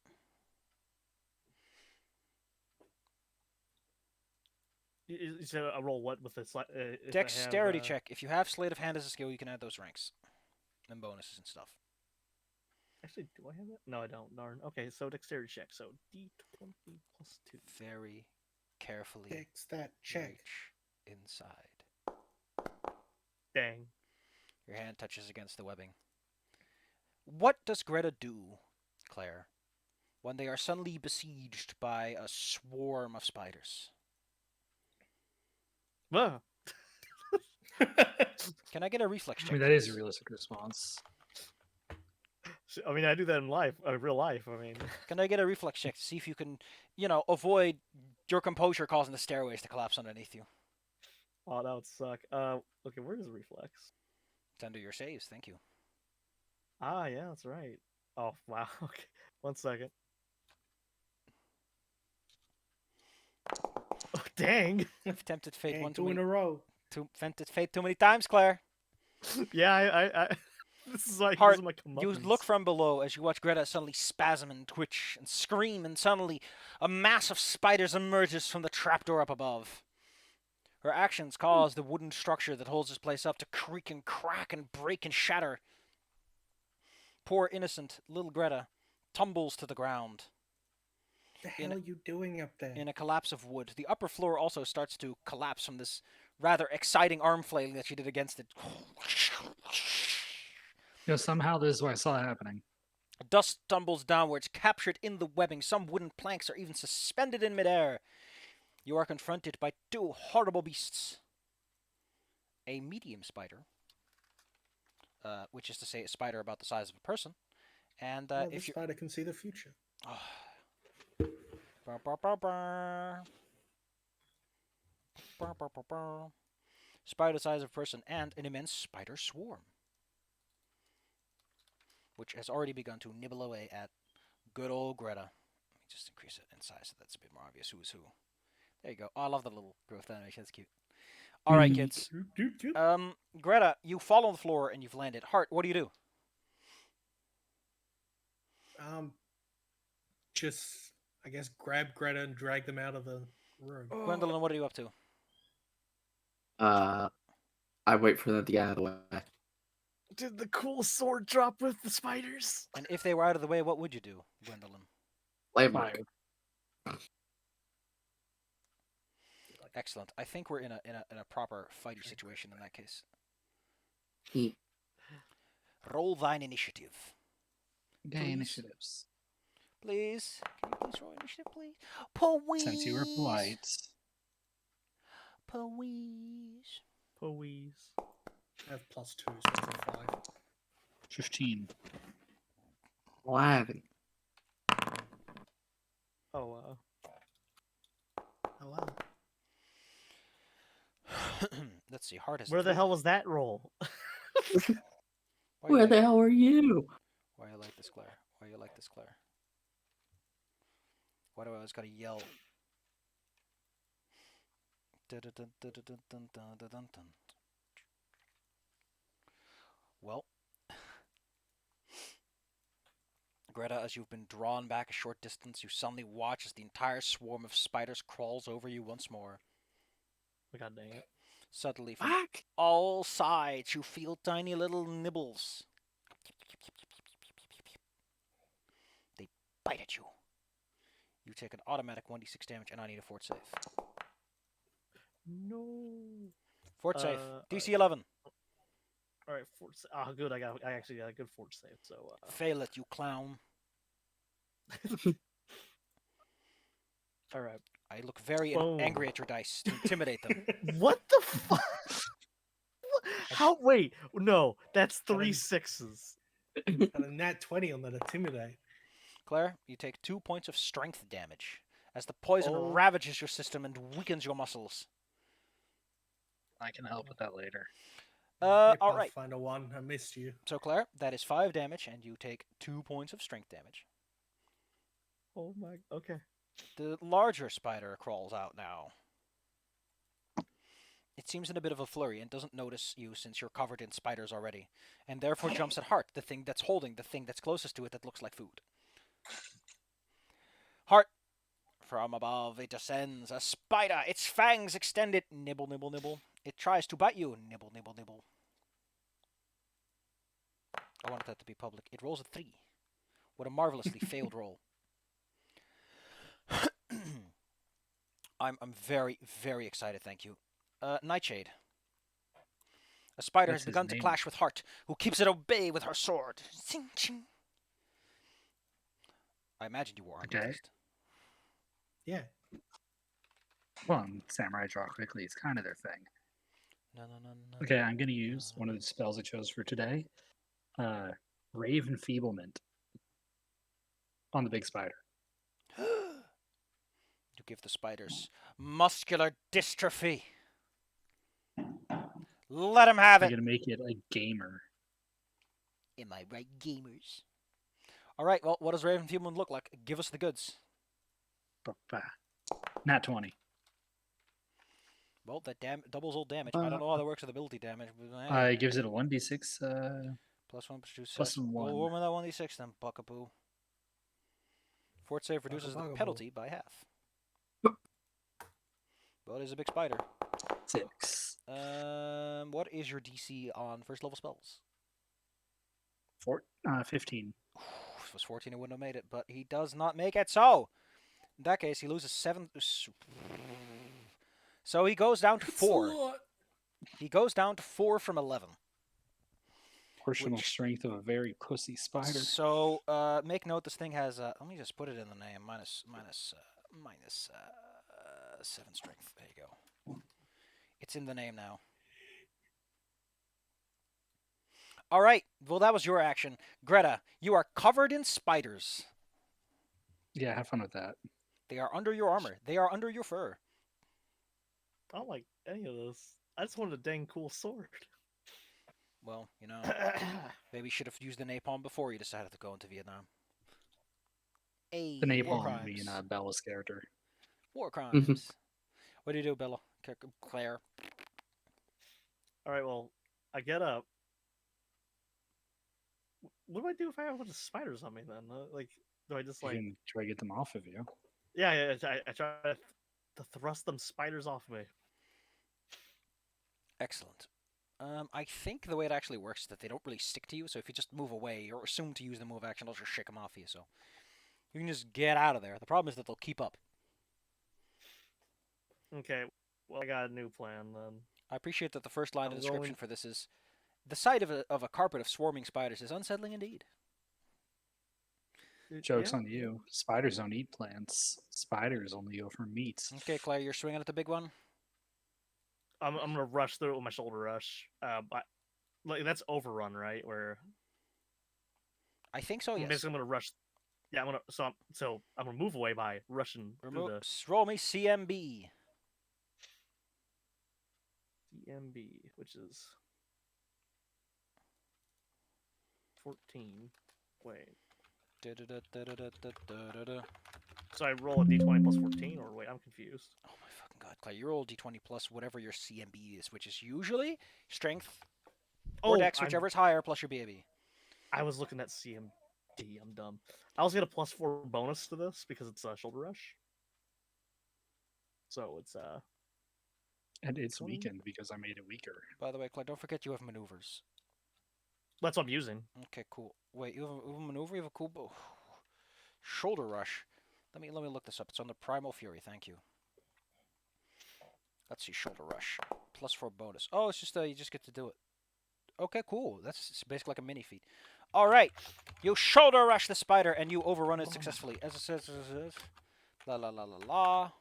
You said I roll what with this? Dexterity check. If you have sleight of hand as a skill, you can add those ranks and bonuses and stuff. Actually, do I have that? No, I don't. Darn. Okay, so dexterity check. So D20 plus 2. Very carefully Fix that check. reach inside. Dang. Your hand touches against the webbing. What does Greta do, Claire, when they are suddenly besieged by a swarm of spiders? Ah. Can I get a reflex check? I mean, that is a please? realistic response. I mean, I do that in life, real life. I mean, Can I get a reflex check to see if you can, avoid your composure causing the stairways to collapse underneath you? oh, that would suck. Okay, where is the reflex? It's under your saves, thank you. Ah, yeah, that's right. Oh, wow. Okay, 1 second. Oh, dang. You've tempted fate Dang, one too two in many, a row. tempted fate too many times, Claire. Yeah, I this is like Heart, this is my you comeuppance. look from below as you watch Greta suddenly spasm and twitch and scream, and suddenly a mass of spiders emerges from the trapdoor up above. Her actions cause the wooden structure that holds this place up to creak and crack and break and shatter. Poor innocent little Greta tumbles to the ground What the hell are you doing up there? in a collapse of wood. The upper floor also starts to collapse from this rather exciting arm flailing that she did against it. Somehow this is what I saw happening. Dust tumbles downwards, captured in the webbing. Some wooden planks are even suspended in midair. You are confronted by two horrible beasts. A medium spider, which is to say a spider about the size of a person. And Well, if this you... spider can see the future. Brr, brr, brr, brr. Brr, brr, brr, brr. Spider the size of a person and an immense spider swarm, which has already begun to nibble away at good old Greta. Let me just increase it in size so that's a bit more obvious who's who. There you go. Oh, I love the little growth animation. That's cute. All right, kids. Greta, you fall on the floor and you've landed. Hart, what do you do? Just I guess grab Greta and drag them out of the room. Gwendolyn, what are you up to? I wait for them to get out of the way. Did the cool sword drop with the spiders? And if they were out of the way, what would you do, Gwendolyn? Landmark. Fire. Excellent. I think we're in a proper fighty situation in that case. He. Roll thine initiative. Okay, Please. initiatives. Please. Can you please roll initiative, please? Please. Since you were polite. Please. Please. I have +2, so it's a 5. 15. 11. Oh, Hello. Let's see. Hard as where the hell was that roll? Where the hell are you? Why you like this, Claire? Why you like this, Claire? Why do I always gotta yell? Well, Greta, as you've been drawn back a short distance, you suddenly watch as the entire swarm of spiders crawls over you once more. God dang it. Suddenly, from Fuck! all sides, you feel tiny little nibbles. They bite at you. You take an automatic 1d6 damage, and I need a fort save. No. Fort save. Uh, DC 11. All right, fort. Oh, good. I actually got a good fort save. So. Fail it, you clown. All right. I look very Boom. angry at your dice to intimidate them. What the fuck? How? Wait. No. That's three mean- sixes. And a nat 20 on that intimidate. Claire, you take 2 points of strength damage as the poison Oh. ravages your system and weakens your muscles. I can help with that later. All Hey, right. Pathfinder 1, I missed you. So, Claire, that is 5 damage, and you take 2 points of strength damage. Oh my. Okay. The larger spider crawls out now. It seems in a bit of a flurry and doesn't notice you since you're covered in spiders already, and therefore jumps at Heart, the thing that's holding the thing that's closest to it that looks like food. Heart, from above it descends, a spider, its fangs extended, nibble, nibble, nibble. It tries to bite you, nibble, nibble, nibble. I wanted that to be public. It rolls a 3. What a marvelously failed roll. I'm very, very excited, thank you. Nightshade. A spider What's has his begun to name? clash with Heart, who keeps it at bay with her sword. Ching, ching. I imagined you were armed at Okay. least. Yeah. Well, and samurai draw quickly. It's kind of their thing. No, no, no, no. Okay, I'm going to use one of the spells I chose for today. Rave Enfeeblement on the big spider. You give the spiders muscular dystrophy. Let him have I'm it. going to make it a gamer. Am I right, gamers? All right, well, what does Raven Fuelman look like? Give us the goods. Ba-ba. Nat 20. Well, that doubles old damage. I don't know how that works with ability damage. But It gives it a 1d6. plus 1, plus 2, plus 6. Well, 1. roll me that 1d6 then, buckaboo. Fort save reduces the Buckaboo. penalty by half. Well, it is a big spider. 6. What is your DC on first level spells? 15. If it was 14, he wouldn't have made it, but he does not make it. So, in that case, he loses 7. So he goes down to 4. He goes down to 4 from 11. Proportional Which- strength of a very pussy spider. So, make note this thing has, let me just put it in the name, minus 7 strength. There you go. It's in the name now. All right. Well, that was your action. Greta, you are covered in spiders. Yeah, have fun with that. They are under your armor. They are under your fur. I don't like any of this. I just wanted a dang cool sword. Well, you know, maybe you should have used the napalm before you decided to go into Vietnam. Hey, The war napalm crimes. being Bella's character. War crimes. What do you do, Bella? Claire. All right. Well, I get up. What do I do if I have a bunch of spiders on me? Then, like, do I just You like? can try to get them off of you. Yeah. I try to thrust them spiders off me. Excellent. I think the way it actually works is that they don't really stick to you, so if you just move away, you're assumed to use the move action, they'll just shake them off you, so you can just get out of there. The problem is that they'll keep up. Okay. Well, I got a new plan then. I appreciate that the first line of I'm description going- for this is, the sight of a carpet of swarming spiders is unsettling indeed. Joke's Yeah. on you. Spiders don't eat plants. Spiders only go for meat. Okay, Claire, you're swinging at the big one? I'm gonna rush through it with my shoulder rush. Like that's overrun, right? Where I think so, yes. basically I'm gonna rush. Yeah, I'm gonna move away by rushing through the Roll me CMB. DMB, which is 14. Wait, Da-da-da-da-da-da-da-da. so I roll a d20 plus 14, or wait, I'm confused. Oh my fucking god, Claire, you roll d20 plus whatever your CMB is, which is usually strength or dex, I'm- whichever is higher, plus your BAB. I was looking at CM D. I'm dumb. I also get a +4 bonus to this because it's a shoulder rush. So it's And it's 20. weakened because I made it weaker. By the way, Claire, don't forget you have maneuvers. That's what I'm using. Okay, cool. Wait, you have a maneuver? You have a cool shoulder rush. Let me look this up. It's on the Primal Fury. Thank you. Let's see, shoulder rush +4 bonus. Oh, it's just you just get to do it. Okay, cool. That's basically like a mini feat. All right, you shoulder rush the spider and you overrun it successfully. As it says, la la la la la.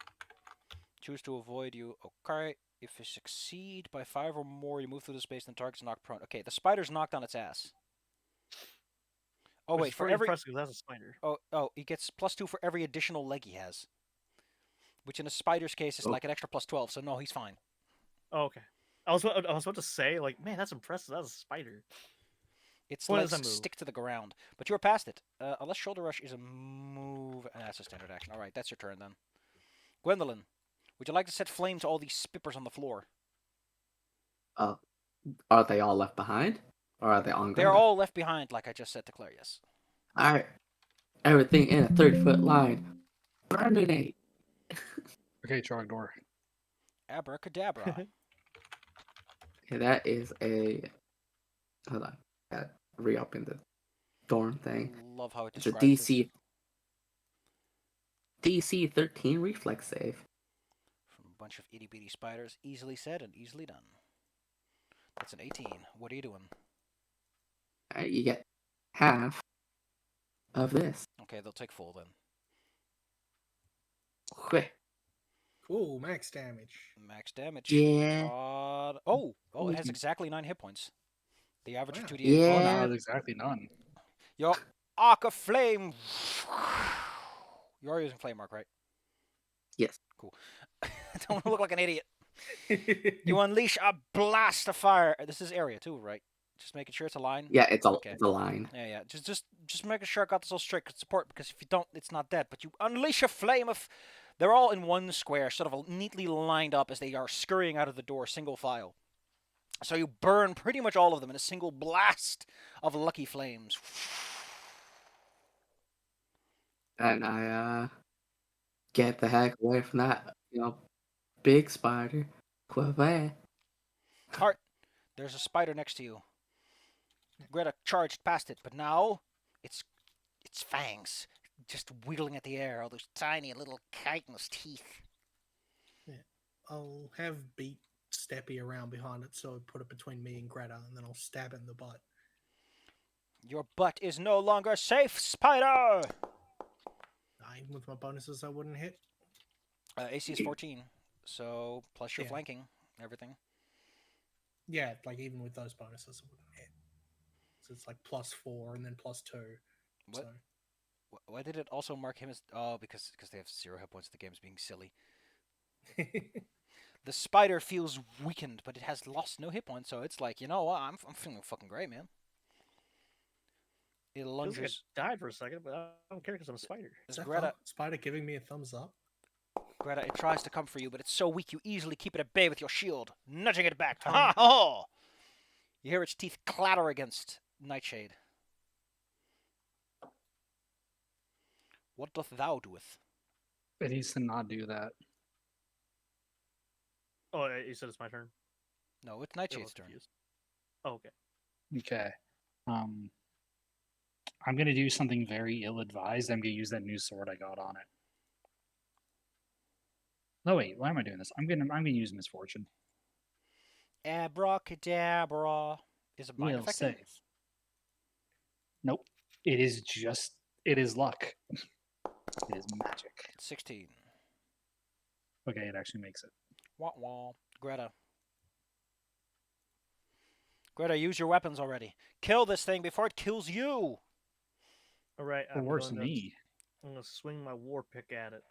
Choose to avoid you. Okay. If you succeed by 5 or more, you move through the space and the target's knocked prone. Okay, the spider's knocked on its ass. Oh Which wait, is for pretty every impressive 'cause that's a spider. oh, he gets +2 for every additional leg he has. Which in a spider's case is Oh. like an extra +12, so no, he's fine. Oh, okay. I was about to say, like, man, that's impressive. That's a spider. Its When legs does that move? stick to the ground. But you're past it. Unless shoulder rush is a move. That's a standard action. Alright, that's your turn then. Gwendolyn, would you like to set flame to all these spippers on the floor? Are they all left behind? Or are they on They're Greta? all left behind, like I just said to Claire, yes. Alright. Everything in a 30-foot line. Burninate. Okay, Trogdor. Abracadabra. Okay, that is a. Hold on. Gotta re-open the thorn thing. Love how it It's a describes this. DC 13 reflex save. From a bunch of itty bitty spiders. Easily said and easily done. That's an 18. What are you doing? Alright, you get half of this. Okay, they'll take full then. Wheh. Cool, max damage. Max damage. Yeah. Oh, it has exactly 9 hit points. The average Wow. of 2d8. Oh, Yeah. now it's exactly none. Your arc of flame. You are using flame arc, right? Yes. Cool. Don't look like an idiot. You unleash a blast of fire. This is area too, right? Just making sure it's a line. Yeah, it's a, Okay. it's a line. Yeah. Just making sure I got this all straight. Cause support, because if you don't, it's not dead. But you unleash a flame of. They're all in one square, sort of neatly lined up as they are scurrying out of the door, single file. So you burn pretty much all of them in a single blast of lucky flames. And I get the heck away from that, big spider. Quiver. Tart, there's a spider next to you. Greta charged past it, but now its fangs just wiggling at the air, all those tiny little chitinous teeth. I'll have beat Steppy around behind it, so I put it between me and Greta, and then I'll stab it in the butt. Your butt is no longer safe, spider! Even with my bonuses, I wouldn't hit. AC is 14, so plus your Yeah. flanking, everything. Yeah, like even with those bonuses, I wouldn't hit. So it's like +4 and then +2. What? Why did it also mark him as? Oh, because they have 0 hit points. The game's being silly. So The spider feels weakened, but it has lost no hit points, so it's like, you know what? I'm feeling fucking great, man. It Feels like lunges. I died for a second, but I don't care because I'm a spider. is that Greta, spider giving me a thumbs up? Greta, it tries to come for you, but it's so weak you easily keep it at bay with your shield, nudging it back. Ha ha! You hear its teeth clatter against Nightshade. What doth thou doeth? It needs to not do that. Oh, you said it's my turn. No, it's I was Nightshade's turn. confused. Oh, okay. Okay. I'm gonna do something very ill-advised. I'm gonna use that new sword I got on it. No wait, why am I doing this? I'm gonna use misfortune. Abracadabra. Is it mind Will affecting? save. Nope. It is luck. It is magic. 16. Okay, it actually makes it. Wah wah. Greta. Greta, use your weapons already. Kill this thing before it kills you. All right. Or worse than me. I'm gonna swing my war pick at it.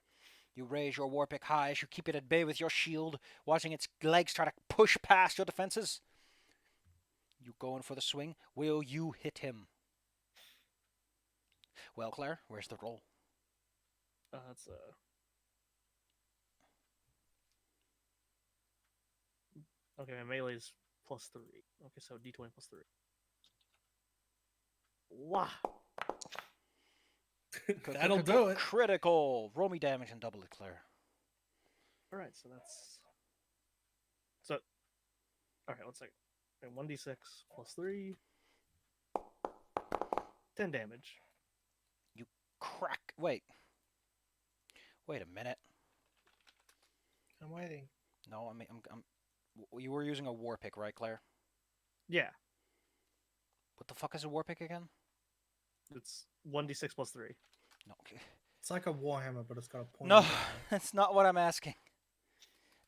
You raise your war pick high as you keep it at bay with your shield, watching its legs try to push past your defenses. You going for the swing? Will you hit him? Well, Claire, where's the roll? That's okay. My melee is +3. Okay, so D20 +3. Wow. That'll do it. Critical. Roll me damage and double it, Claire. All right, so that's so. All right, 1 second. And 1d6 plus 3, 10 damage. Crack. Wait. Wait a minute. I'm waiting. No, you were using a war pick, right, Claire? Yeah, What the fuck is a war pick again? it's 1d6 plus 3. No. Okay. It's like a warhammer, but it's got a point. No, that's not what I'm asking.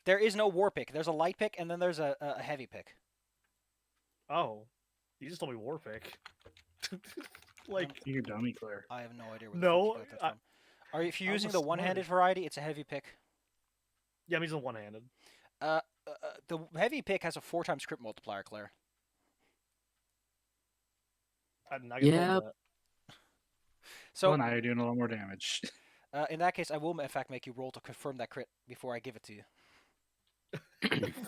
There is no war pick. There's a light pick, and then there's a heavy pick. Oh, you just told me war pick. Like, You dummy, Claire. I have no idea where No, the fuck you got that from. If you're I'm using a the one-handed smarty. variety, it's a heavy pick. yeah, I'm using one-handed. The heavy pick has a 4 times crit multiplier, Claire. I'm not gonna Yeah. that. So, Well, now you're doing a lot more damage. in that case, I will in fact make you roll to confirm that crit before I give it to you.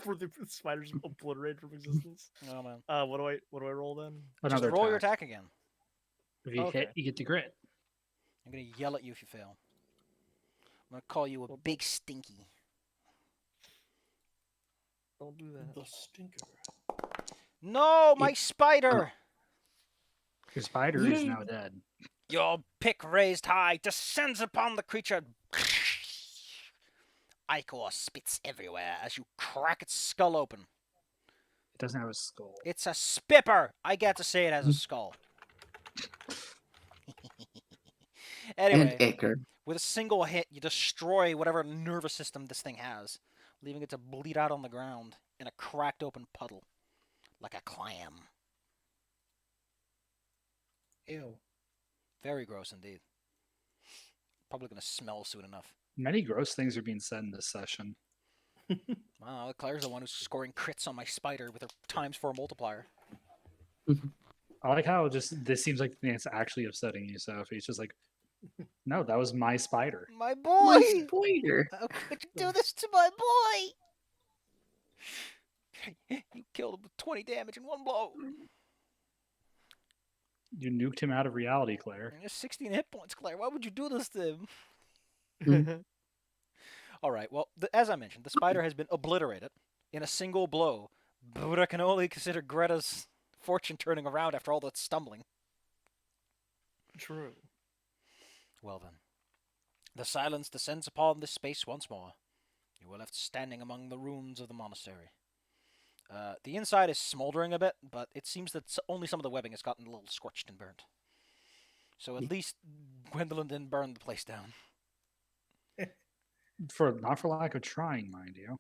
For the spiders obliterated from existence. Oh man. What do I roll then? Just Another roll your attack. attack again. If you Okay. hit, you get the grit. I'm gonna yell at you if you fail. I'm gonna call you a big stinky. Don't do that. The stinker. No, my spider! Your spider is now dead. Your pick raised high descends upon the creature. Ichor spits everywhere as you crack its skull open. It doesn't have a skull. It's a spipper! I get to say it as a skull. Anyway, And Iker. with a single hit, you destroy whatever nervous system this thing has, leaving it to bleed out on the ground in a cracked open puddle, like a clam. Ew. Very gross indeed. Probably gonna smell soon enough. Many gross things are being said in this session. Wow, Claire's the one who's scoring crits on my spider with her ×4 multiplier. I like how just this seems like the thing that's actually upsetting you, Sophie. It's just like, no, that was my spider. My boy! My spider. How could you do this to my boy? You killed him with 20 damage in one blow. You nuked him out of reality, Claire. And there's 16 hit points, Claire. Why would you do this to him? Mhm. All right, well, as I mentioned, the spider has been obliterated in a single blow, but I can only consider Greta's fortune turning around after all that stumbling. True. Well then, the silence descends upon this space once more. You are left standing among the ruins of the monastery. The inside is smoldering a bit, but it seems that only some of the webbing has gotten a little scorched and burnt. So at least Gwendolyn didn't burn the place down. Not for lack of trying, mind you.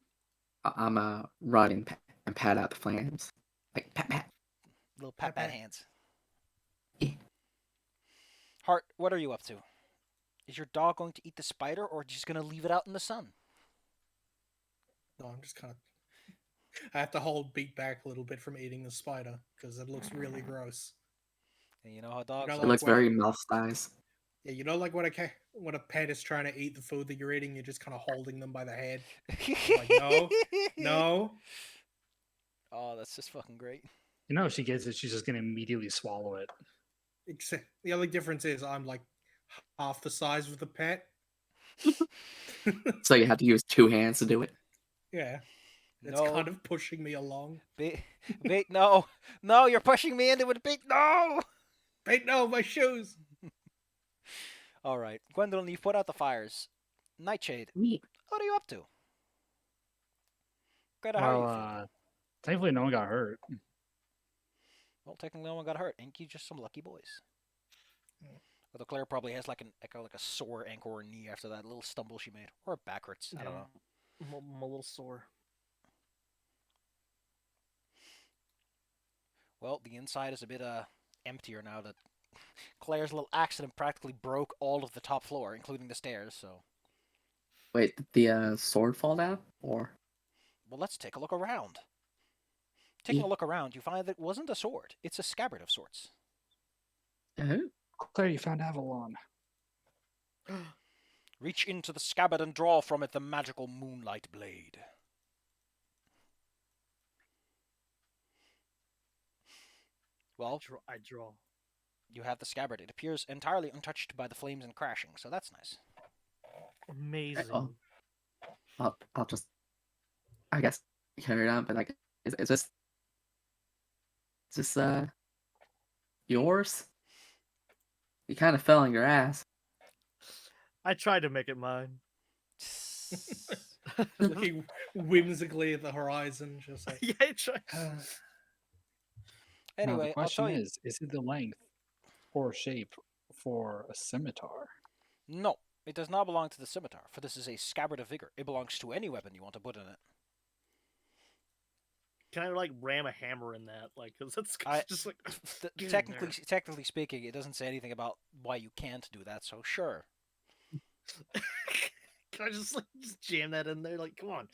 I'm run and pat out the flames. Like, pat, pat. Little pat Pat. hands. Yeah. Hart, what are you up to? Is your dog going to eat the spider, or just going to leave it out in the sun? No, I'm just kind of. I have to hold Beak back a little bit from eating the spider because it looks really gross. And you know how dogs know, It are. like looks what- very mouth-sized. Yeah, you know, like when a pet is trying to eat the food that you're eating, you're just kind of holding them by the head. Like, no, no. Oh, that's just fucking great. You know, if she gets it, she's just going to immediately swallow it. Except the only difference is I'm like half the size of the pet. So you have to use 2 hands to do it. Yeah, it's No, kind of pushing me along. Bait, no, no, you're pushing me into it, Bait, no! Wait, no, my shoes. All right, Gwendolyn, you've put out the fires. Nightshade, what are you up to? Greta, how Well, are you feeling? thankfully no one got hurt. Well, technically no one got hurt. Ain't you just some lucky boys? Although Claire probably has like a sore ankle or knee after that little stumble she made, or back hurts. I don't know. I'm a little sore. Well, the inside is a bit emptier now that Claire's little accident practically broke all of the top floor, including the stairs. So, Wait, did the sword fall down? Or well, let's take a look around. Taking a Yeah. look around, you find that it wasn't a sword; it's a scabbard of sorts. oh, Claire, you found Avalon. Reach into the scabbard and draw from it the magical moonlight blade. Well, I draw. You have the scabbard. It appears entirely untouched by the flames and crashing, so that's nice. Amazing. I'll just, I guess, carry it on. But like, is this yours? You kind of fell on your ass. I tried to make it mine. Looking whimsically at the horizon, just like. Yeah, I tried. Now, the Anyway, I'll question tell you. is it the length or shape for a scimitar? No, it does not belong to the scimitar, for this is a scabbard of vigor. It belongs to any weapon you want to put in it. Can I like ram a hammer in that? Like, cause it's I- just like get in Technically speaking, it doesn't say anything about why you can't do that. So sure. there. Can I just like just jam that in there? Like, come on.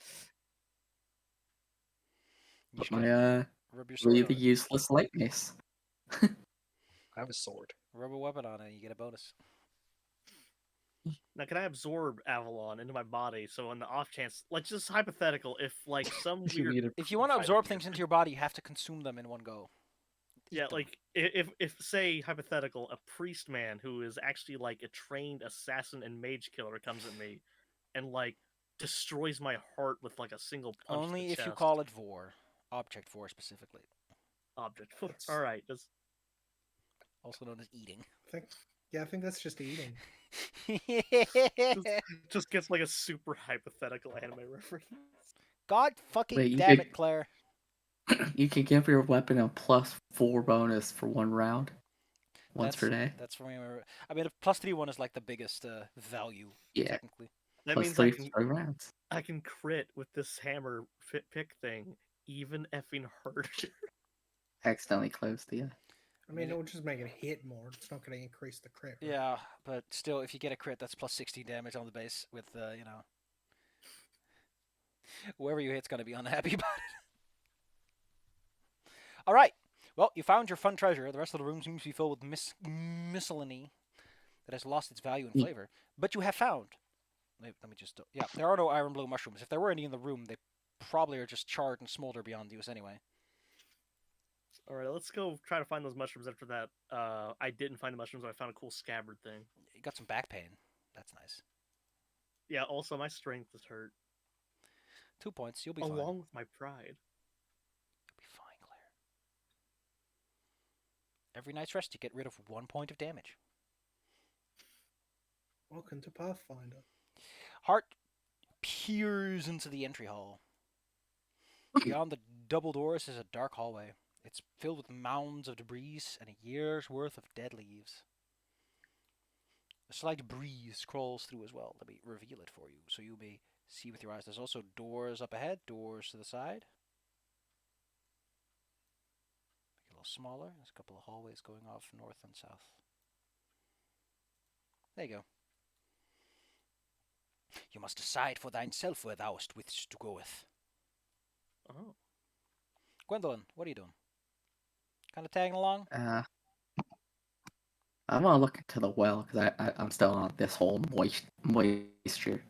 You But just gotta my rub your sword really on it. useless light mace. I have a sword. Rub a weapon on it, and you get a bonus. Now, can I absorb Avalon into my body? So, on the off chance, like just hypothetical, if like some If you weird, need it, If you want to Try to absorb be things into different. your body, you have to consume them in one go. yeah, Eat them. like if say hypothetical, a priest man who is actually like a trained assassin and mage killer comes at me, and like destroys my heart with like a single punch. to Only the if you chest. call it vor, object vor specifically, object. That's- All right, that's also known as eating. I think that's just eating. just gets like a super hypothetical anime reference. God fucking Wait, you damn could- it, Claire. You can give your weapon a +4 bonus for 1 round, once per day. That's for me. I mean, a +3 one is like the biggest value, Yeah, technically. That plus means 3 for 3 rounds. I can crit with this hammer pick thing, even effing harder. Accidentally closed the. I mean, it would just make it hit more. It's not going to increase the crit. Right? Yeah, but still, if you get a crit, that's +16 damage on the base with, whoever you hit's going to be unhappy about it. All right. Well, you found your fun treasure. The rest of the room seems to be filled with miscellany that has lost its value and Mm. flavor. But you have found. Let me just. Yeah, there are no iron blue mushrooms. If there were any in the room, they probably are just charred and smolder beyond use anyway. All right, let's go try to find those mushrooms. After that, I didn't find the mushrooms, but I found a cool scabbard thing. You got some back pain. That's nice. Yeah. Also, my strength is hurt, 2 points. You'll be fine. along with my pride. You'll be fine, Claire. Every night's rest, you get rid of 1 point of damage. Welcome to Pathfinder. Hart peers into the entry hall. Beyond the double doors is a dark hallway. It's filled with mounds of debris and a year's worth of dead leaves. A slight breeze crawls through as well. Let me reveal it for you so you may see with your eyes. There's also doors up ahead, doors to the side. Make it a little smaller. There's a couple of hallways going off north and south. There you go. You must decide for thyself where thou wouldst to goeth. Oh, Gwendolyn, what are you doing? Kind of tagging along? I want to look into the well because I'm still on this whole moisture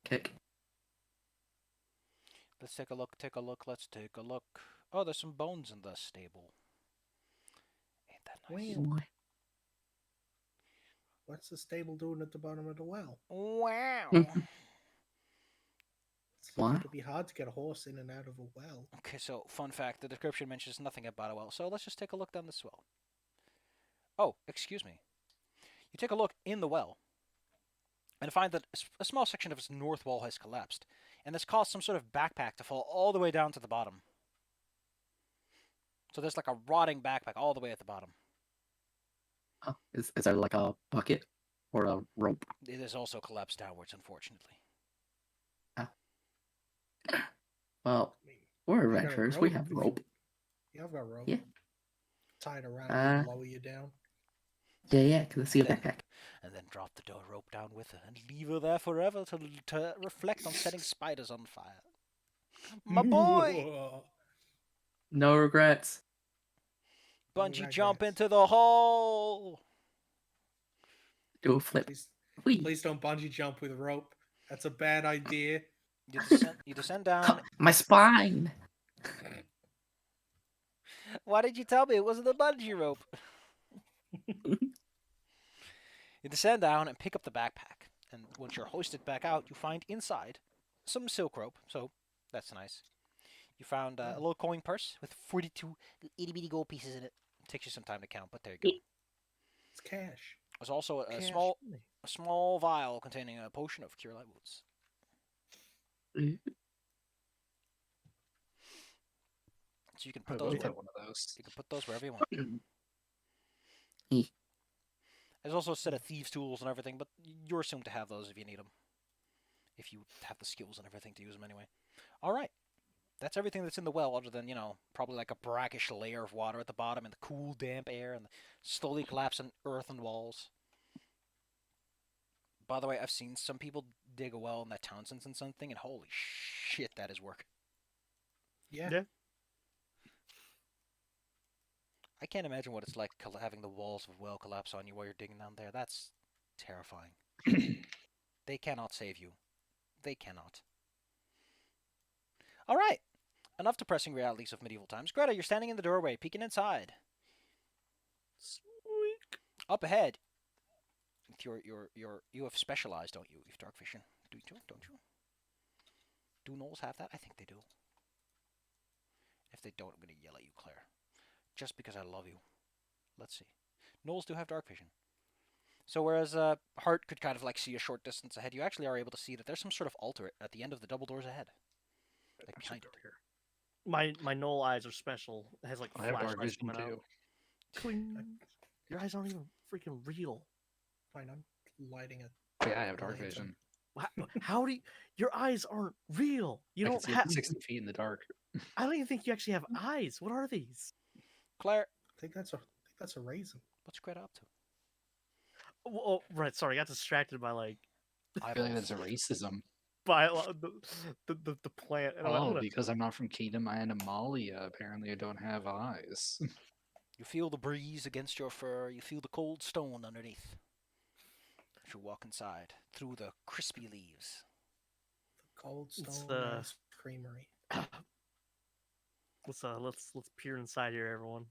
kick. Let's take a look, let's take a look. Oh, there's some bones in the stable. Ain't that nice? Well, what's the stable doing at the bottom of the well? Wow. What? It'd be hard to get a horse in and out of a well. Okay, so fun fact, the description mentions nothing about a well. So let's just take a look down this well. Oh, excuse me. You take a look in the well and find that a small section of its north wall has collapsed, and this caused some sort of backpack to fall all the way down to the bottom. So there's like a rotting backpack all the way at the bottom. Oh, is there like a bucket or a rope? It has also collapsed downwards, unfortunately. Well, I mean, we're I got a adventurers. We rope have if you- rope. Yeah, I've got rope. Yeah. Tie it around and lower you down. Yeah, because I see a Then- backpack. And then drop the door rope down with her and leave her there forever to reflect on setting spiders on fire. My boy! No regrets. Bungee No jump regrets. into the hole! Do a flip. Please, Whee. please don't bungee jump with a rope. That's a bad idea. You descend down. My spine. Why did you tell me it wasn't a bungee rope? You descend down and pick up the backpack. And once you're hoisted back out, you find inside some silk rope. So that's nice. You found a little coin purse with 42 itty bitty gold pieces in it. Takes you some time to count, but there you go. It's cash. There's also a Cash small money. a small vial containing a potion of cure light wounds. So you can I put those both where, have one of those. you can put those wherever you want. There's also a set of thieves' tools and everything, but you're assumed to have those if you need them. If you have the skills and everything to use them anyway. All right. That's everything that's in the well, other than, probably like a brackish layer of water at the bottom and the cool, damp air and the slowly collapsing earthen walls. By the way, I've seen some people dig a well in that Townsend's and something, and holy shit, that is work. Yeah. Yeah. I can't imagine what it's like having the walls of a well collapse on you while you're digging down there. That's terrifying. They cannot save you. They cannot. All right. Enough depressing realities of medieval times. Greta, you're standing in the doorway, peeking inside. Sweet. Up ahead. You have specialized, don't you? You have dark vision. Do you? Don't you? Do gnolls have that? I think they do. If they don't, I'm going to yell at you, Claire. Just because I love you. Let's see. Gnolls do have dark vision. So whereas Hart could kind of like see a short distance ahead, you actually are able to see that there's some sort of altar at the end of the double doors ahead. Like I should behind go it. here. My knoll eyes are special. It has like I have dark flashlights vision coming out. too. Cling. Your eyes aren't even freaking real. Fine, I'm lighting a. Yeah, I have dark Lantern. vision. How do you, your eyes aren't real? You I can don't see have. up to 60 feet in the dark. I don't even think you actually have eyes. What are these? Claire, I think that's a raisin. what's Greta up to? Oh, right. Sorry, I got distracted by like I feel like Eyeballs. that's a racism. by the plant. And I'm like, I'm Oh, gonna- because I'm not from Kingdom Animalia, apparently I don't have eyes. You feel the breeze against your fur. You feel the cold stone underneath. As you walk inside through the crispy leaves. The Cold It's Stone the- Ice Creamery. let's peer inside here, everyone.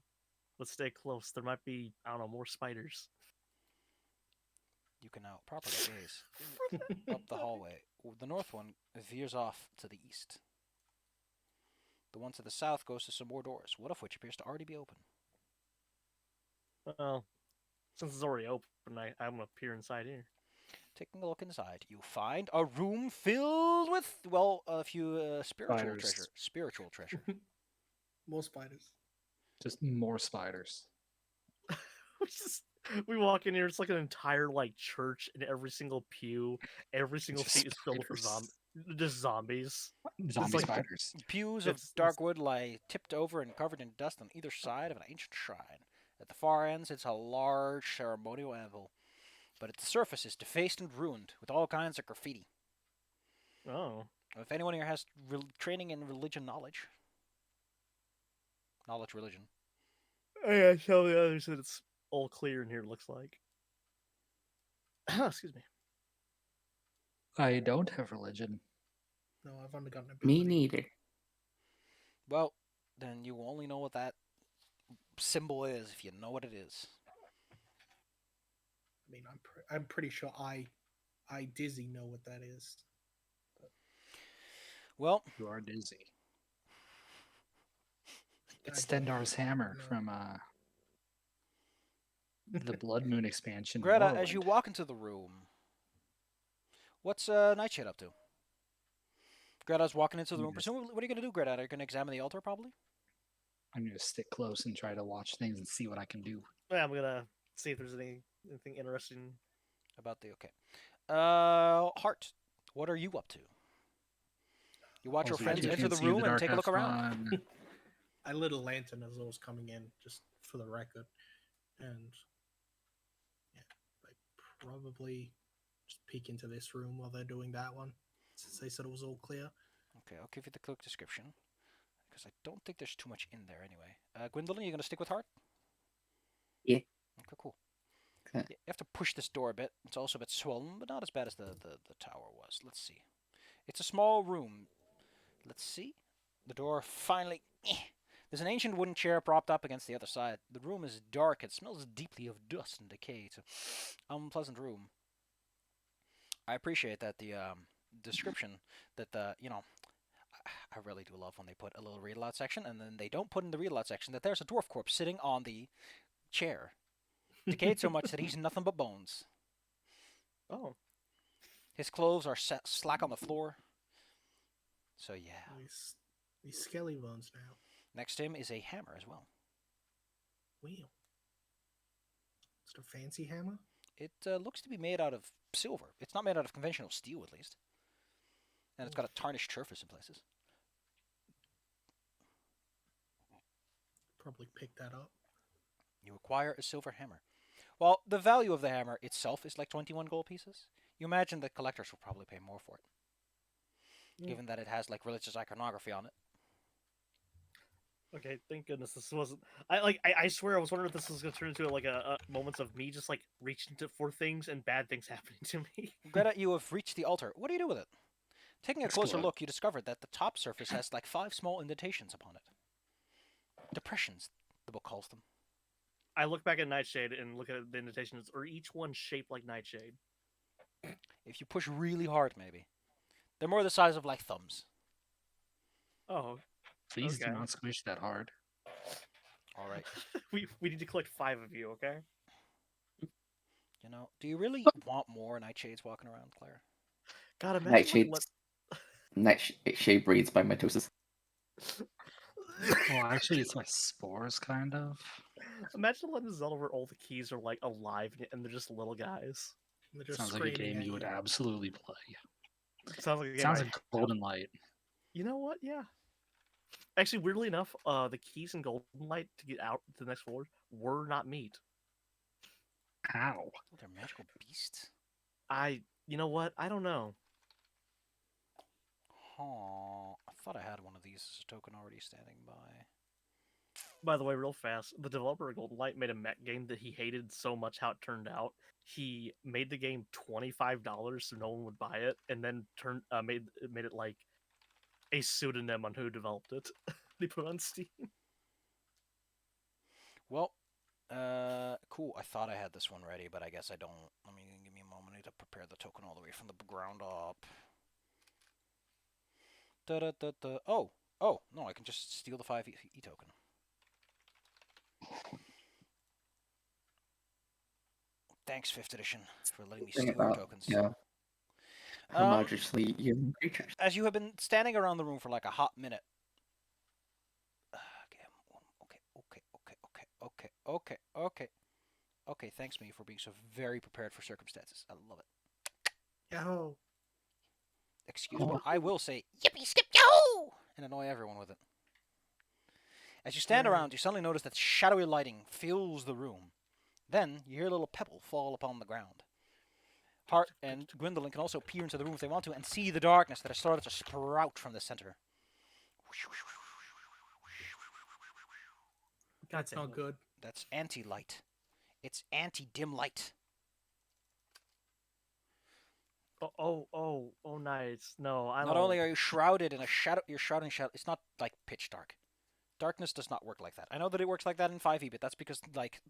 Let's stay close. There might be, I don't know, more spiders. You can now properly gaze up the hallway. The north one veers off to the east. The one to the south goes to some more doors, one of which appears to already be open. Well, since it's already open, I'm gonna peer inside here. Taking a look inside, you find a room filled with, well, a few spiritual Spiders. treasure. Spiritual treasure. More spiders. Just more spiders. We walk in here. It's like an entire like church, and every single pew, every single Just seat is filled with spiders. just zombies. Zombie like- spiders. Pews of It's- dark wood lie tipped over and covered in dust on either side of an ancient shrine. At the far ends, it's a large ceremonial anvil, but at the surface is defaced and ruined with all kinds of graffiti. Oh, If anyone here has training in religion knowledge, religion. yeah. Tell the others that it's all clear in here. Looks like. Excuse me. I don't have religion. No, I've only got an Me ability. neither. Well, then you only know what that symbol is if you know what it is. I mean, I'm pretty sure I Dizzy know what that is. Well, You are dizzy. It's I don't Stendar's hammer know. from the Blood Moon expansion. Greta, as you Morrowind. walk into the room, what's Nightshade up to? Greta's walking into the room. Yes. Presumably, what are you going to do, Greta? Are you going to examine the altar, probably? I'm gonna stick close and try to watch things and see what I can do. Yeah, I'm gonna see if there's anything interesting. About the okay. Hart, what are you up to? You watch your Also, friends you enter can't the see room the and dark, take a have look around. fun. I lit a lantern as I was coming in, just for the record, and yeah, I probably just peek into this room while they're doing that one, since they said it was all clear. Okay, I'll give you the quick description because I don't think there's too much in there anyway. Gwendolyn, you gonna stick with Hart? Yeah. Okay, cool. Okay. You have to push this door a bit. It's also a bit swollen, but not as bad as the tower was. Let's see. It's a small room. Let's see. The door finally. There's an ancient wooden chair propped up against the other side. The room is dark. It smells deeply of dust and decay. It's an unpleasant room. I appreciate that the description that the I really do love when they put a little read aloud section and then they don't put in the read aloud section that there's a dwarf corpse sitting on the chair, decayed so much that he's nothing but bones. Oh, His clothes are slack on the floor. So yeah. These skelly bones now. Next to him is a hammer as well. Wheel. It's a fancy hammer. It looks to be made out of silver. It's not made out of conventional steel, at least. And it's got a tarnished surface in places. Probably pick that up. You acquire a silver hammer. Well, the value of the hammer itself is like 21 gold pieces. You imagine that collectors will probably pay more for it, given that it has like religious iconography on it. okay. Thank goodness this wasn't. I swear I was wondering if this was gonna turn into like a moments of me just like reaching for things and bad things happening to me. Greta, you have reached the altar. What do you do with it? Taking a closer Explode. look, you discovered that the top surface has like 5 small indentations upon it. Depressions, the book calls them. I look back at Nightshade and look at the indentations, or each one shaped like Nightshade. If you push really hard, maybe. They're more the size of like thumbs. Oh, Please Okay. do not squish that hard. All right. we need to collect 5 of you, okay? You know, do you really want more nightshades walking around, Claire? God, imagine Nightshade. Nightshade breeds by mitosis. Well, actually, it's like spores, kind of. imagine letting Zelda where all the keys are like alive and they're just little guys. They're just Sounds like a screaming game at you would absolutely play. Sounds like a game Sounds I- like Golden Light. You know what? Yeah. Actually, weirdly enough, the keys in Golden Light to get out to the next floor were not meat. How? Oh, they're magical beasts. You know what? I don't know. Huh. I thought I had one of these as a token already standing by. By the way, real fast, the developer of Golden Light made a mech game that he hated so much how it turned out. He made the game $25 so no one would buy it, and then made it like a pseudonym on who developed it. They put it on Steam. Well, cool. I thought I had this one ready, but I guess I don't. Let me give me a moment. I need to prepare the token all the way from the ground up. Da-da-da-da. Oh, no, I can just steal the 5 E token. Thanks, 5th edition, for letting me Thing steal your about, tokens. yeah, Um, homogeneously human creatures. as you have been standing around the room for like a hot minute. Okay, thanks me for being so very prepared for circumstances. I love it. Yo. Excuse me. I will say yippee skip yo and annoy everyone with it. As you stand around, you suddenly notice that shadowy lighting fills the room. Then you hear a little pebble fall upon the ground. Hart and Gwendolyn can also peer into the room if they want to and see the darkness that has started to sprout from the center. That's not good. That's anti-light. It's anti-dim light. Oh, nice. No, I don't. Not only are you shrouded in a shadow, you're shrouded in shadow. It's not like pitch dark. Darkness does not work like that. I know that it works like that in 5e, but that's because like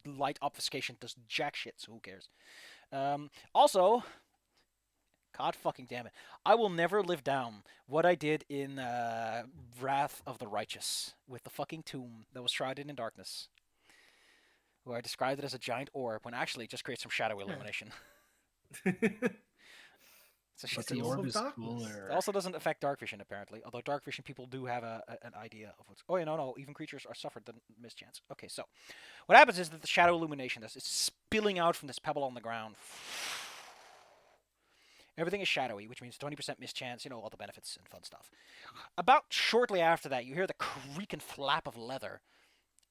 light obfuscation does jack shit. So who cares? Also, God fucking damn it, I will never live down what I did in Wrath of the Righteous with the fucking tomb that was shrouded in darkness, where I described it as a giant orb when actually it just creates some shadow illumination. It's a But shit the orb orb of is darkness. cooler. It also doesn't affect dark vision, apparently. Although dark vision people do have an idea of what's... Oh, yeah, no. Even creatures are suffered the mischance. Okay, so... What happens is that the shadow illumination is spilling out from this pebble on the ground. Everything is shadowy, which means 20% mischance, you know, all the benefits and fun stuff. About shortly after that, you hear the creak and flap of leather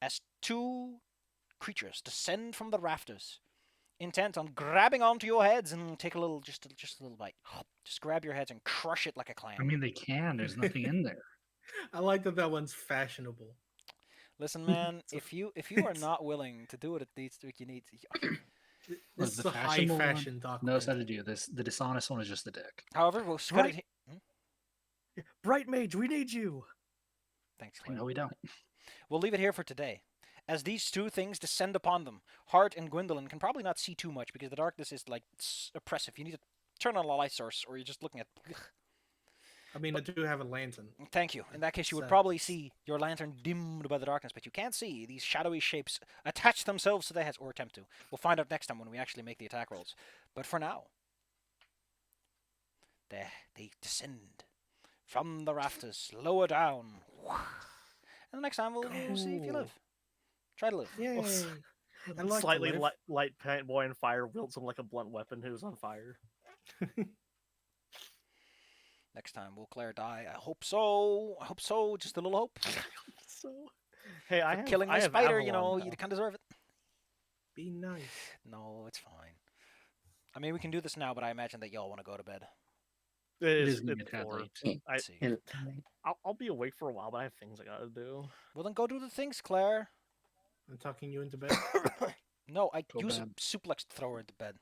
as 2 creatures descend from the rafters, intent on grabbing onto your heads and take a little, just a little bite. Just grab your heads and crush it like a clam. I mean, they can. There's nothing in there. I like that one's fashionable. Listen, man, So- if you are not willing to do what it needs to, you need to. Look, This is the a high fashionable one fashion document. knows how to do this. The dishonest one is just the dick. However, we'll cut Right. it. Bright Mage, we need you. Thanks, I Claire. know we don't. We'll leave it here for today. As these two things descend upon them, Hart and Gwendolyn can probably not see too much because the darkness is like oppressive. You need to turn on a light source, or you're just looking at. I mean, I do have a lantern. Thank you. In that case, you would So- probably see your lantern dimmed by the darkness, but you can't see these shadowy shapes attach themselves to the heads, or attempt to. We'll find out next time when we actually make the attack rolls. But for now, they descend from the rafters, lower down. And the next time we'll see if you Cool. live. Try to live. Yay! I like to Slightly live. light paint boy on fire wields him like a blunt weapon who's on fire. Next time, will Claire die? I hope so. I hope so. Just a little hope. So, hey, I For have killing I my have spider, Avalon you know, now. you kind of deserve it. Be nice. No, it's fine. I mean, we can do this now, but I imagine that y'all want to go to bed. It It is is getting it's a tad four. late. Yeah. I, Let's see. I'll be awake for a while, but I have things I gotta do. Well, then go do the things, Claire. I'm tucking you into bed. No, I Go use bed. a suplex to throw her into bed.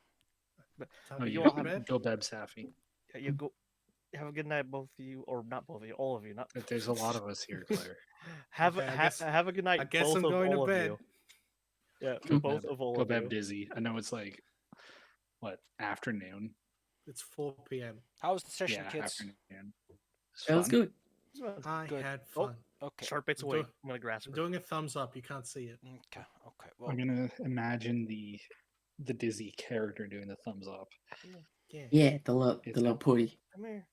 No, Tucking you you all into bed. go bed, Safi. Yeah, you go. Have a good night, both of you, or not both of you, all of you. Not. There's a lot of us here, Claire. Have Okay, I ha- guess- have a good night. I guess both I'm of going to all of bed. you. Yeah, Go both bed. of all Go of bed, you. Dizzy. I know it's like, what, afternoon? It's 4 p.m. How was the session, Yeah, kids? afternoon. It's It was fun. good. I Good. had Oh, fun. Okay. Sharp bait's I'm away. doing- I'm gonna grasp I'm her. doing a thumbs up. You can't see it. Okay. Okay. Well, I'm gonna imagine the Dizzy character doing the thumbs up. Yeah. Yeah, the It's little out. putty. Come here,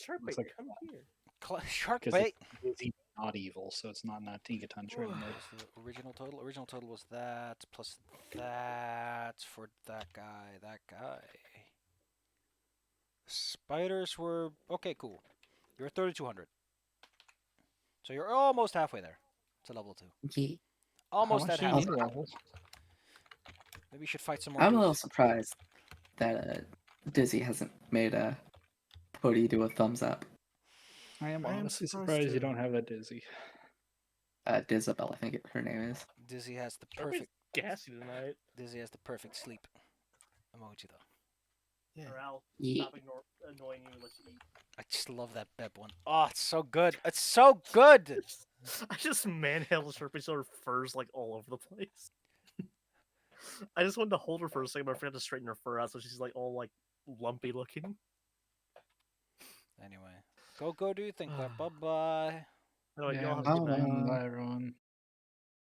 Sharp Looks bait. like Come here. shark because bait. it's Dizzy, not evil, so it's not Tigatuntra What anymore. was the original total? Original total was that plus that for that guy. That guy. Spiders were okay. Cool. You're at 3,200. So you're almost halfway there to level 2. Yeah. Almost How much at do you half. need levels? Maybe you should fight some more. I'm a little beasts. surprised that Dizzy hasn't made a putty do a thumbs up. I am I am honestly surprised surprised you too. don't have that Dizzy. Dizabel, I think her name is. Dizzy has the Sharp bait's perfect. gassy tonight. Dizzy has the perfect sleep emoji though. Yeah. Or I'll Yeah. stop annoying you and let you eat. I just love that Beb one. Oh, it's so good. It's so good. I just manhandled Sharpie so her fur's like all over the place. I just wanted to hold her for a second, but I forgot to straighten her fur out, so she's like all like lumpy looking. Anyway, go do your thing. Bye bye. Anyway, Yeah, y'all have a bye. good night. Bye, everyone.